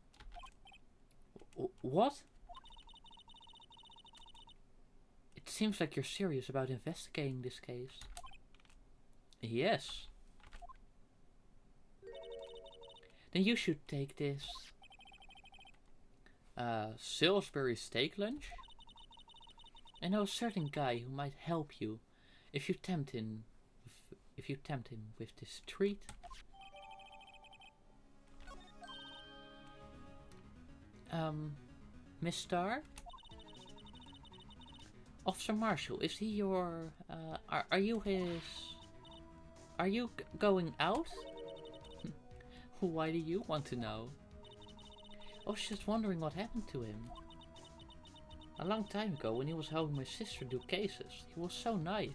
What? It seems like you're serious about investigating this case. Yes. Then you should take this Salisbury steak lunch. I know a certain guy who might help you if you tempt him with this treat. Miss Starr? Officer Marshall, is he your, are you his, are you going out? Why do you want to know? I was just wondering what happened to him. A long time ago, when he was helping my sister do cases, he was so nice.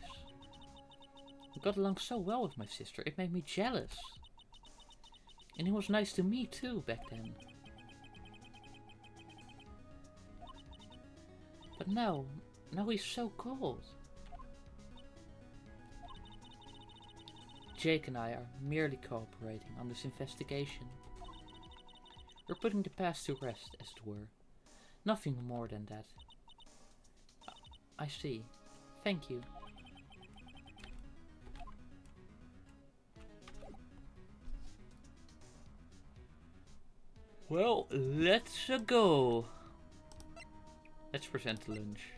We got along so well with my sister, it made me jealous. And he was nice to me too, back then. But now he's so cold. Jake and I are merely cooperating on this investigation. We're putting the past to rest, as it were. Nothing more than that. I see. Thank you. Well, let's go. Let's present the lunch.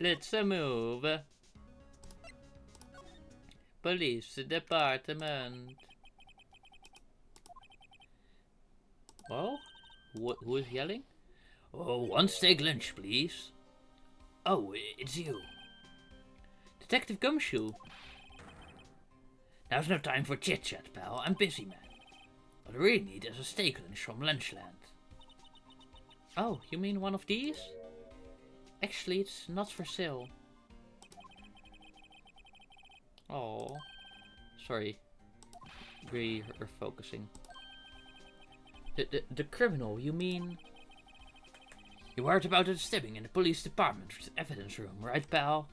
Let's move. Police department. Well, who is yelling? Oh, one steak lunch, please. Oh, it's you. Detective Gumshoe. Now's no time for chit-chat, pal. I'm busy, man. What I really need is a steak lunch from Lunchland. Oh, you mean one of these? Actually, it's not for sale. Oh, sorry. We are focusing. The criminal, you mean? You heard about the stabbing in the police department evidence room, right, pal?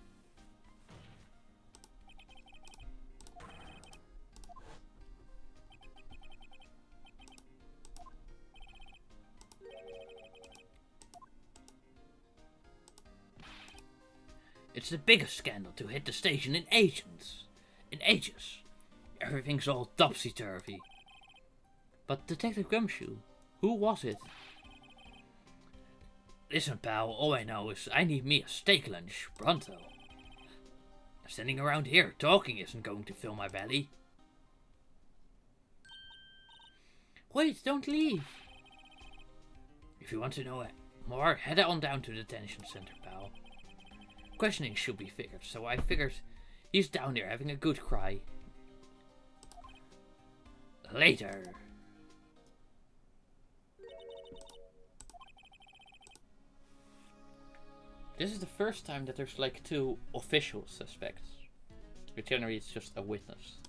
It's the biggest scandal to hit the station in ages. Everything's all topsy-turvy. But Detective Gumshoe, who was it? Listen, pal, all I know is I need me a steak lunch, pronto. Standing around here talking isn't going to fill my belly. Wait, don't leave. If you want to know more, head on down to the detention center, pal. Questioning should be figured, so I figured he's down there having a good cry. Later. This is the first time that there's like two official suspects. But generally it's just a witness.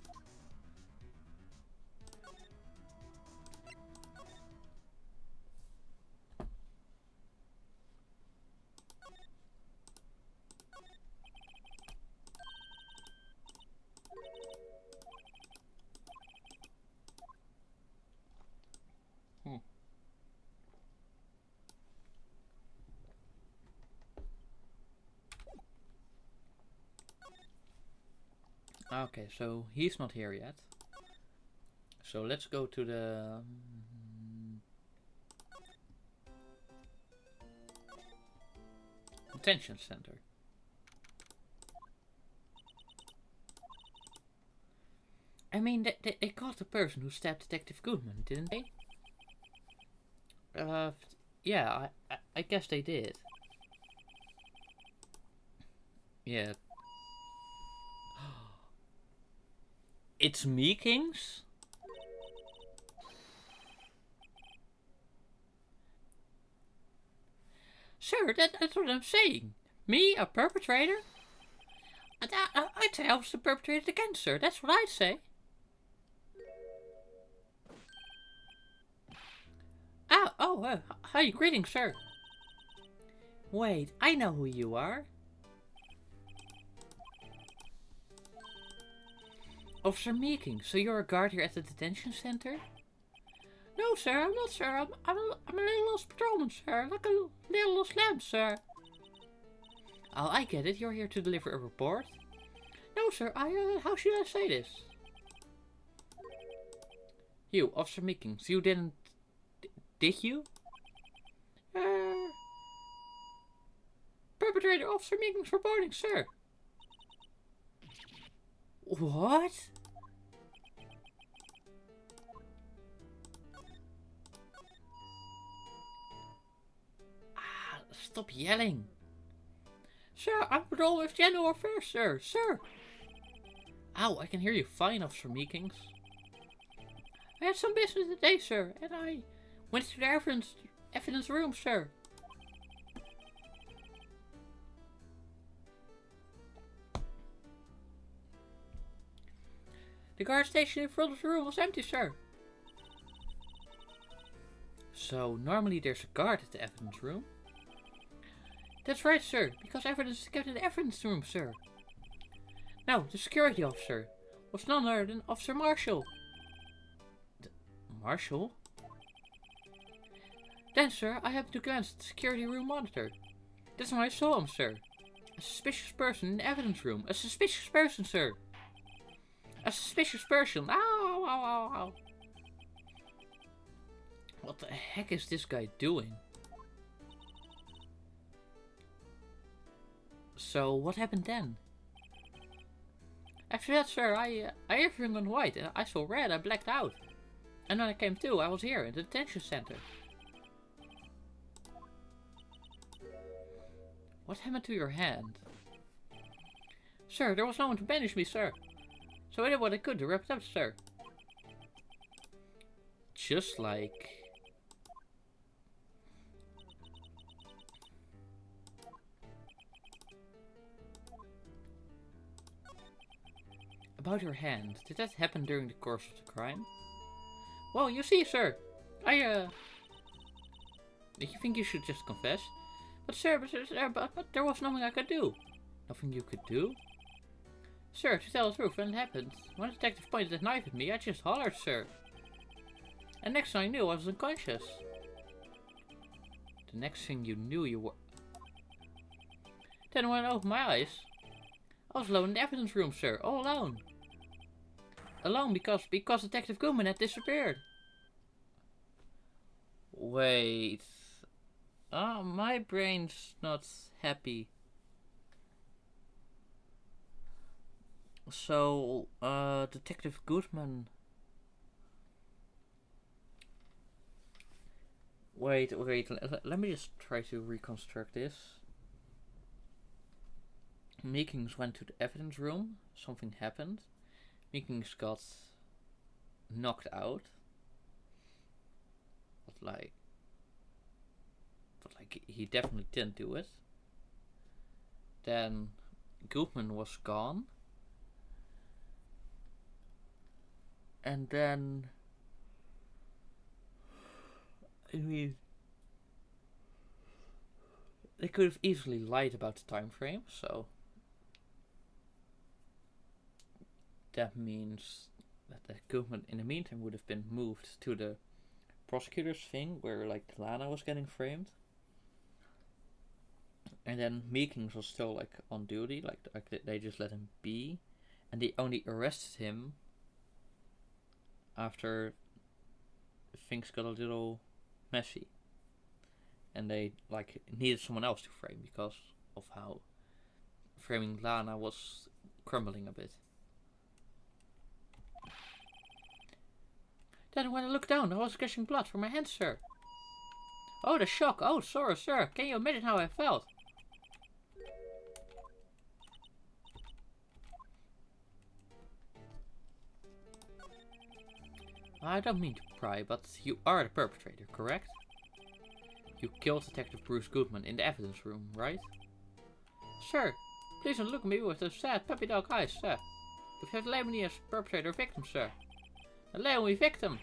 Okay, so he's not here yet. So let's go to the detention center. I mean, they caught the person who stabbed Detective Goodman, didn't they? Yeah, I guess they did. Yeah. It's Meekings? Sir, that's what I'm saying. Me, a perpetrator? I'd say I was the perpetrator again, sir. That's what I'd say. Hi, greetings, sir. Wait, I know who you are. Officer Meeking, so you're a guard here at the detention center? No, sir, I'm not, sir. I'm a little lost patrolman, sir. Like a little lost lamb, sir. Oh, I get it. You're here to deliver a report. No, sir. How should I say this? You, Officer Meekings, you didn't... Did you? Perpetrator Officer Meekings reporting, sir. What? Stop yelling. Sir, I'm patrol with General Affairs, sir. Sir. Ow, I can hear you fine, Officer Meekings. I had some business today, sir, and I went to the evidence room, sir. The guard station in front of the room was empty, sir. So, normally there's a guard at the evidence room? That's right, sir, because evidence is kept in the evidence room, sir. Now, the security officer was none other than Officer Marshall. Marshall? Then, sir, I happened to glance at the security room monitor. That's when I saw him, sir. A suspicious person in the evidence room. A suspicious person, sir. A suspicious person. Ow, ow, ow, ow. What the heck is this guy doing? So, what happened then? After that, sir, I everything went white. I saw red, I blacked out. And when I came to, I was here in the detention center. What happened to your hand? Sir, there was no one to bandage me, sir. So I did what I could to wrap it up, sir. Just like... About your hand, did that happen during the course of the crime? Well, you see, sir, you think you should just confess? But sir, but there was nothing I could do. Nothing you could do? Sir, to tell the truth, when it happened, when the detective pointed a knife at me, I just hollered, sir. And next thing I knew, I was unconscious. The next thing you knew, you were... Then when I opened my eyes, I was alone in the evidence room, sir, all alone. Alone because Detective Goodman had disappeared. Wait. My brain's not happy. So, Detective Goodman... Wait, let me just try to reconstruct this. Meekings went to the evidence room, something happened. Meekings got knocked out. But like he definitely didn't do it. Then Goodman was gone. And then I mean, they could have easily lied about the time frame, so that means that Goodman in the meantime would have been moved to the prosecutor's thing where like Lana was getting framed. And then Meekings was still like on duty, like they just let him be, and they only arrested him after things got a little messy, and they like needed someone else to frame because of how framing Lana was crumbling a bit. Then when I looked down, I was gushing blood from my hands, sir. Oh, the shock! Oh, sorry, sir. Can you imagine how I felt? I don't mean to pry, but you are the perpetrator, correct? You killed Detective Bruce Goodman in the evidence room, right? Sir, please don't look at me with those sad puppy dog eyes, sir. You have labeled me as perpetrator or victim, sir. Label me victim!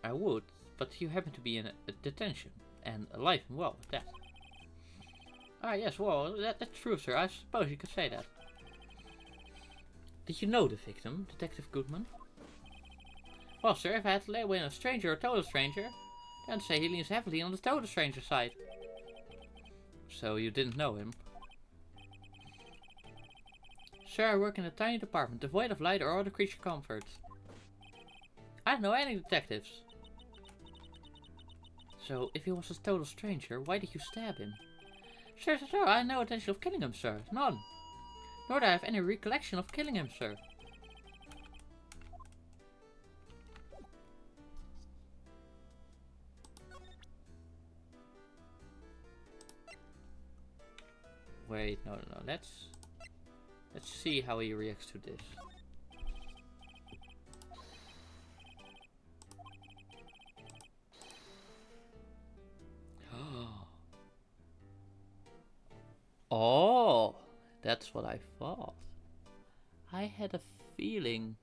I would, but you happen to be in a detention, and alive and well with that. Ah, yes, well, that's true, sir. I suppose you could say that. Did you know the victim, Detective Goodman? Well, sir, if I had to label him a stranger or total stranger, then say he leans heavily on the total stranger side. So you didn't know him? Sir, I work in a tiny department, devoid of light or other creature comforts. I don't know any detectives. So, if he was a total stranger, why did you stab him? Sir, I have no intention of killing him, sir. None. Nor do I have any recollection of killing him, sir. Wait, no. Let's see how he reacts to this. Oh, that's what I thought. I had a feeling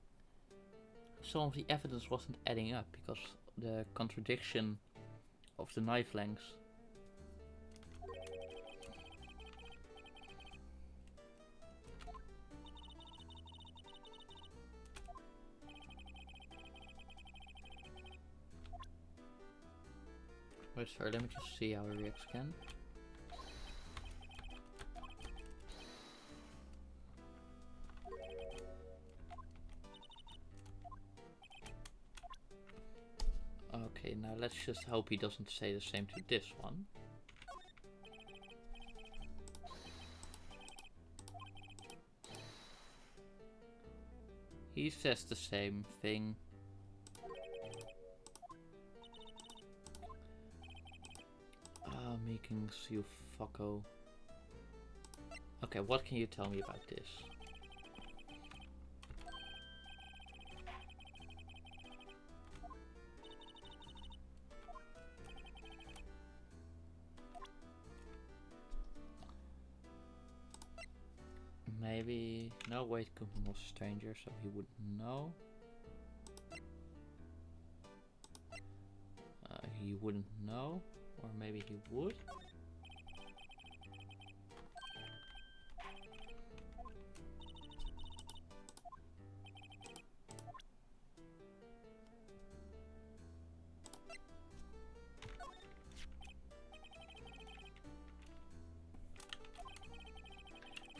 some of the evidence wasn't adding up because the contradiction of the knife lengths. Wait, sorry, let me just see how he reacts again. Okay, now let's just hope he doesn't say the same to this one. He says the same thing. Meekings, you fucko. Okay, what can you tell me about this? Maybe... No, wait, Goodman was a stranger, so he wouldn't know. He wouldn't know. Or maybe he would.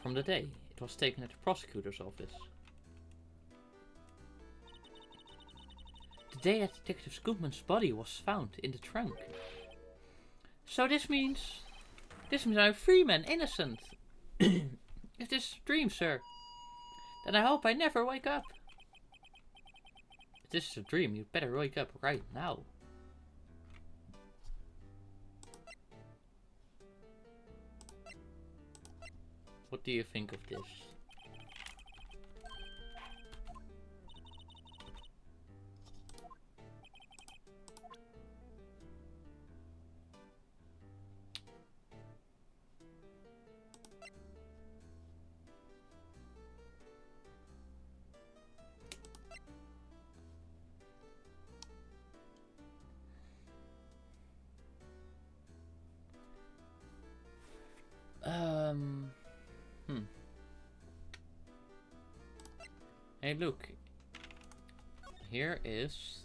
From the day it was taken at the prosecutor's office. The day that Detective Goodman's body was found in the trunk. So this means I'm free man, innocent. If this is a dream, sir, then I hope I never wake up. If this is a dream, you better wake up right now. What do you think of this? Hey, look. Here is...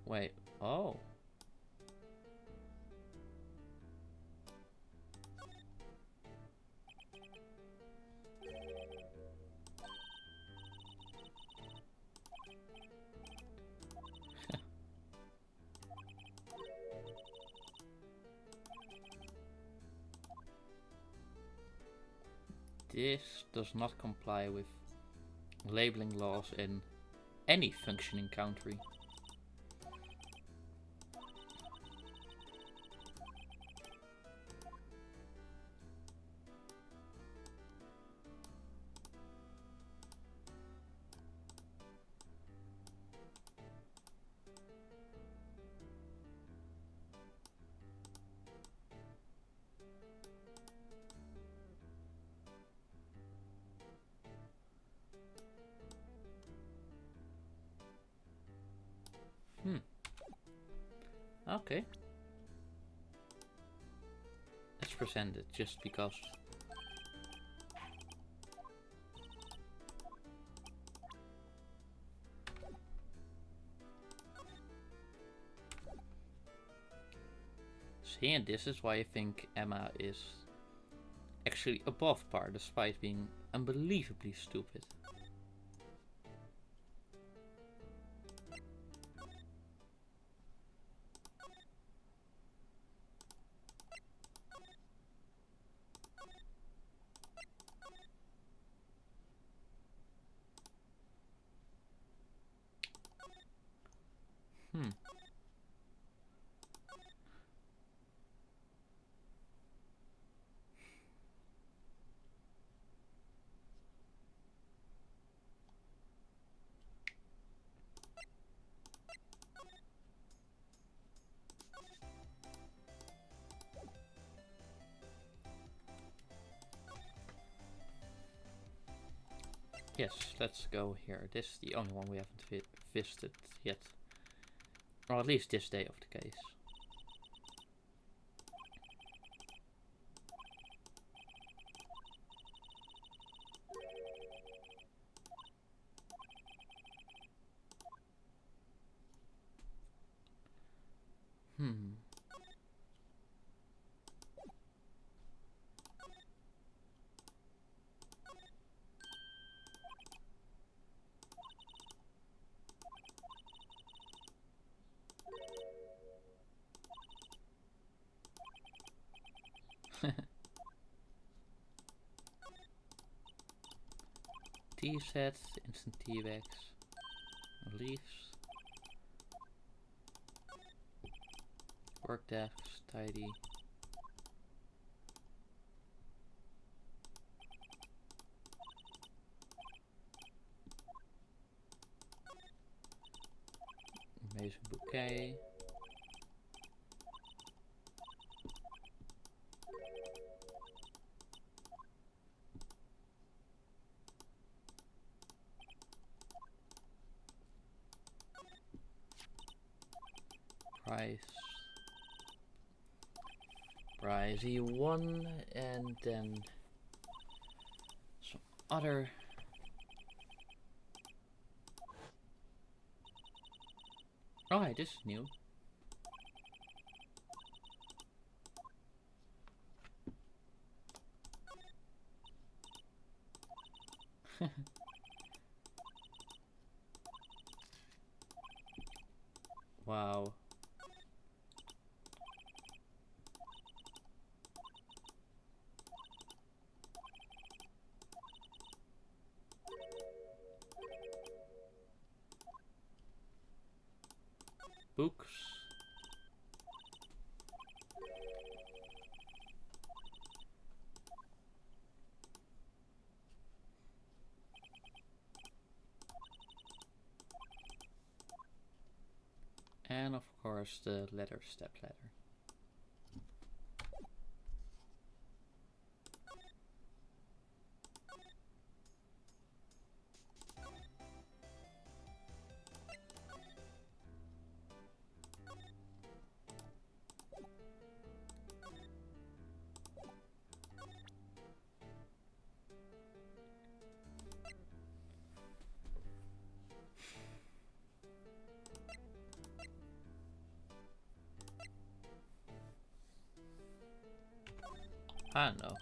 Wait, oh. This does not comply with labeling laws in any functioning country. Hmm. Okay. Let's present it just because. See, and this is why I think Emma is actually above par despite being unbelievably stupid. Hmm. Yes, let's go here. This is the only one we haven't visited yet. Or at least this day of the case. Hmm. Tea sets, instant tea bags, leaves, work desks, tidy. Amazing bouquet. Price. Pricey one, and then some other. Oh, hey, this is new. Wow. Books. And of course the leather step ladder. I don't know.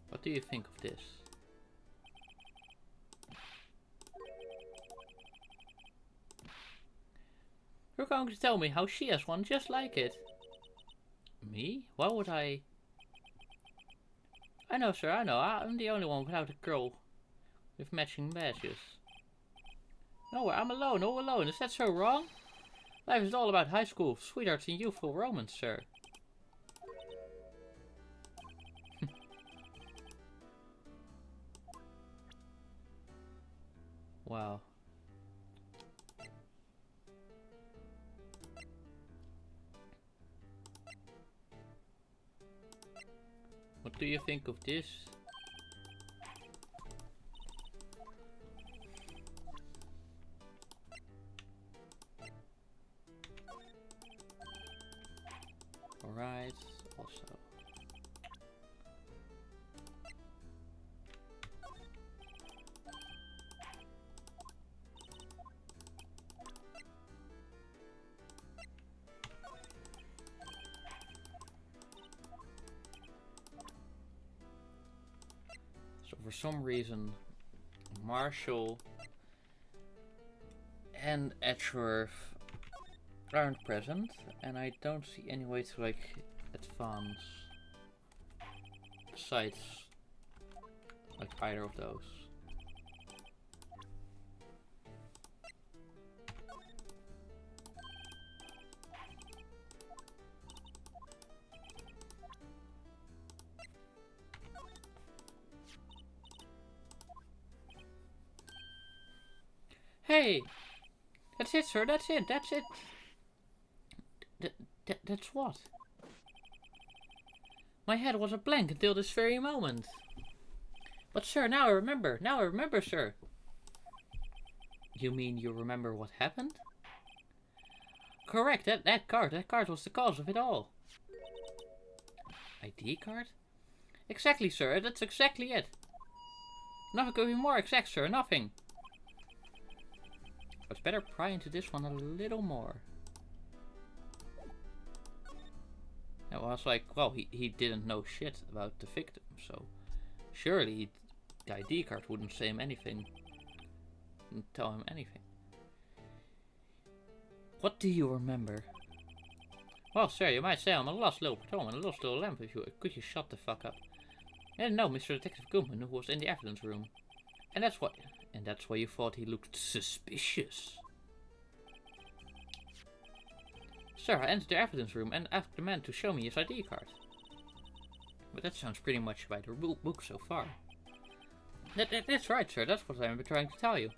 What do you think of this? You're going to tell me how she has one just like it. Me? Why would I? I know, sir, I know. I'm the only one without a girl with matching badges. No, I'm alone, all alone. Is that so wrong? Life is all about high school, sweethearts, and youthful romance, sir. Wow. What do you think of this? Alright, also. So for some reason, Marshall and Edgeworth aren't present, and I don't see any way to like advance sites like either of those. Hey! That's it, sir, that's it, that's it! That's what? My head was a blank until this very moment. But sir, now I remember, sir. You mean you remember what happened? Correct, that card was the cause of it all. ID card? Exactly, sir, that's exactly it. Nothing could be more exact, sir, nothing. Let's better pry into this one a little more. I was like, well, he didn't know shit about the victim, so surely the ID card wouldn't say him anything. Wouldn't tell him anything. What do you remember? Well, sir, you might say I'm a lost little patrolman, a lost little lamp if you could you shut the fuck up. I didn't know Mr. Detective Goodman, who was in the evidence room. And that's why you thought he looked suspicious. Sir, I entered the evidence room and asked the man to show me his ID card. But that sounds pretty much by the book so far. That's right, sir. That's what I'm trying to tell you.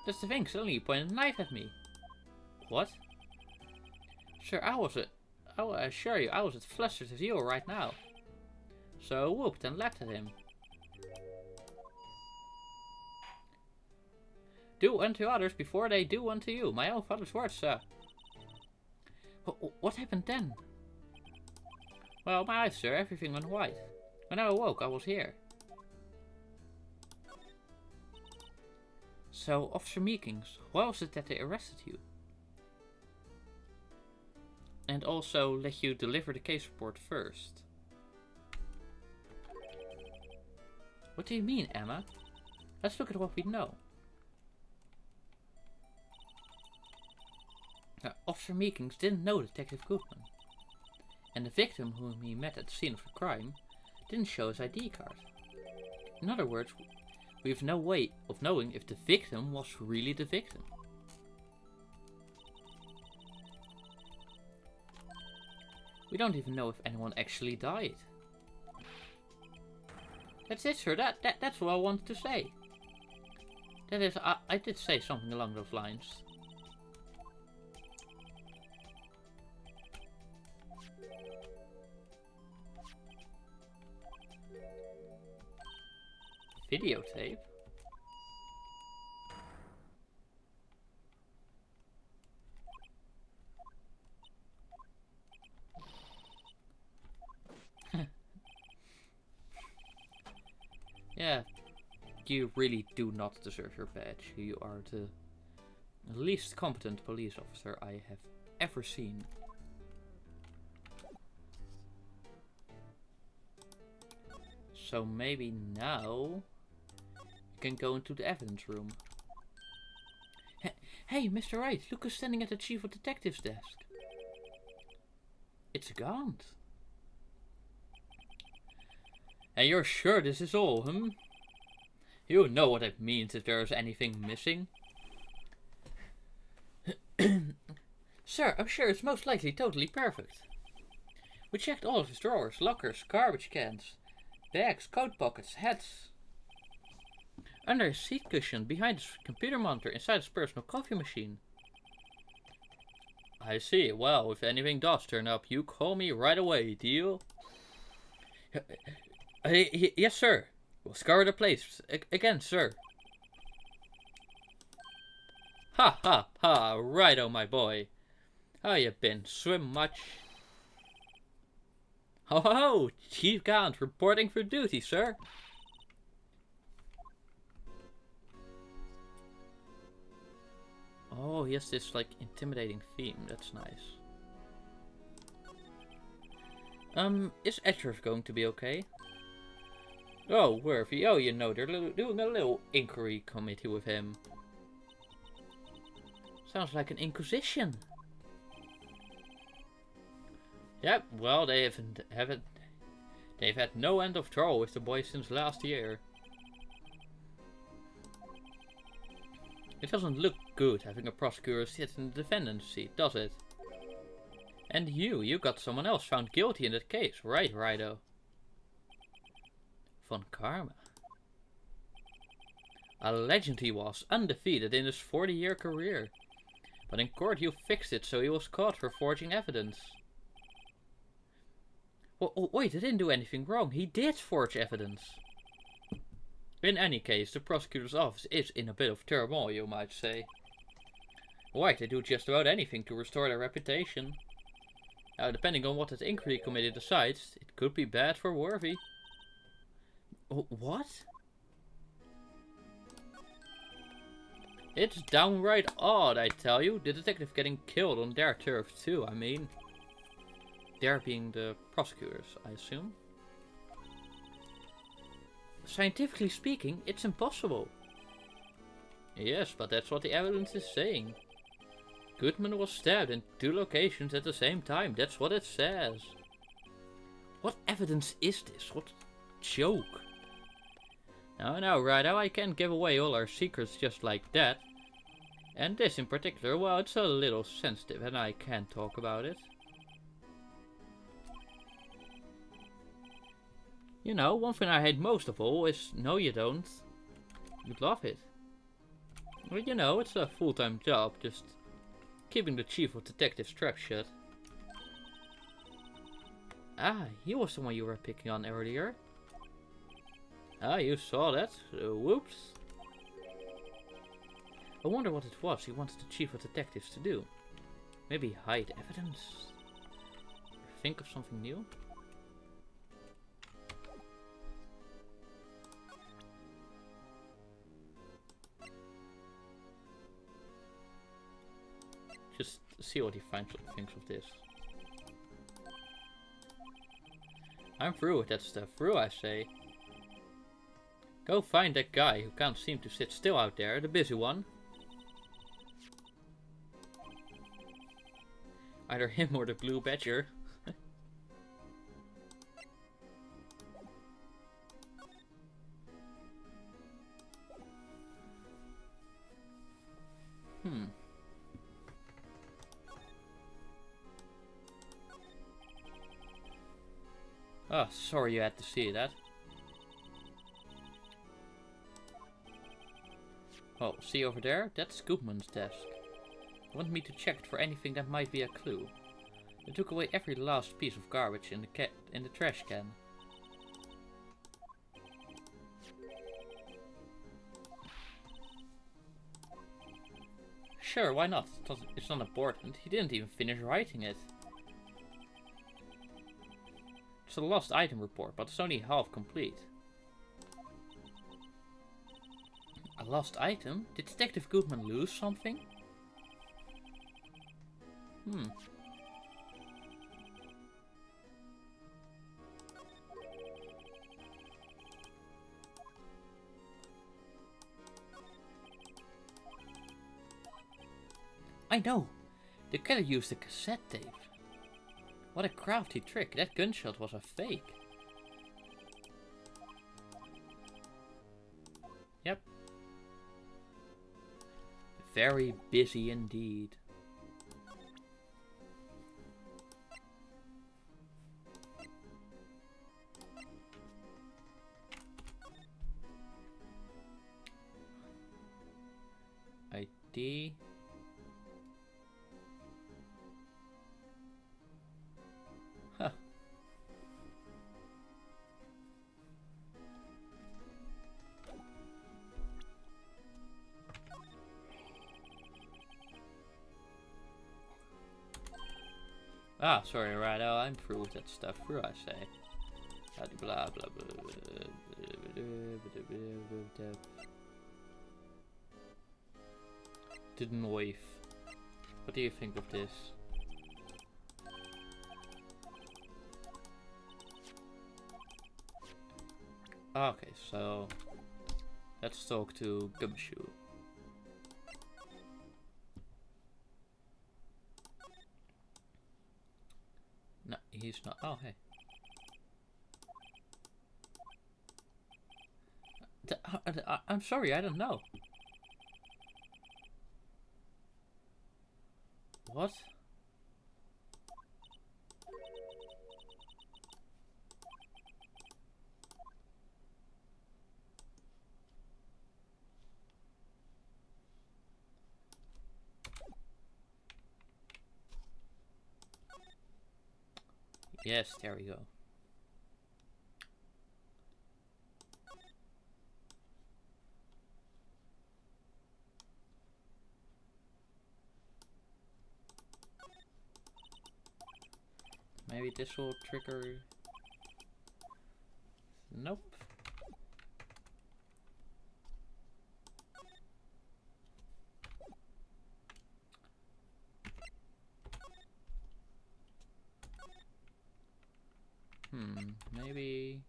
That's the thing. Suddenly you pointed a knife at me. What? Sir, I assure you, I was as flustered as you are right now. So I whooped and laughed at him. Do unto others before they do unto you. My own father's words, sir. What happened then? Well, my eyes, sir, everything went white. When I awoke, I was here. So, Officer Meekings, why was it that they arrested you? And also let you deliver the case report first. What do you mean, Emma? Let's look at what we know. Now, Officer Meekings didn't know Detective Goodman. And the victim whom he met at the scene of the crime didn't show his ID card. In other words, we have no way of knowing if the victim was really the victim. We don't even know if anyone actually died. That's it, sir. That's what I wanted to say. That is, I did say something along those lines. Videotape? Yeah, you really do not deserve your badge. You are the least competent police officer I have ever seen. So maybe now you can go into the evidence room. Hey, Mr. Wright, look who's standing at the chief of detectives desk. It's Gaunt. And you're sure this is all, hmm? You know what it means if there is anything missing. Sir, I'm sure it's most likely totally perfect. We checked all of his drawers, lockers, garbage cans, bags, coat pockets, hats. Under his seat cushion, behind his computer monitor, inside his personal coffee machine. I see. Well, if anything does turn up, you call me right away, deal? Yes, sir. We'll scour the place again, sir. Ha ha ha, righto, my boy. How you been? Swim much? Ho ho ho! Chief Gaunt reporting for duty, sir. Oh, he has this, like, intimidating theme. That's nice. Is Edgeworth going to be okay? Oh, Worthy. Oh, you know, they're doing a little inquiry committee with him. Sounds like an inquisition. Yep, well, they've had no end of trouble with the boy since last year. It doesn't look good having a prosecutor sit in the defendant's seat, does it? And you got someone else found guilty in that case, right, Rido? Von Karma. A legend he was, undefeated in his 40-year career. But in court you fixed it so he was caught for forging evidence. Well, wait, I didn't do anything wrong. He did forge evidence. In any case, the prosecutor's office is in a bit of turmoil, you might say. Right, they do just about anything to restore their reputation. Now, depending on what that inquiry committee decides, it could be bad for Worthy. What? It's downright odd, I tell you. The detective getting killed on their turf too, I mean. There being the prosecutors, I assume. Scientifically speaking, it's impossible. Yes, but that's what the evidence is saying. Goodman was stabbed in 2 locations at the same time. That's what it says. What evidence is this? What joke? No, Rido, I can't give away all our secrets just like that. And this in particular, well, it's a little sensitive and I can't talk about it. You know, one thing I hate most of all is, no you don't. You'd love it. Well, you know, it's a full-time job, just keeping the chief of detectives trap shut. Ah, he was the one you were picking on earlier. Ah, you saw that. Whoops. I wonder what it was he wanted the chief of detectives to do. Maybe hide evidence? Or think of something new? Just see what he thinks of this. I'm through with that stuff. Through, I say. Go find that guy who can't seem to sit still out there, the busy one. Either him or the blue badger. Oh, sorry you had to see that. Oh, see over there? That's Goodman's desk. He wanted me to check it for anything that might be a clue. They took away every last piece of garbage in the trash can. Sure, why not? It's not important. He didn't even finish writing it. It's a lost item report, but it's only half complete. A lost item? Did Detective Goodman lose something? I know! The killer used a cassette tape. What a crafty trick. That gunshot was a fake. Yep. Very busy indeed. ID. Ah, sorry, right. Oh, I'm through with that stuff. Through, I say. Blah blah blah. Didn't wave. What do you think of this? Okay, so let's talk to Gumshoe. No, he's not. Oh, hey. I'm sorry, I don't know. What? Yes, there we go. Maybe this will trigger... Nope. Maybe...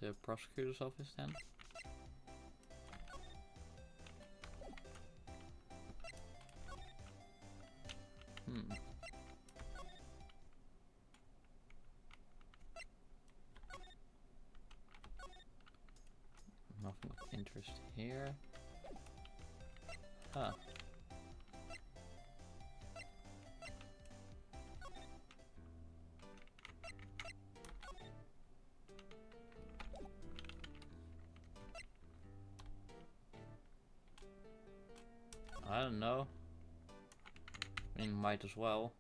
the prosecutor's office then? Nothing of interest here. Huh. I don't know. I mean, might as well.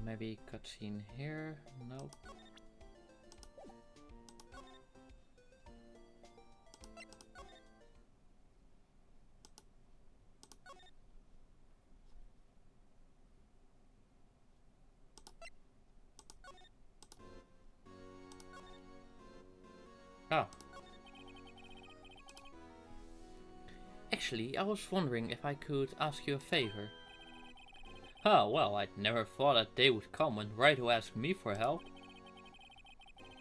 Maybe cutscene here? Nope. Oh. Actually, I was wondering if I could ask you a favor. Oh, well, I'd never thought that they would come and right to ask me for help.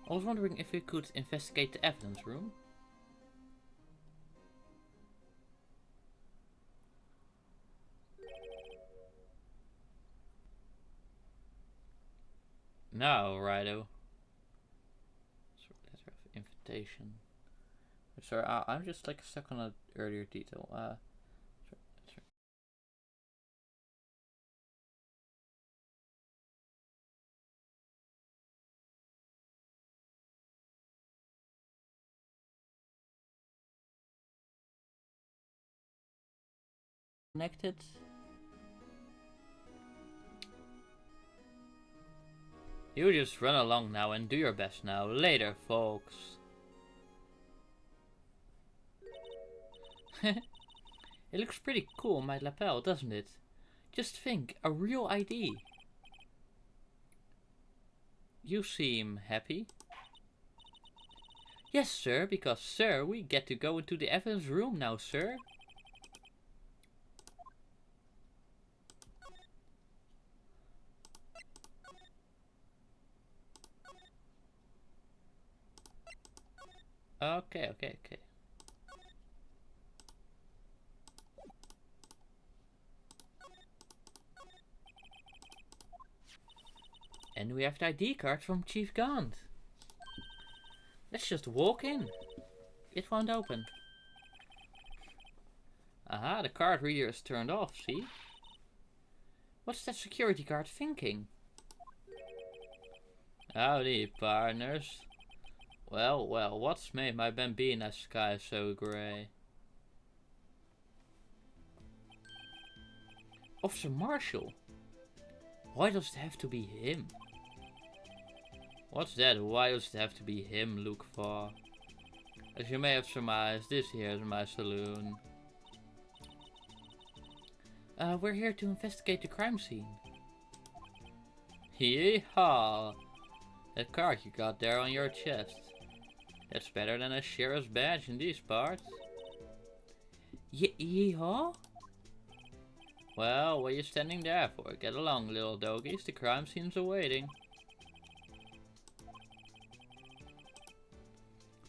I was wondering if we could investigate the evidence room. No, righto. Letter of invitation. Sorry, I'm just like stuck on an earlier detail. Sorry. Connected. You just run along now and do your best now. Later, folks. It looks pretty cool on my lapel, doesn't it? Just think, a real ID. You seem happy. Yes, sir, because, sir, we get to go into the evidence room now, sir. Okay. And we have the ID card from Chief Gaunt. Let's just walk in. It won't open. Aha, the card reader is turned off, see? What's that security guard thinking? Howdy, partners. Well, well, what's made my Bambina sky so grey? Officer Marshall? Why does it have to be him? What's that? Why does it have to be him, Luke for? As you may have surmised, this here is my saloon. We're here to investigate the crime scene. Yeehaw! That card you got there on your chest. That's better than a sheriff's badge in these parts. Yeehaw? Well, what are you standing there for? Get along, little doggies. The crime scene's awaiting.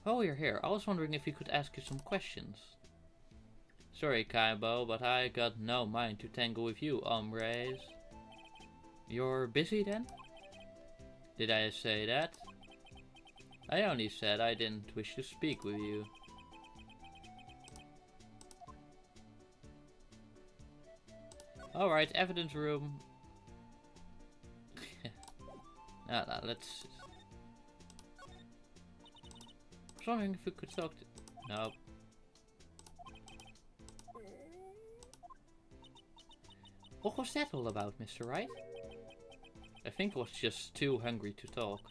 Oh, you're here. I was wondering if we could ask you some questions. Sorry, Kaibo, but I got no mind to tangle with you, hombres. You're busy then? Did I say that? I only said I didn't wish to speak with you. Alright, evidence room. No, let's... I was wondering if we could talk to... No. What was that all about, Mr. Wright? I think I was just too hungry to talk.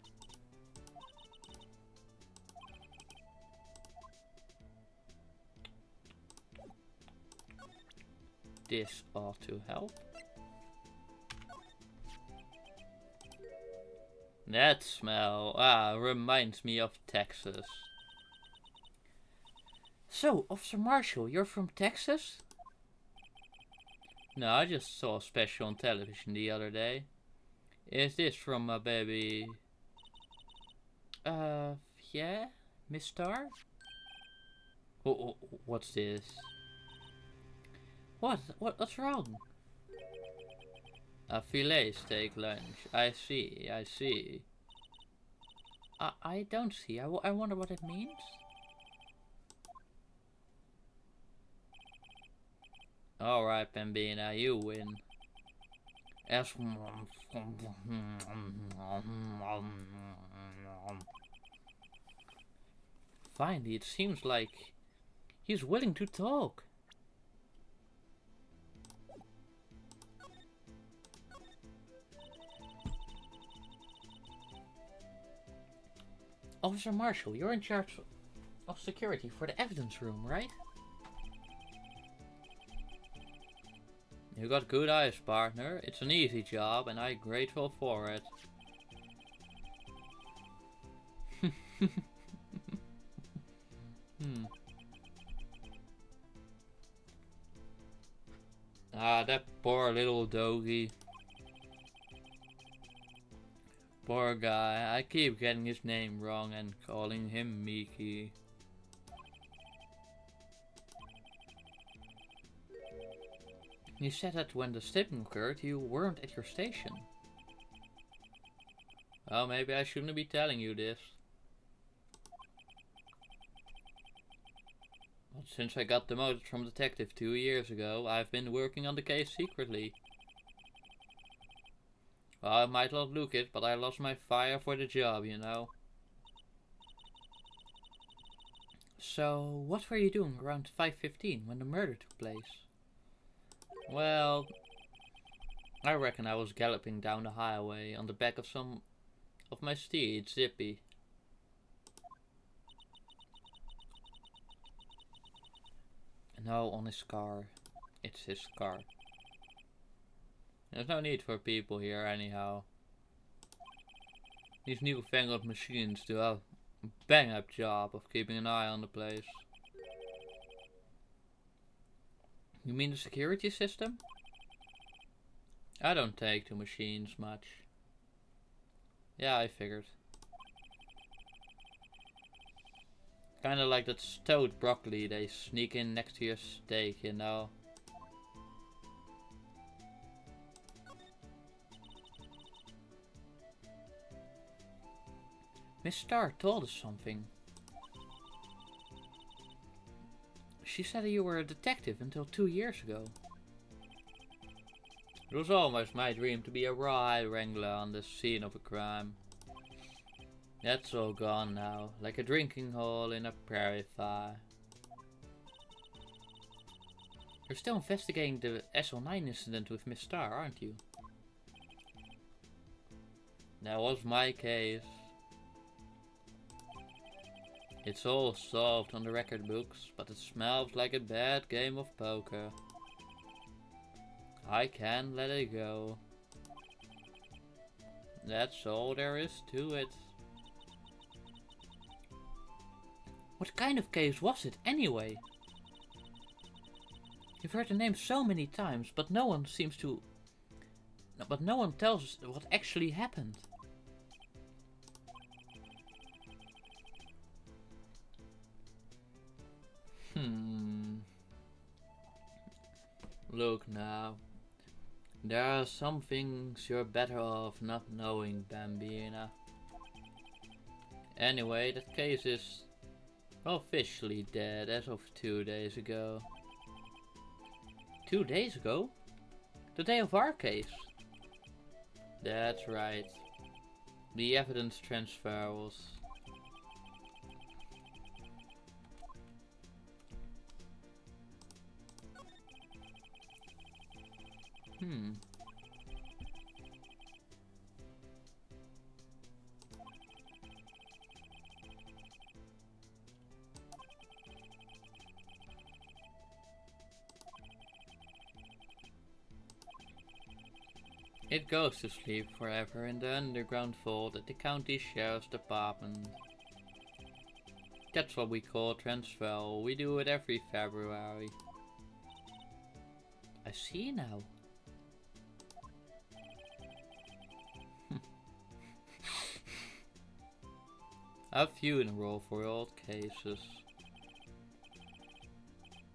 This ought to help. That smell, reminds me of Texas. So, Officer Marshall, you're from Texas? No, I just saw a special on television the other day. Is this from my baby? Yeah? Miss Star? What's this? What's wrong? A filet steak lunch. I see, I see. I don't see. I wonder what it means. Alright, Bambina, you win. Finally, it seems like he's willing to talk. Officer Marshall, you're in charge of security for the evidence room, right? You got good eyes, partner. It's an easy job, and I'm grateful for it. That poor little doggy. Poor guy. I keep getting his name wrong and calling him Mickey. You said that when the stabbing occurred, you weren't at your station. Well, maybe I shouldn't be telling you this. But since I got demoted from detective 2 years ago, I've been working on the case secretly. Well, I might not look it, but I lost my fire for the job, you know. So, what were you doing around 5:15 when the murder took place? Well, I reckon I was galloping down the highway on the back of some of my steed, Zippy. No, on his car. It's his car. There's no need for people here anyhow. These newfangled machines do a bang-up job of keeping an eye on the place. You mean the security system? I don't take to machines much. Yeah, I figured. Kinda like that stowed broccoli they sneak in next to your steak, you know. Miss Starr told us something. She said you were a detective until 2 years ago. It was almost my dream to be a ride wrangler on the scene of a crime. That's all gone now, like a drinking hole in a prairie fire. You're still investigating the SL9 incident with Miss Star, aren't you? That was my case. It's all solved on the record books, but it smells like a bad game of poker. I can't let it go. That's all there is to it. What kind of case was it, anyway? You've heard the name so many times, but no one seems to... But no one tells us what actually happened. Look now. There are some things you're better off not knowing, Bambina. Anyway, that case is officially dead as of 2 days ago. 2 days ago? The day of our case? That's right. The evidence transfer was... It goes to sleep forever in the underground vault at the county sheriff's department. That's what we call transfer. We do it every February. I see now. A funeral for old cases.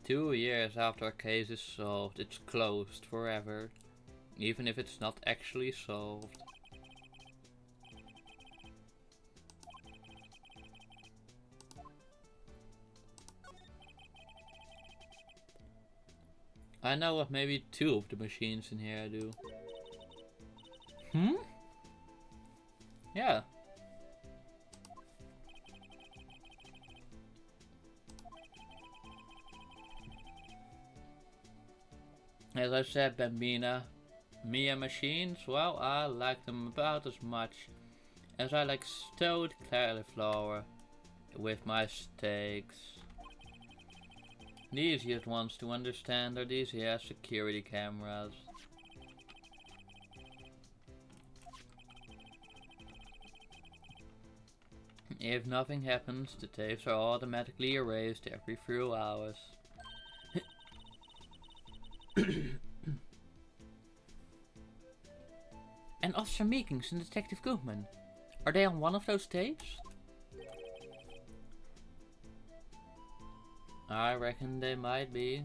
2 years after a case is solved, it's closed forever. Even if it's not actually solved. I know what maybe 2 of the machines in here do. Yeah. As I said, Bambina, me and machines, well, I like them about as much as I like stewed cauliflower with my steaks. The easiest ones to understand are these here security cameras. If nothing happens, the tapes are automatically erased every few hours. And Officer Meekins and Detective Goodman, are they on one of those tapes? I reckon they might be.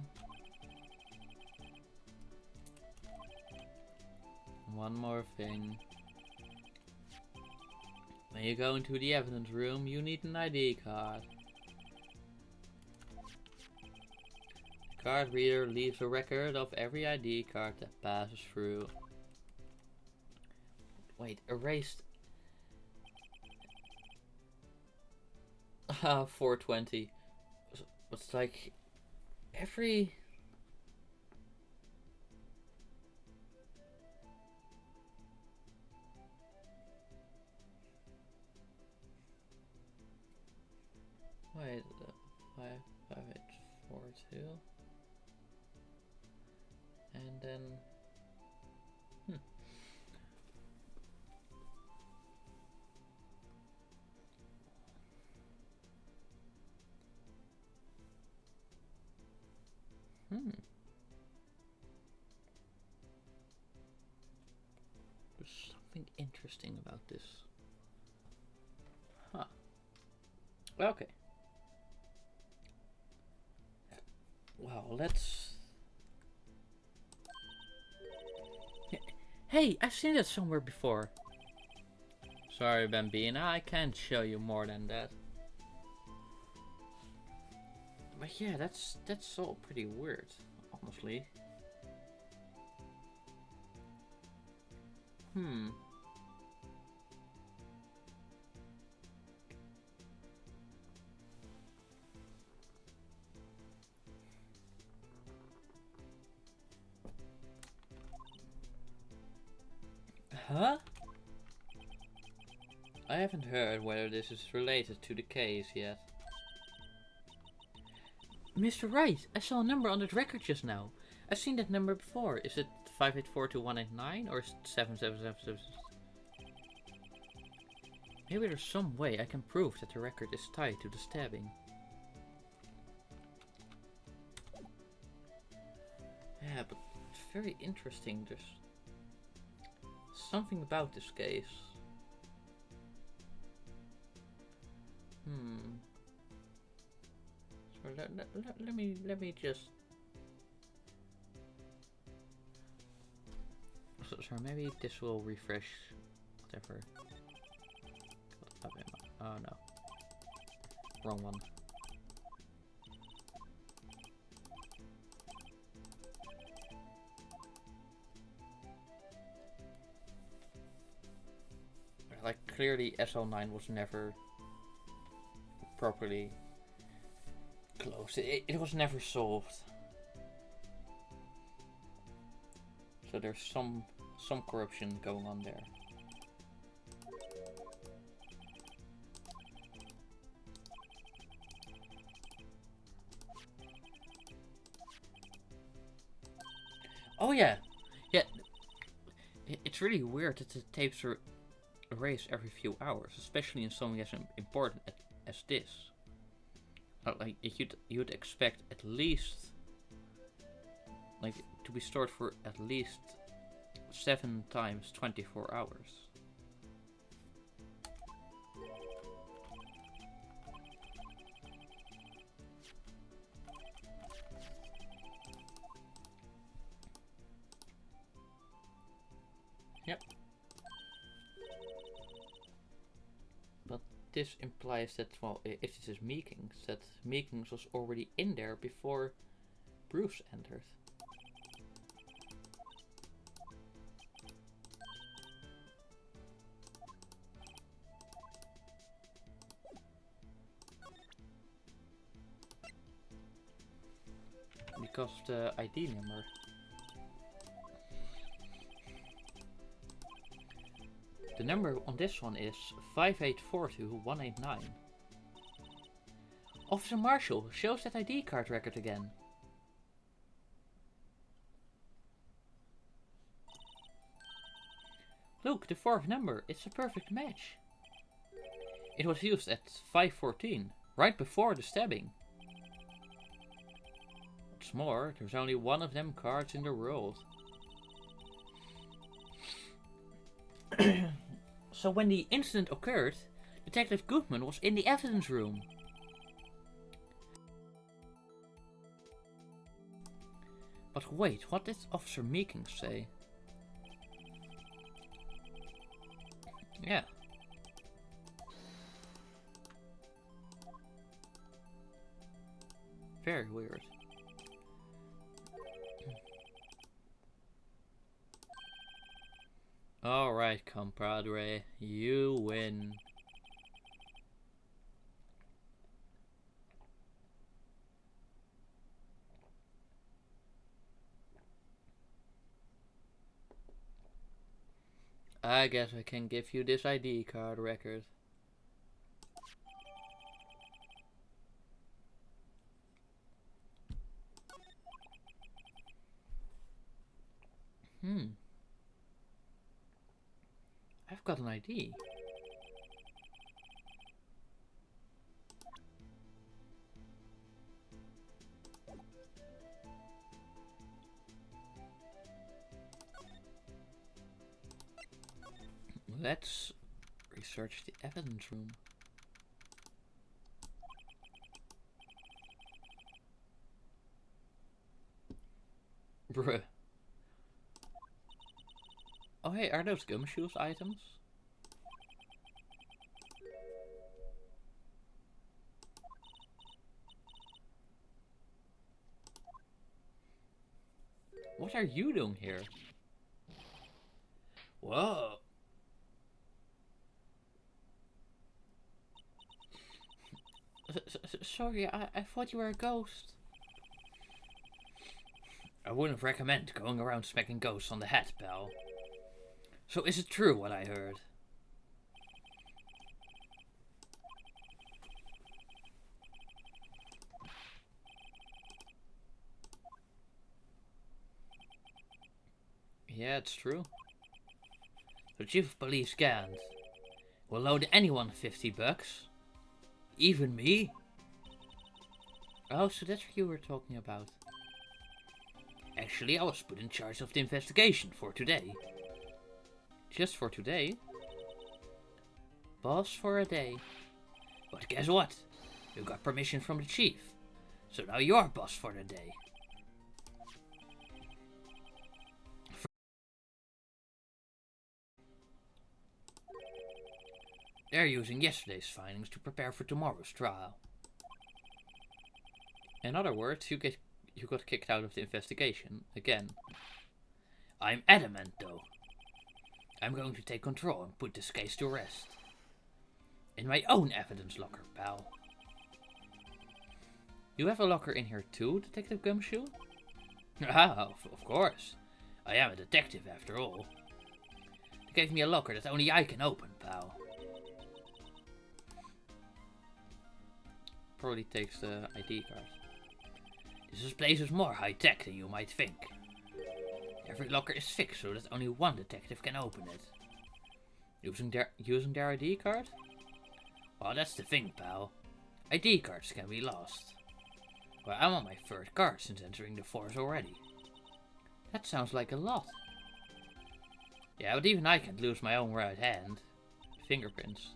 One more thing. When you go into the evidence room, you need an ID card. The card reader leaves a record of every ID card that passes through. Wait, erased. 420. It's like every... Wait, 55842. And then... There's something interesting about this. Huh. Okay. Well, let's... Hey, I've seen that somewhere before. Sorry, Bambina, I can't show you more than that. But yeah, that's all pretty weird, honestly. Huh? I haven't heard whether this is related to the case yet. Mr. Wright, I saw a number on that record just now. I've seen that number before. Is it 584-189 or is it 7777? Maybe there's some way I can prove that the record is tied to the stabbing. Yeah, but it's very interesting. There's something about this case. So let me just. So maybe this will refresh whatever. Oh no, wrong one. Like clearly SL9 was never properly closed. It was never solved. So there's some corruption going on there. Oh yeah, yeah. It's really weird that the tapes are erased every few hours, especially in something as important as this. Like you'd expect at least like to be stored for at least 7 times 24 hours. Yep. But this implies that, well, if this is Meekings, that Meekings was already in there before Bruce entered. Because of the ID number. The number on this one is 5842189. Officer Marshall, shows that ID card record again. Look, the 4th number, it's a perfect match. It was used at 5:14, right before the stabbing. What's more, there's only one of them cards in the world. So when the incident occurred, Detective Goodman was in the evidence room. But wait, what did Officer Meekings say? Yeah. Very weird. Alright, compadre, you win. I guess I can give you this ID card record. I've got an ID. Let's research the evidence room. Bruh. Oh hey, are those gumshoes items? What are you doing here? Whoa. Sorry, I thought you were a ghost. I wouldn't recommend going around smacking ghosts on the head, pal. So is it true what I heard? Yeah, it's true. The chief of police can't. Will load anyone $50. Even me? Oh, so that's what you were talking about. Actually, I was put in charge of the investigation for today. Just for today? Boss for a day. But guess what? You got permission from the chief. So now you're boss for the day. They're using yesterday's findings to prepare for tomorrow's trial. In other words, you got kicked out of the investigation again. I'm adamant, though. I'm going to take control and put this case to rest. In my own evidence locker, pal. You have a locker in here too, Detective Gumshoe? Ah, of course. I am a detective after all. They gave me a locker that only I can open, pal. Probably takes the ID card. This place is more high-tech than you might think. Every locker is fixed so that only one detective can open it. Using their ID card? Well, that's the thing, pal. ID cards can be lost. Well, I'm on my third card since entering the force already. That sounds like a lot. Yeah, but even I can't lose my own right hand. Fingerprints.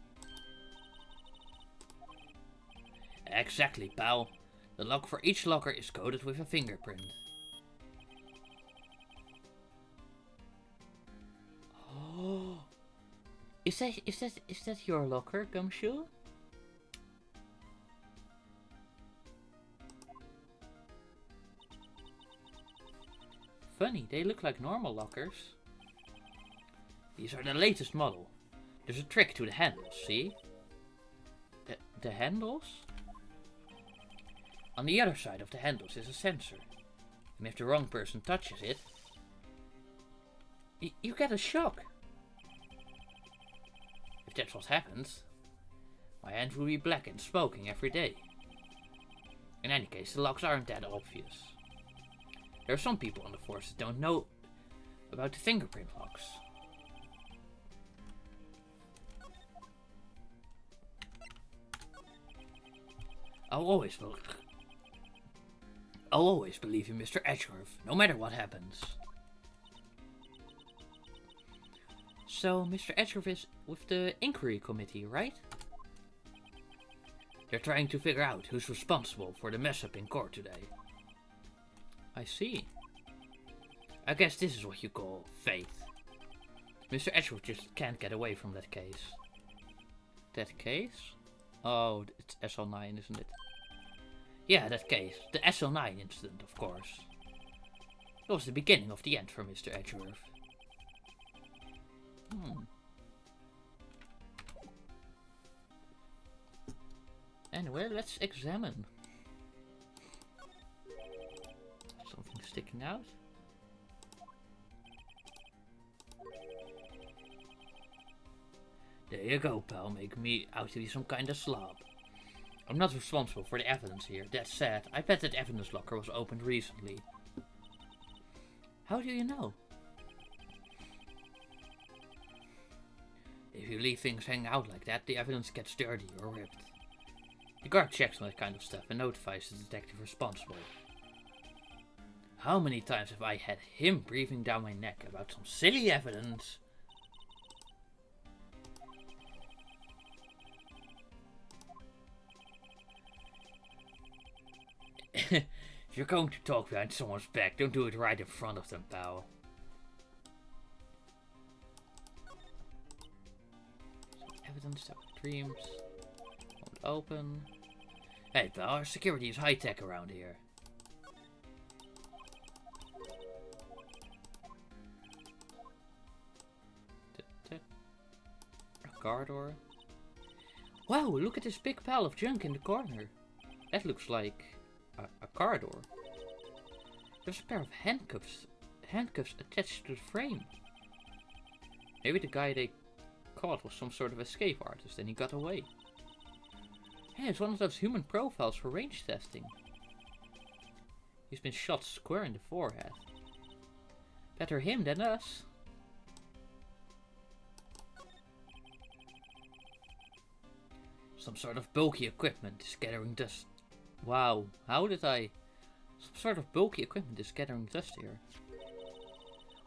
Exactly, pal. The lock for each locker is coded with a fingerprint. Oh, is that your locker, Gumshoe? Funny, they look like normal lockers. These are the latest model. There's a trick to the handles, see? The handles? On the other side of the handles is a sensor. And if the wrong person touches it, you get a shock. If that's what happens, my hand will be black and smoking every day. In any case, the locks aren't that obvious. There are some people on the force that don't know about the fingerprint locks. I'll always believe in Mr. Edgeworth, no matter what happens. So, Mr. Edgeworth is with the inquiry committee, right? They're trying to figure out who's responsible for the mess-up in court today. I see. I guess this is what you call fate. Mr. Edgeworth just can't get away from that case. That case? Oh, it's SL9, isn't it? Yeah, that case. The SL9 incident, of course. It was the beginning of the end for Mr. Edgeworth. Anyway, let's examine. Something sticking out. There you go, pal. Make me out to be some kind of slob. I'm not responsible for the evidence here. That said, I bet that evidence locker was opened recently. How do you know? If you leave things hanging out like that, the evidence gets dirty or ripped. The guard checks on that kind of stuff and notifies the detective responsible. How many times have I had him breathing down my neck about some silly evidence? If you're going to talk behind someone's back, don't do it right in front of them, pal. Evidence of dreams. Won't open. Hey, pal, our security is high-tech around here. A car door. Wow, look at this big pile of junk in the corner. That looks like a car door. There's a pair of handcuffs attached to the frame. Maybe the guy they caught was some sort of escape artist and he got away. Hey, it's one of those human profiles for range testing. He's been shot square in the forehead. Better him than us. Some sort of bulky equipment is gathering dust. Wow, how did I... Some sort of bulky equipment is gathering dust here.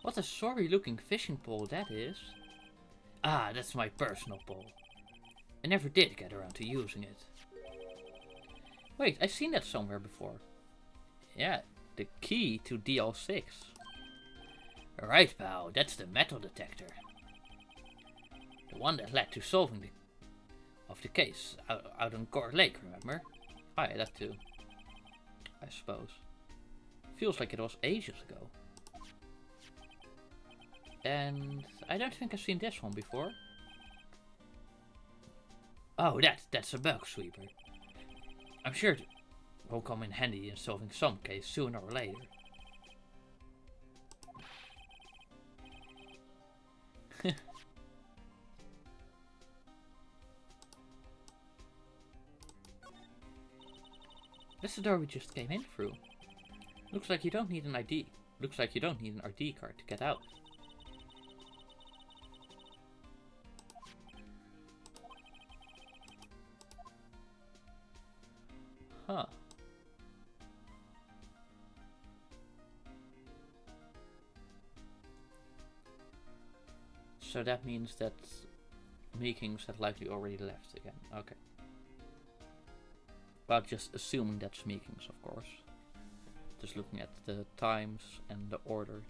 What a sorry looking fishing pole that is. Ah, that's my personal pole. I never did get around to using it. Wait, I've seen that somewhere before. Yeah, the key to DL6. Right, pal, that's the metal detector. The one that led to solving the case out on Court Lake, remember? Oh yeah, that too. I suppose. Feels like it was ages ago. And I don't think I've seen this one before. Oh, that's a bug sweeper. I'm sure it will come in handy in solving some case sooner or later. This is the door we just came in through. Looks like you don't need an ID. Looks like you don't need an ID card to get out. Huh. So that means that Meekings had likely already left again. Okay. But just assuming that's Meekings, of course. Just looking at the times and the order.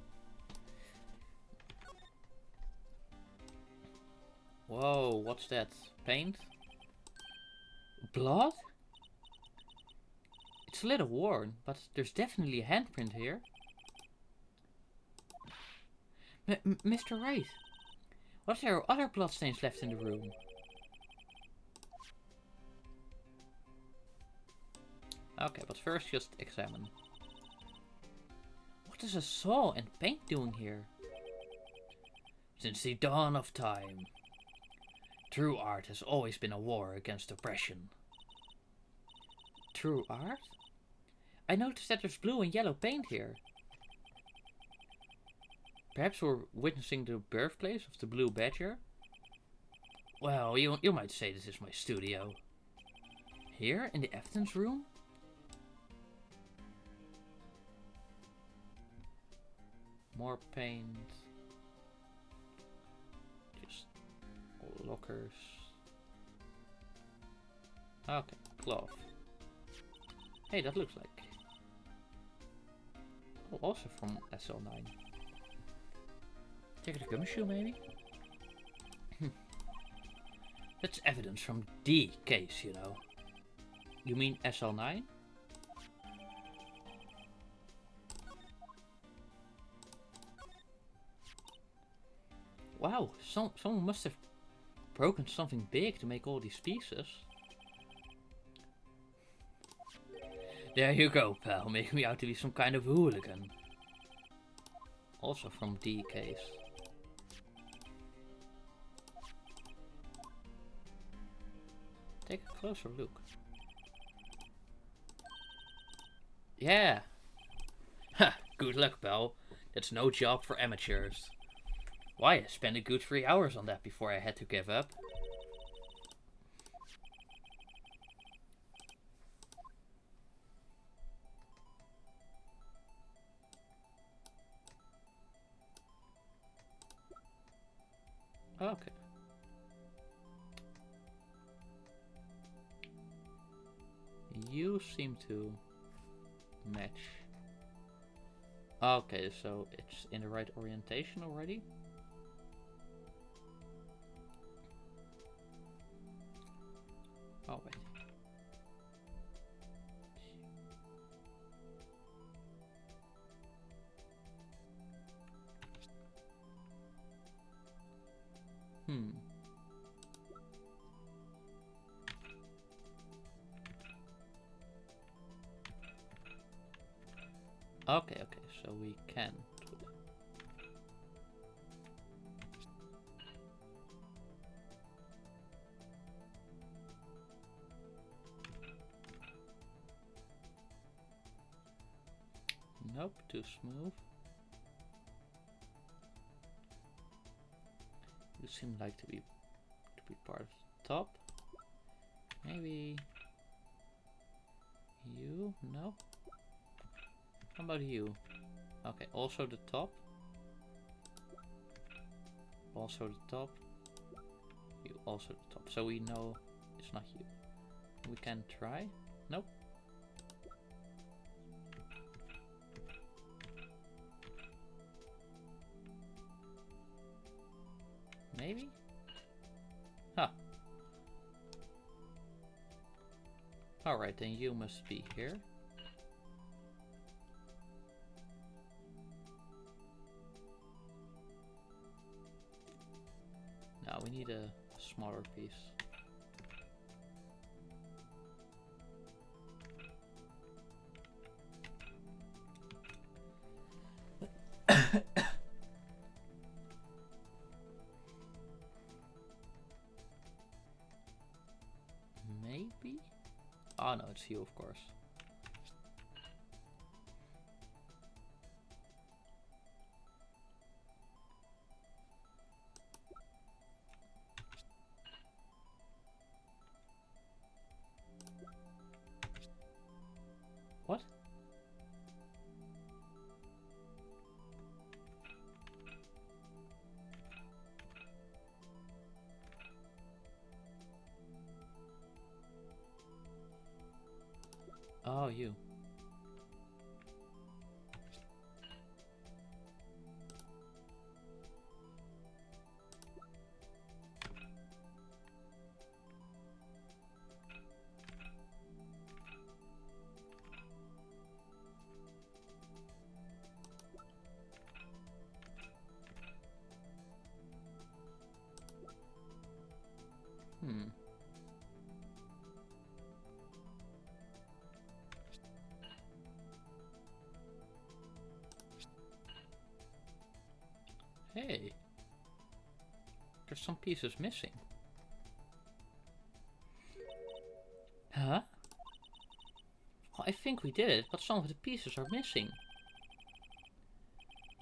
Whoa, what's that? Paint? Blood? It's a little worn, but there's definitely a handprint here. Mr. Wright, what if there are other bloodstains left in the room? Okay, but first just examine. What is a saw and paint doing here? Since the dawn of time, true art has always been a war against oppression. True art? I noticed that there's blue and yellow paint here. Perhaps we're witnessing the birthplace of the Blue Badger? Well, you might say this is my studio. Here, in the evidence room? More paint. Just lockers. Okay, glove. Hey, that looks like... Oh, also from SL9. Take a gumshoe, maybe? That's evidence from the case, you know. You mean SL9? Wow, someone must have broken something big to make all these pieces. There you go, pal, making me out to be some kind of hooligan. Also from the case. Take a closer look. Yeah. Ha, good luck, pal. That's no job for amateurs. Why, I spent a good 3 hours on that before I had to give up. Okay. You seem to match. Okay, so it's in the right orientation already? Oh, wait. Okay, so we can. Nope, too smooth. You seem like to be part of the top. Maybe you? No? How about you? Okay, also the top. Also the top. You also the top. So we know it's not you. We can try. Nope. Maybe? Huh. Alright, then you must be here. Now we need a smaller piece. Maybe? Oh no, it's you, of course. What? Oh, you. Hmm. Hey. There's some pieces missing. Huh? Well, I think we did it, but some of the pieces are missing.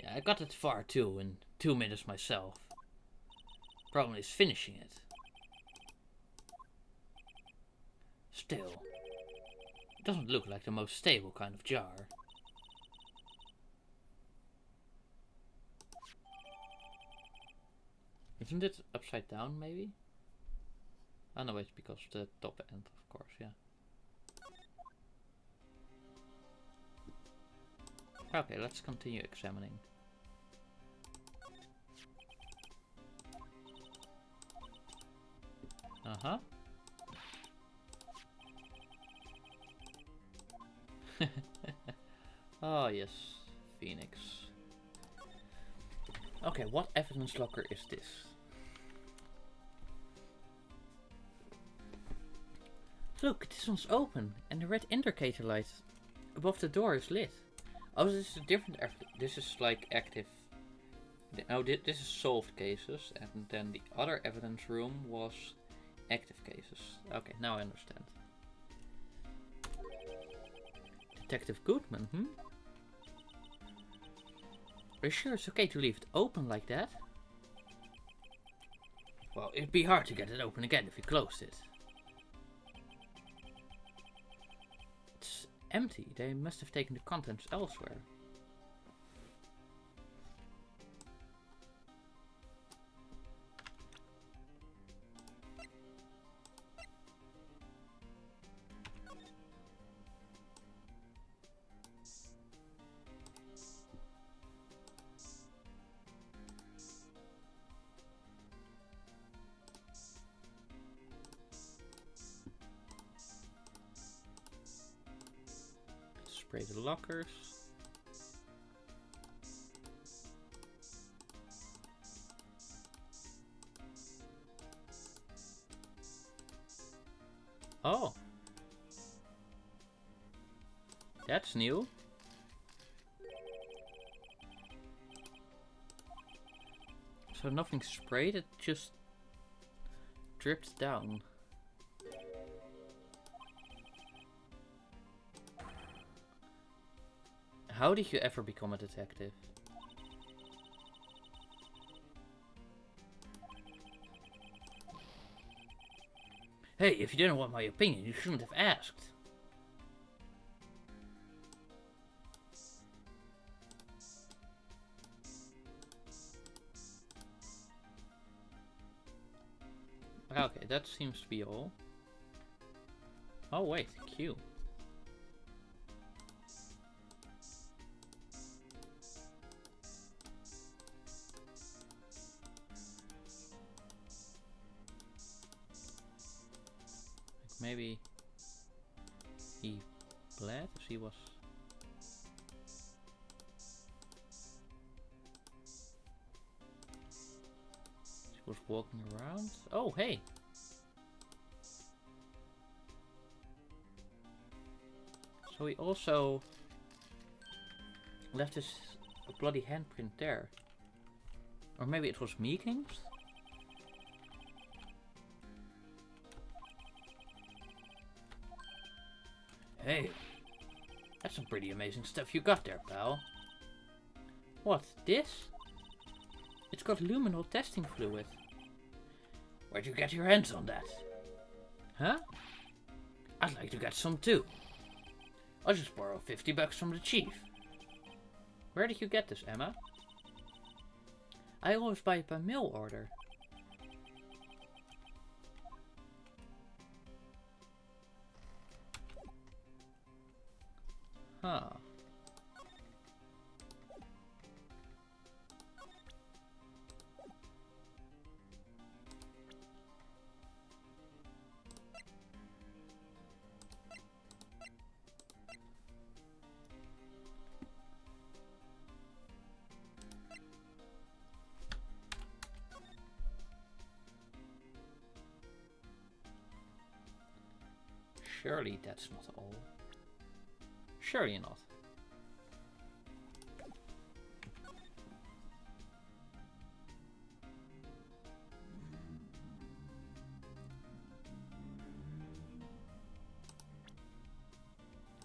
Yeah, I got it far too in 2 minutes myself. Problem is finishing it. Still, it doesn't look like the most stable kind of jar. Isn't it upside down, maybe? Oh no, it's because of the top end, of course, yeah. Okay, let's continue examining. Uh-huh. Oh yes, Phoenix. Okay, what evidence locker is this? Look, this one's open, and the red indicator light above the door is lit. Oh, this is a different. This is like active. Oh, this is solved cases, and then the other evidence room was active cases. Okay, now I understand. Detective Goodman, Are you sure it's okay to leave it open like that? Well, it'd be hard to get it open again if you closed it. It's empty. They must have taken the contents elsewhere. Spray the lockers. Oh. That's new. So nothing sprayed, it just dripped down. How did you ever become a detective? Hey, if you didn't want my opinion, you shouldn't have asked. Okay, that seems to be all. Oh wait, Q. Maybe he bled as he was. She was walking around. Oh, hey! So he also left his bloody handprint there. Or maybe it was Meekings? Hey, that's some pretty amazing stuff you got there, pal. What, this? It's got luminol testing fluid. Where'd you get your hands on that? Huh? I'd like to get some too. I'll just borrow $50 from the chief. Where did you get this, Emma? I always buy it by mail order. Huh. Surely that's not all. Surely not.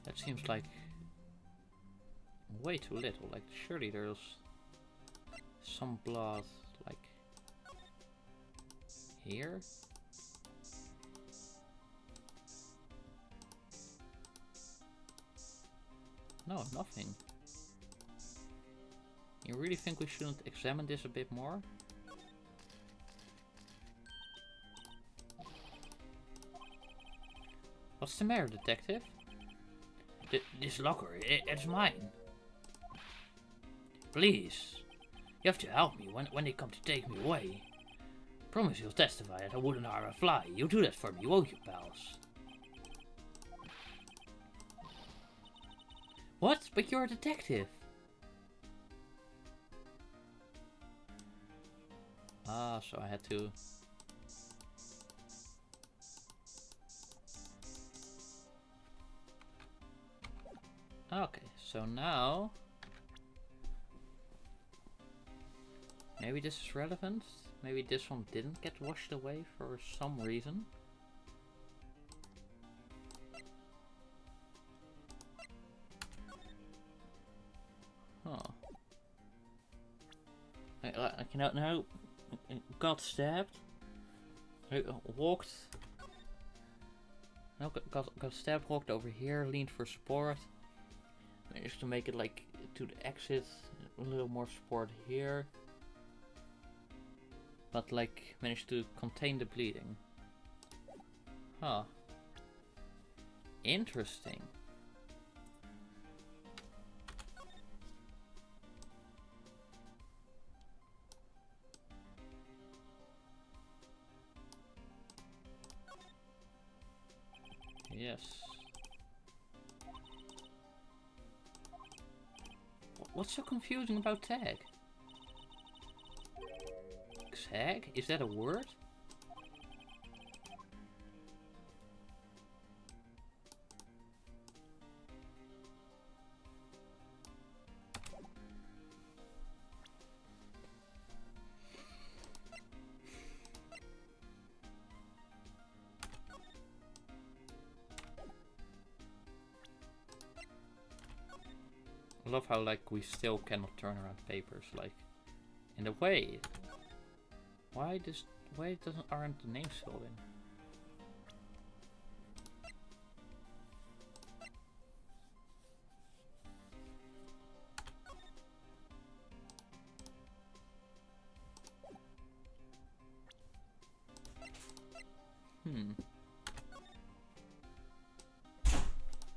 That seems like way too little. Like, surely there's some blood, like, here? No, nothing. You really think we shouldn't examine this a bit more? What's the matter, detective? This locker, it's mine. Please, you have to help me when they come to take me away. Promise you'll testify that I wouldn't harm a fly. You'll do that for me, won't you, pals? What? But you're a detective. Ah, so I had to... Okay, so now... Maybe this is relevant. Maybe this one didn't get washed away for some reason. Huh. I cannot now. Got stabbed. Walked. No, got stabbed. Walked over here. Leaned for support. Managed to make it like to the exit. A little more support here. But like managed to contain the bleeding. Huh. Interesting. Yes. What's so confusing about tag? Tag? Is that a word? I love how like we still cannot turn around papers. Like, in a way, why aren't the names filled in?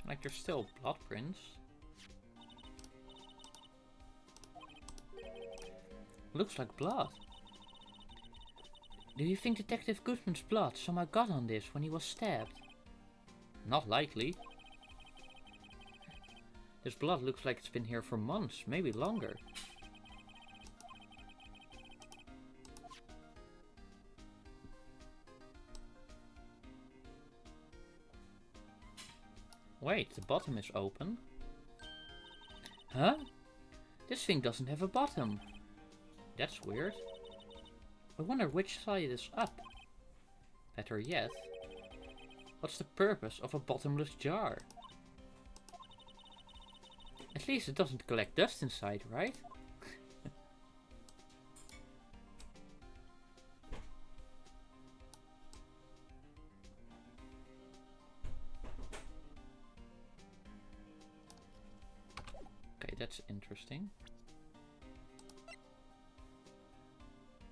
Like there's still blood prints. Looks like blood. Do you think Detective Goodman's blood somehow got on this when he was stabbed? Not likely. This blood looks like it's been here for months, maybe longer. Wait, the bottom is open. Huh? This thing doesn't have a bottom. That's weird. I wonder which side is up. Better yet, what's the purpose of a bottomless jar? At least it doesn't collect dust inside, right? Okay, that's interesting.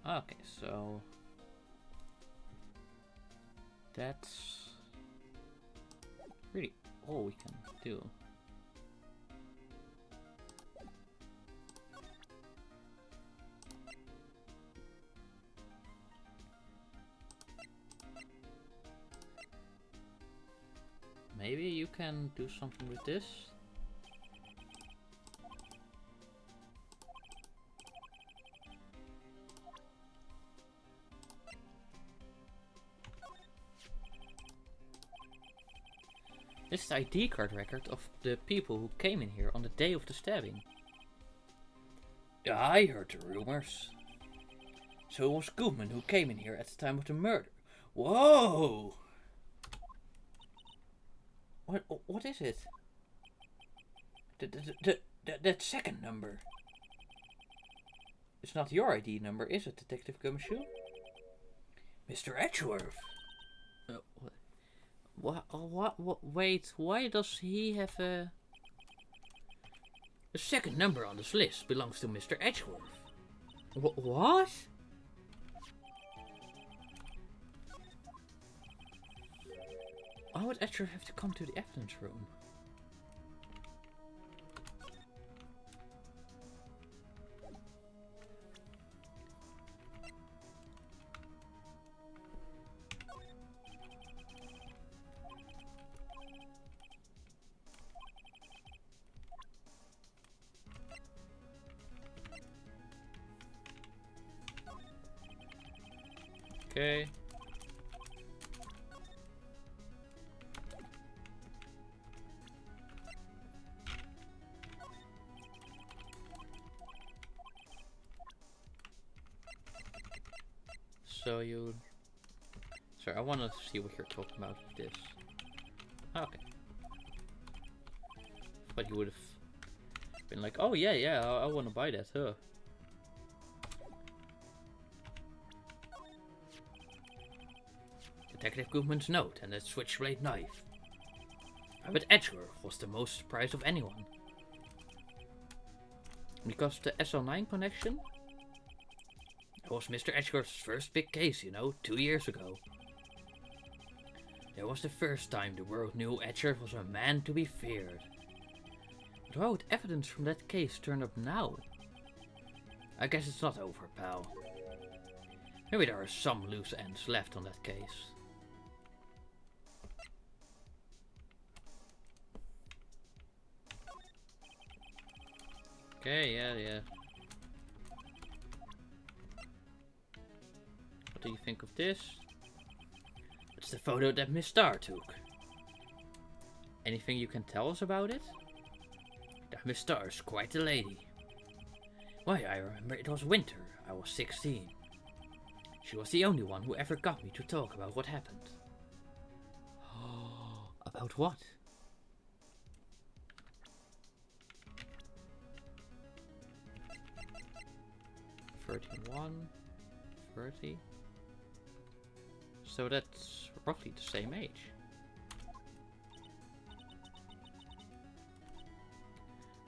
Okay, so that's really all we can do. Maybe you can do something with this. This is the ID card record of the people who came in here on the day of the stabbing. I heard the rumors. So it was Goodman who came in here at the time of the murder. Whoa! What is it? That second number. It's not your ID number, is it, Detective Gumshoe? Mr. Edgeworth. What? Wait, why does he have a... The second number on this list belongs to Mr. Edgeworth. What? Why would Edgeworth have to come to the evidence room? Okay. So you... Sorry, I want to see what you're talking about with this. Okay. But you would have been like, oh yeah, I want to buy that, huh? Detective Goodman's note and that switchblade knife. I bet Edgeworth was the most surprised of anyone. Because the SL9 connection? It was Mr. Edgeworth's first big case, you know, 2 years ago. That was the first time the world knew Edgeworth was a man to be feared. But why would evidence from that case turn up now? I guess it's not over, pal. Maybe there are some loose ends left on that case. Okay, yeah. What do you think of this? It's the photo that Miss Starr took. Anything you can tell us about it? That Miss Starr's quite a lady. Why, I remember it was winter. I was 16. She was the only one who ever got me to talk about what happened. About what? 31, 30. So that's roughly the same age.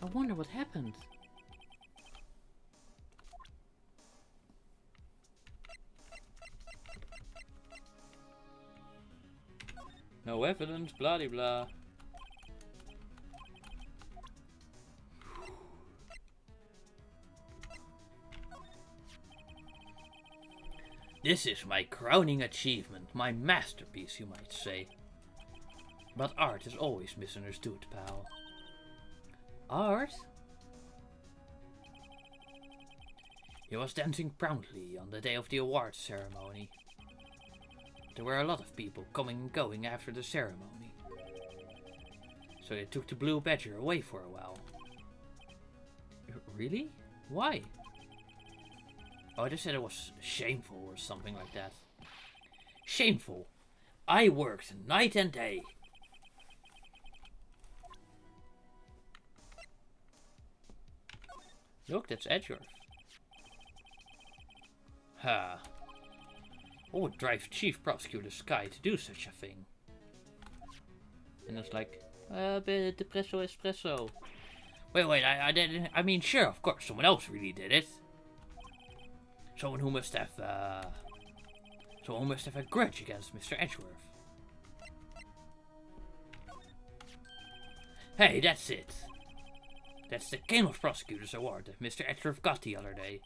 I wonder what happened. No evidence, blah de blah. This is my crowning achievement, my masterpiece, you might say. But art is always misunderstood, pal. Art? He was dancing proudly on the day of the awards ceremony. There were a lot of people coming and going after the ceremony. So they took the Blue Badger away for a while. Really? Why? Oh, they said it was shameful or something like that. Shameful. I worked night and day. Look, that's Edgeworth. Ha. What would drive Chief Prosecutor Sky to do such a thing? And it's like, depresso espresso. Wait, I didn't. I mean, sure, of course, someone else really did it. Someone who must have a grudge against Mr. Edgeworth. Hey, that's it. That's the Game of Prosecutors Award that Mr. Edgeworth got the other day.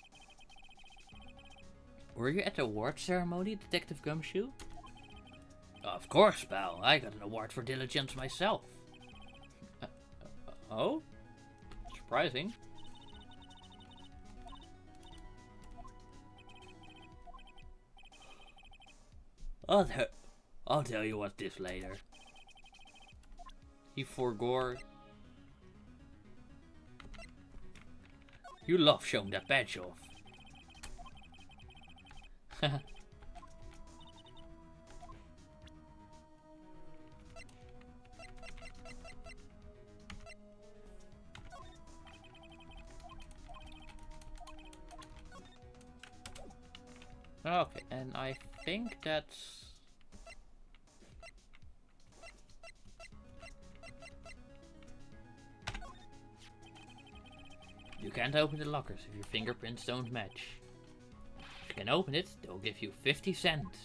Were you at the award ceremony, Detective Gumshoe? Of course, pal. I got an award for diligence myself. Oh? Surprising. I'll tell you what this later. He forgore. You love showing that badge off. Okay, and I think that's... You can't open the lockers if your fingerprints don't match. If you can open it, they'll give you 50 cents.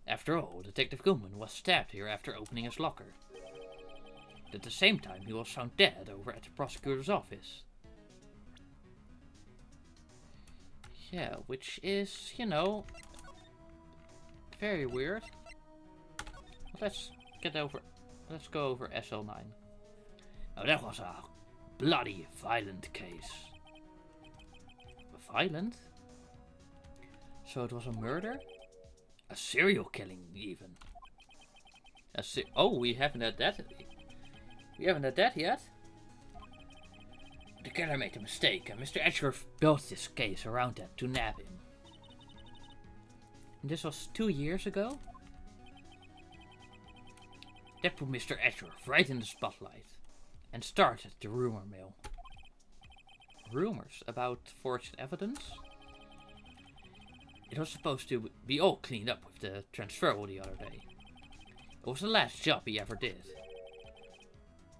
After all, Detective Goodman was stabbed here after opening his locker. At the same time, he was found dead over at the prosecutor's office. Yeah, which is, you know, very weird. Let's go over SL9. Now that was a bloody violent case. Violent? So it was a murder? A serial killing, even. Oh, we haven't had that. We haven't had that yet. The killer made a mistake, and Mr. Edgeworth built this case around that to nab him. And this was 2 years ago? That put Mr. Edgeworth right in the spotlight, and started the rumor mill. Rumors about forged evidence? It was supposed to be all cleaned up with the transferal the other day. It was the last job he ever did.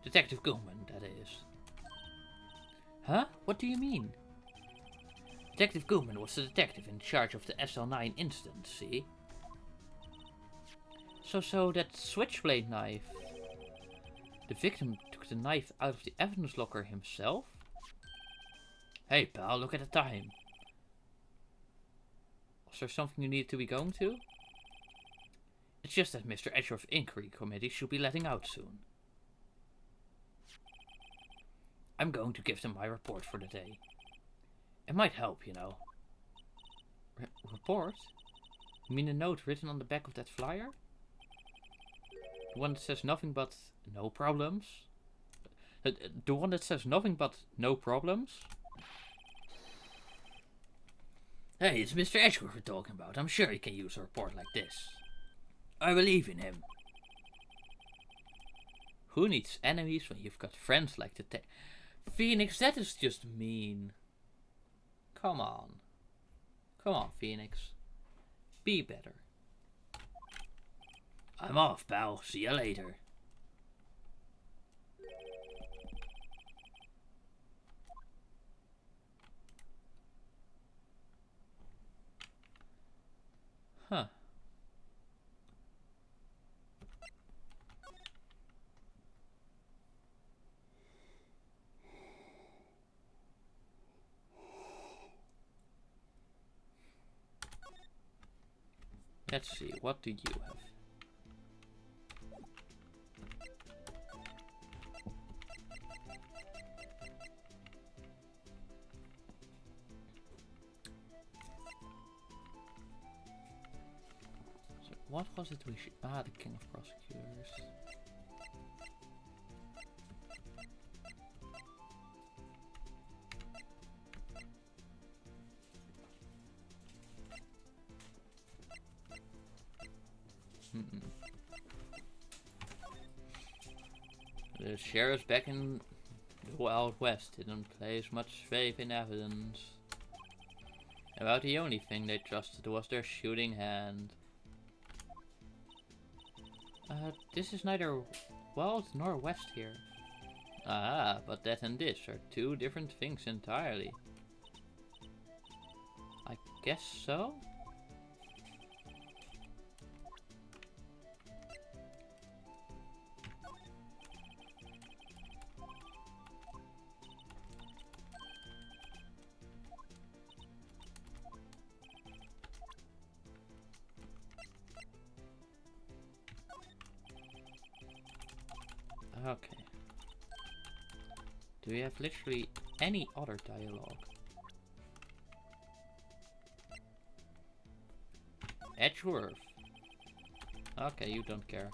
Detective Goodman, that is. Huh? What do you mean? Detective Goodman was the detective in charge of the SL9 incident, see? So that switchblade knife... The victim took the knife out of the evidence locker himself? Hey pal, look at the time. Was there something you need to be going to? It's just that Mr. Edgeworth's inquiry committee should be letting out soon. I'm going to give them my report for the day. It might help, you know. Report? You mean the note written on the back of that flyer? The one that says nothing but no problems? The one that says nothing but no problems? Hey, it's Mr. Edgeworth we're talking about. I'm sure he can use a report like this. I believe in him. Who needs enemies when you've got friends like the Phoenix, that is just mean. Come on. Come on, Phoenix. Be better. I'm off, pal. See you later. Huh. Let's see, what do you have? So what was it we should... Ah, the King of Prosecutors. The sheriffs back in the Wild West didn't place much faith in evidence. About the only thing they trusted was their shooting hand. This is neither Wild nor West here. Ah, but that and this are two different things entirely. I guess so? Okay. Do we have literally any other dialogue? Edgeworth. Okay, you don't care.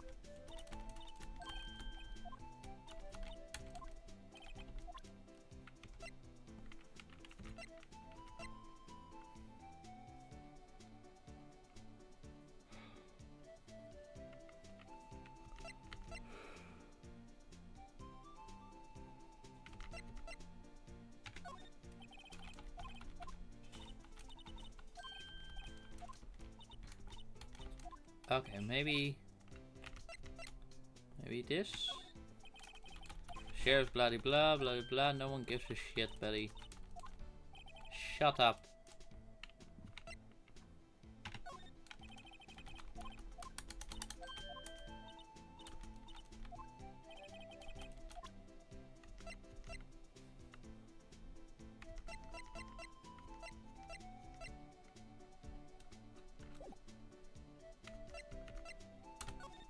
Okay, maybe this? Sheriff's blah blah blah blah, no one gives a shit, buddy. Shut up.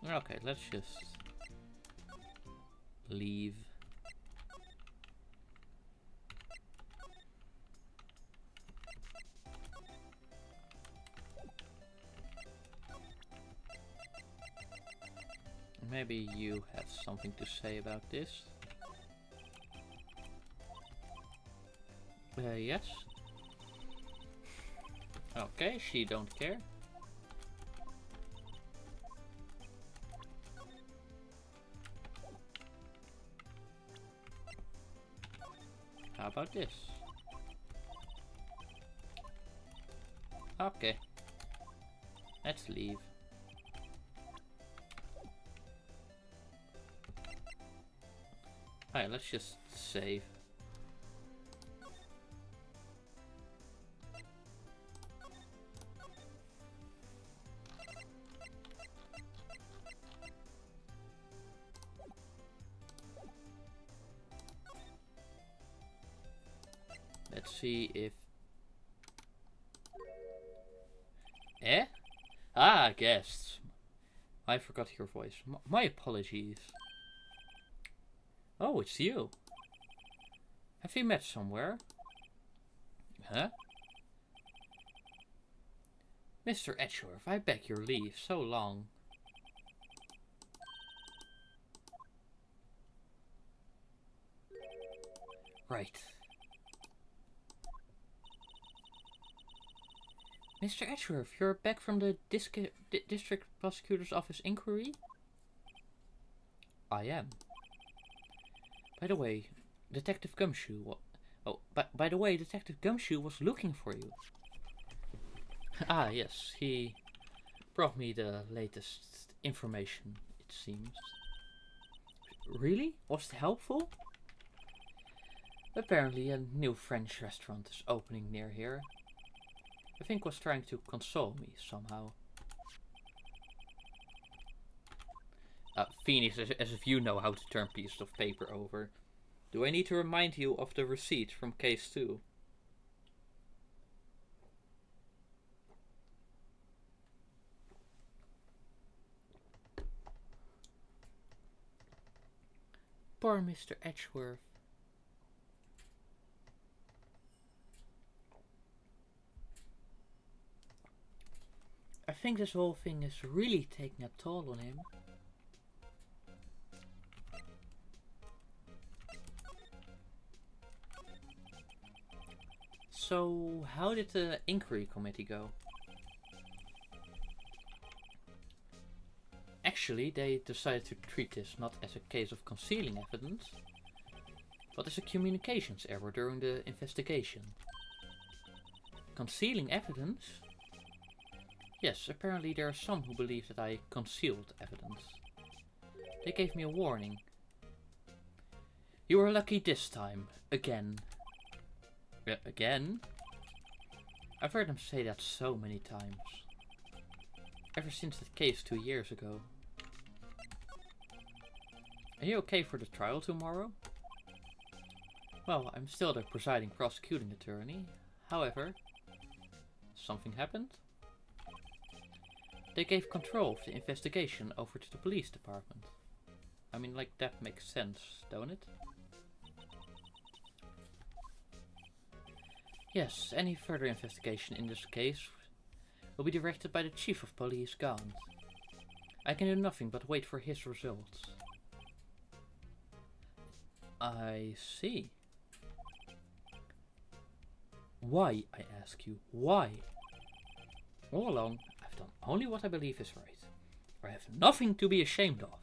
Okay, let's just leave. Maybe you have something to say about this. Yes. Okay, she don't care. How about this? Okay. Let's leave. Alright, let's just save. Let's see if... Eh? Ah, guests. I forgot your voice. My apologies. Oh, it's you. Have we met somewhere? Huh? Mr. Edgeworth, I beg your leave. So long. Right. Mr. Edgeworth, you're back from the District Prosecutor's Office inquiry? I am. By the way, Detective Gumshoe. Oh, by the way, Detective Gumshoe was looking for you. Ah, yes, he brought me the latest information, it seems. Really? Was it helpful? Apparently a new French restaurant is opening near here. I think was trying to console me somehow. Phoenix, as if you know how to turn pieces of paper over. Do I need to remind you of the receipt from case 2? Poor Mr. Edgeworth. I think this whole thing is really taking a toll on him. So, how did the inquiry committee go? Actually, they decided to treat this not as a case of concealing evidence, but as a communications error during the investigation. Concealing evidence? Yes, apparently there are some who believe that I concealed evidence. They gave me a warning. You were lucky this time. Again. Again? I've heard them say that so many times. Ever since that case 2 years ago. Are you okay for the trial tomorrow? Well, I'm still the presiding prosecuting attorney. However, something happened? They gave control of the investigation over to the police department. I mean, like, that makes sense, don't it? Yes, any further investigation in this case will be directed by the Chief of Police, Gaunt. I can do nothing but wait for his results. I see. Why, I ask you, why? All along, I've done only what I believe is right. I have nothing to be ashamed of.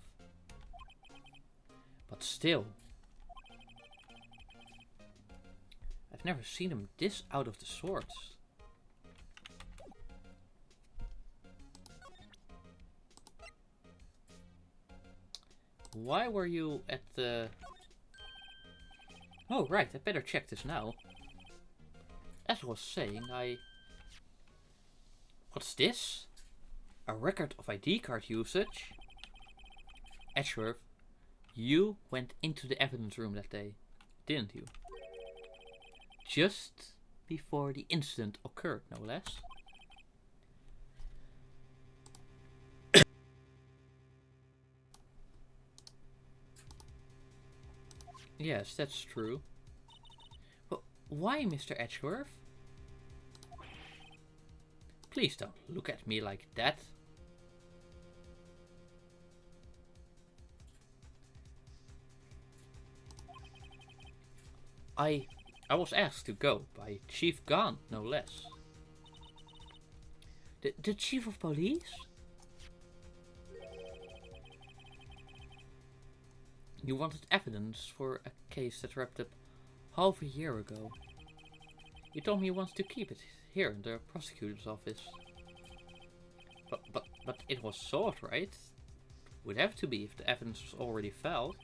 But still, I've never seen him this out of the sorts. Why were you at the... Oh, right, I better check this now. As I was saying, What's this? A record of ID card usage? Edgeworth, you went into the evidence room that day, didn't you? Just before the incident occurred, no less. Yes, that's true. But why, Mr. Edgeworth? Please don't look at me like that. I was asked to go by Chief Gaunt, no less. The Chief of Police? You wanted evidence for a case that wrapped up half a year ago. You told me you wanted to keep it here in the prosecutor's office. But it was sought, right? Would have to be if the evidence was already filed.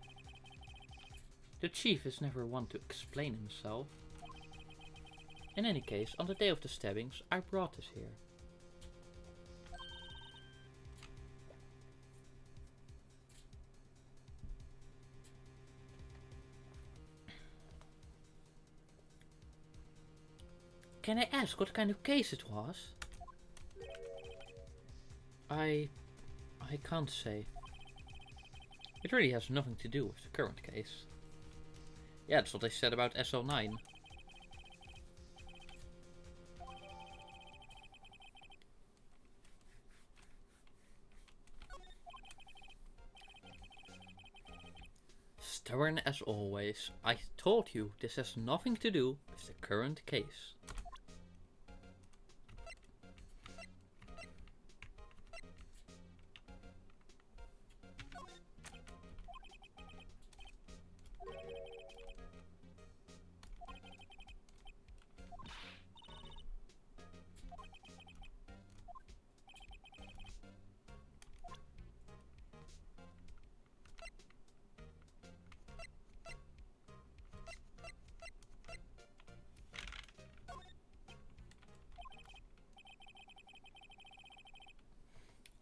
The chief is never one to explain himself. In any case, on the day of the stabbings, I brought this here. Can I ask what kind of case it was? I can't say. It really has nothing to do with the current case. Yeah, that's what they said about SL9. Stubborn as always. I told you this has nothing to do with the current case.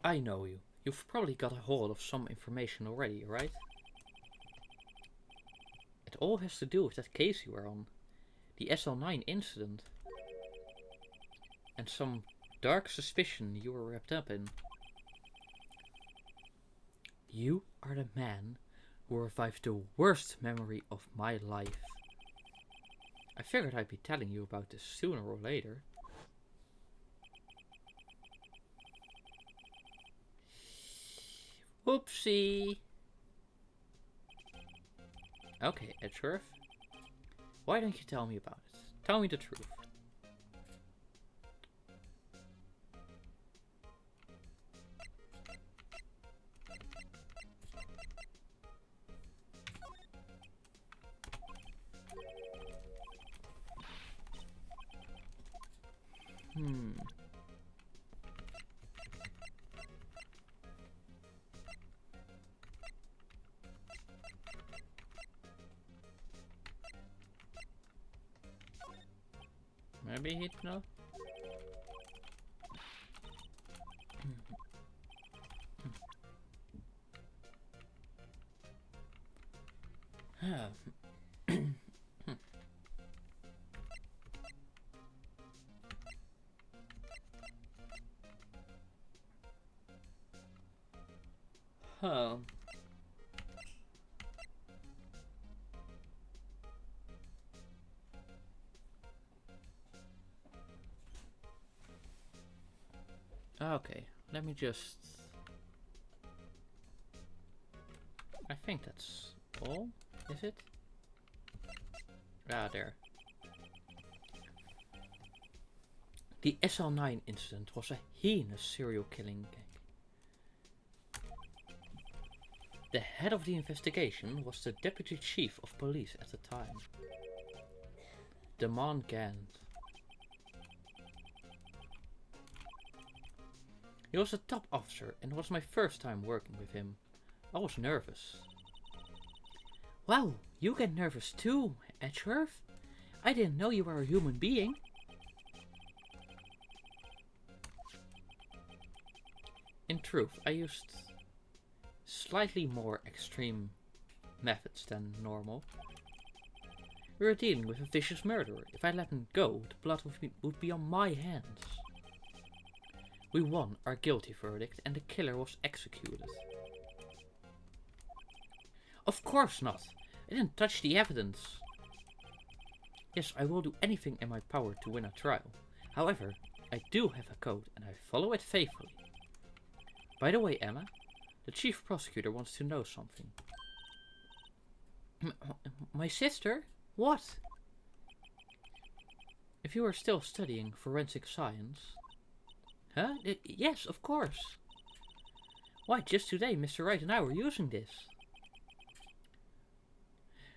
I know you. You've probably got a hold of some information already, right? It all has to do with that case you were on. The SL9 incident. And some dark suspicion you were wrapped up in. You are the man who revived the worst memory of my life. I figured I'd be telling you about this sooner or later. Whoopsie! Okay, Edgeworth. Why don't you tell me about it? Tell me the truth. Maybe Hypno? Huh. Okay, let me just... I think that's all, is it? Ah, there. The SL9 incident was a heinous serial killing gang. The head of the investigation was the deputy chief of police at the time, Damon Gant. He was a top officer and it was my first time working with him. I was nervous. Wow, you get nervous too, Edgeworth? I didn't know you were a human being. In truth, I used slightly more extreme methods than normal. We were dealing with a vicious murderer. If I let him go, the blood would be on my hands. We won our guilty verdict and the killer was executed. Of course not. I didn't touch the evidence. Yes, I will do anything in my power to win a trial. However, I do have a code and I follow it faithfully. By the way, Emma, the chief prosecutor wants to know something. My sister? What? If you are still studying forensic science... Huh? Yes, of course. Why, just today Mr. Wright and I were using this.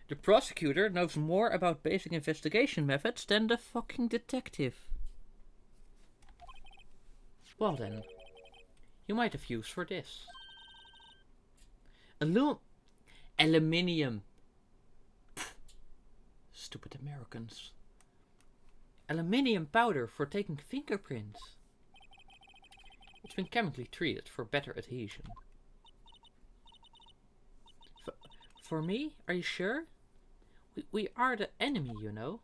The prosecutor knows more about basic investigation methods than the fucking detective. Well then, you might have use for this. Aluminium. Stupid Americans. Aluminium powder for taking fingerprints. It's been chemically treated for better adhesion. For me? Are you sure? We are the enemy, you know.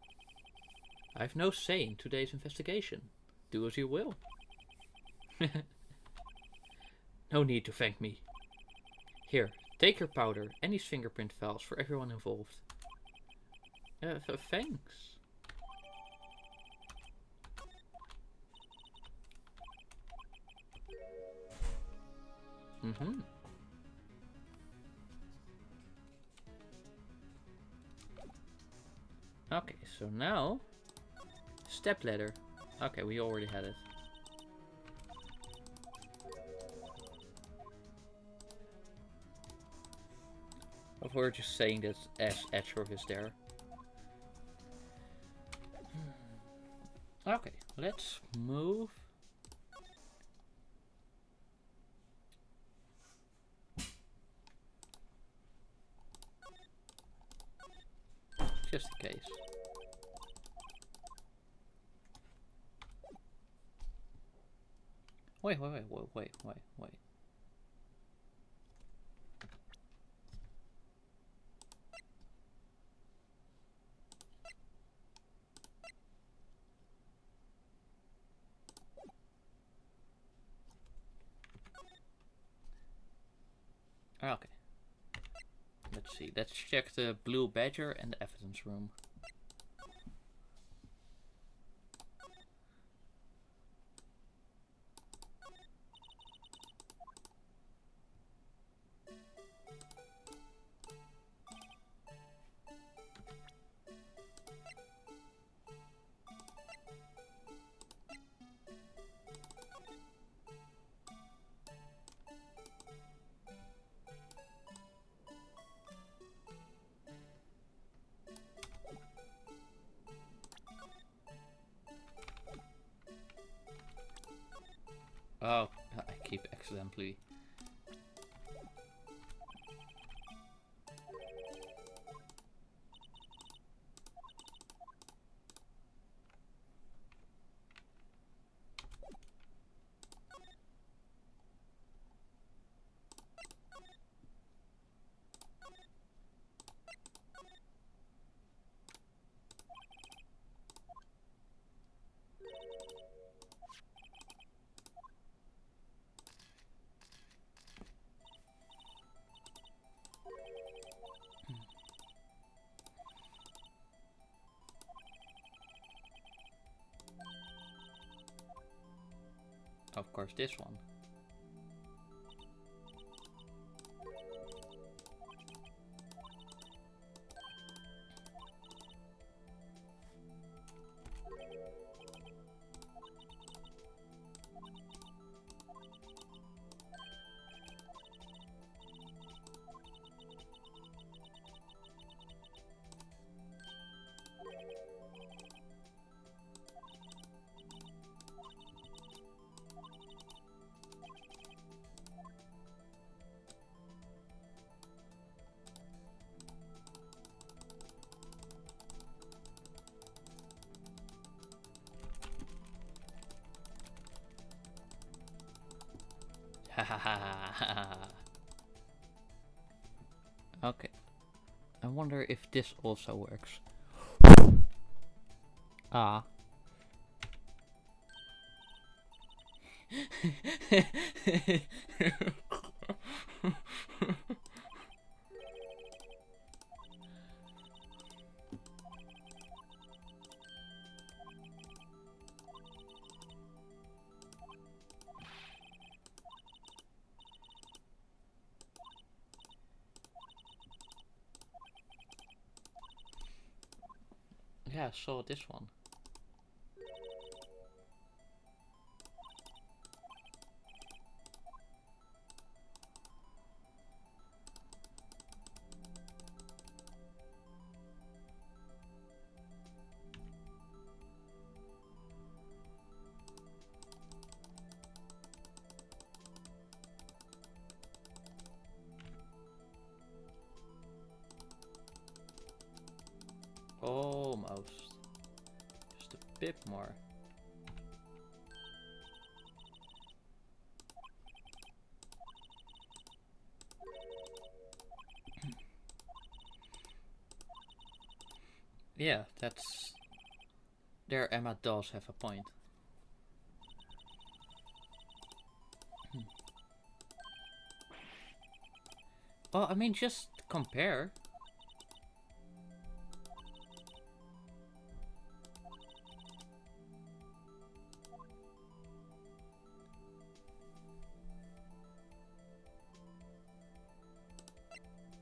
I've no say in today's investigation. Do as you will. No need to thank me. Here, take your powder and these fingerprint files for everyone involved. Thanks. Mm-hmm. Okay, so now... Step ladder. Okay, we already had it. But we're just saying this as Edgeworth is there. Okay, let's move. Just in case. Wait. Okay. Let's see. Let's check the Blue Badger and the evidence room. Oh, I keep accidentally. Of course, this one. Okay. I wonder if this also works. Ah. Yeah, I saw this one. Almost. Just a bit more. Yeah, that's... There Emma does have a point. Well, I mean, just compare.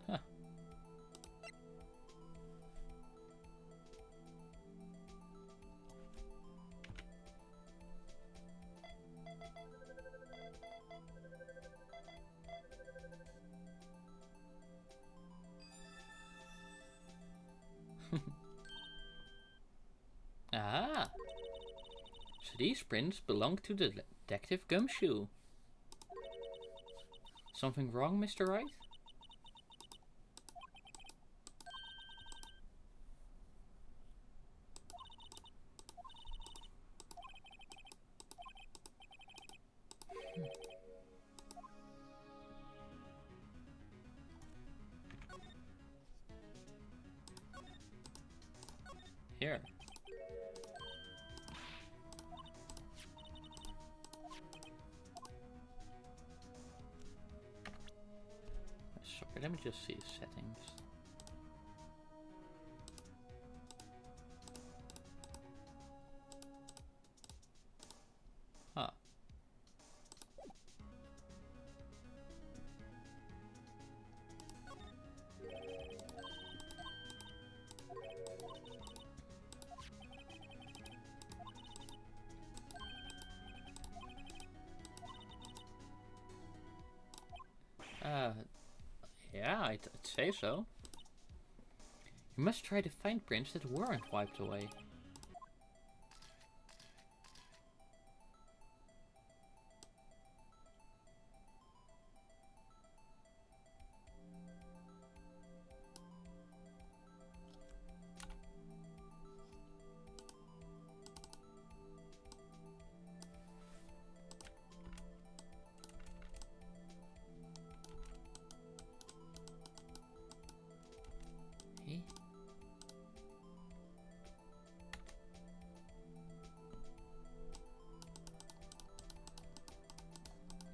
Huh. Ah! So these prints belong to the Detective Gumshoe. Something wrong, Mr. Wright? Sorry, let me just see settings. Huh. Yeah, I'd say so. You must try to find prints that weren't wiped away. Hey?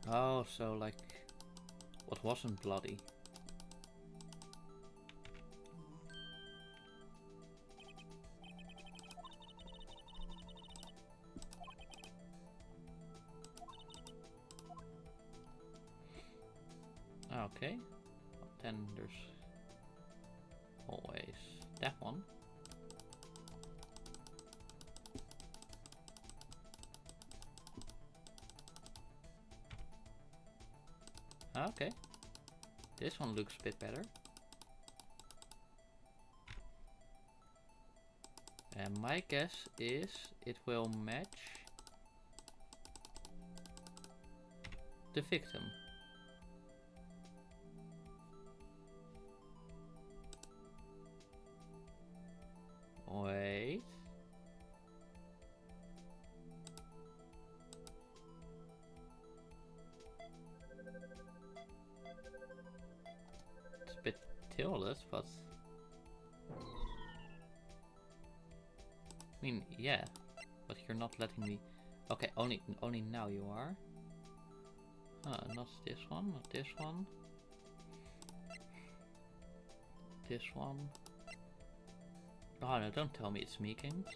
Oh, so like what wasn't bloody. Okay. Then there's always that one. Okay. This one looks a bit better. And my guess is it will match the victim. Wait. It's a bit tilted, but I mean, yeah, but you're not letting me. Okay, only now you are. Not this one, not this one. This one. Oh no, don't tell me it's Meekings.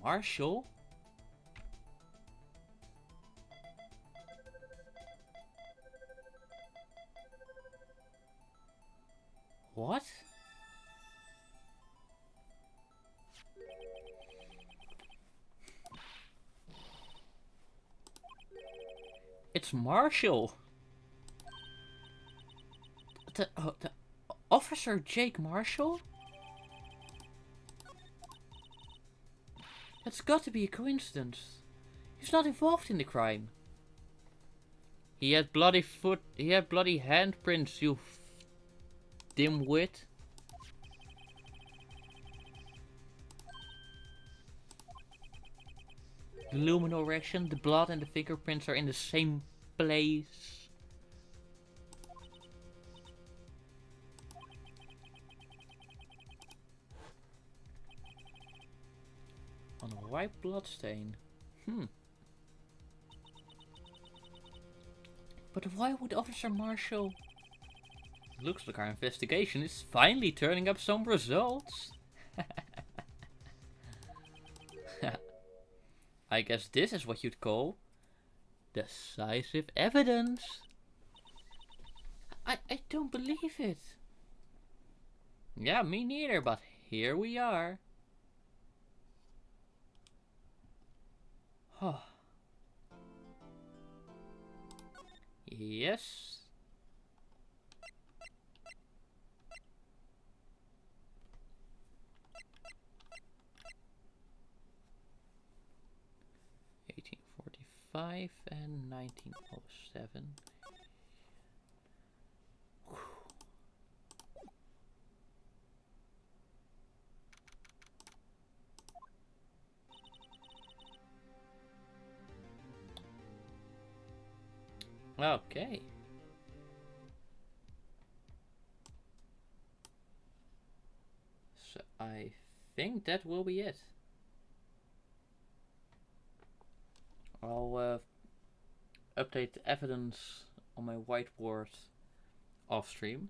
Marshall? What? It's Marshall. The Officer Jake Marshall? That's got to be a coincidence. He's not involved in the crime. He had bloody foot. He had bloody handprints, you dimwit. The luminal reaction, the blood and the fingerprints are in the same place. On a white bloodstain. But why would Officer Marshall... Looks like our investigation is finally turning up some results. I guess this is what you'd call decisive evidence. I don't believe it. Yeah, me neither, but here we are. Oh. Yes. And 1907. Okay. I think that will be it. I'll update the evidence on my whiteboard off stream.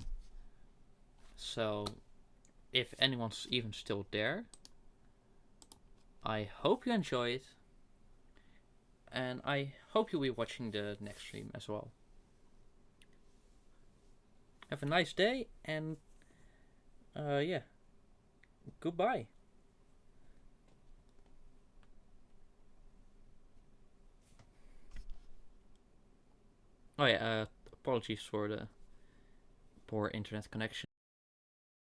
So if anyone's even still there, I hope you enjoy it. And I hope you'll be watching the next stream as well. Have a nice day, and yeah, goodbye. Oh yeah, apologies for the poor internet connection.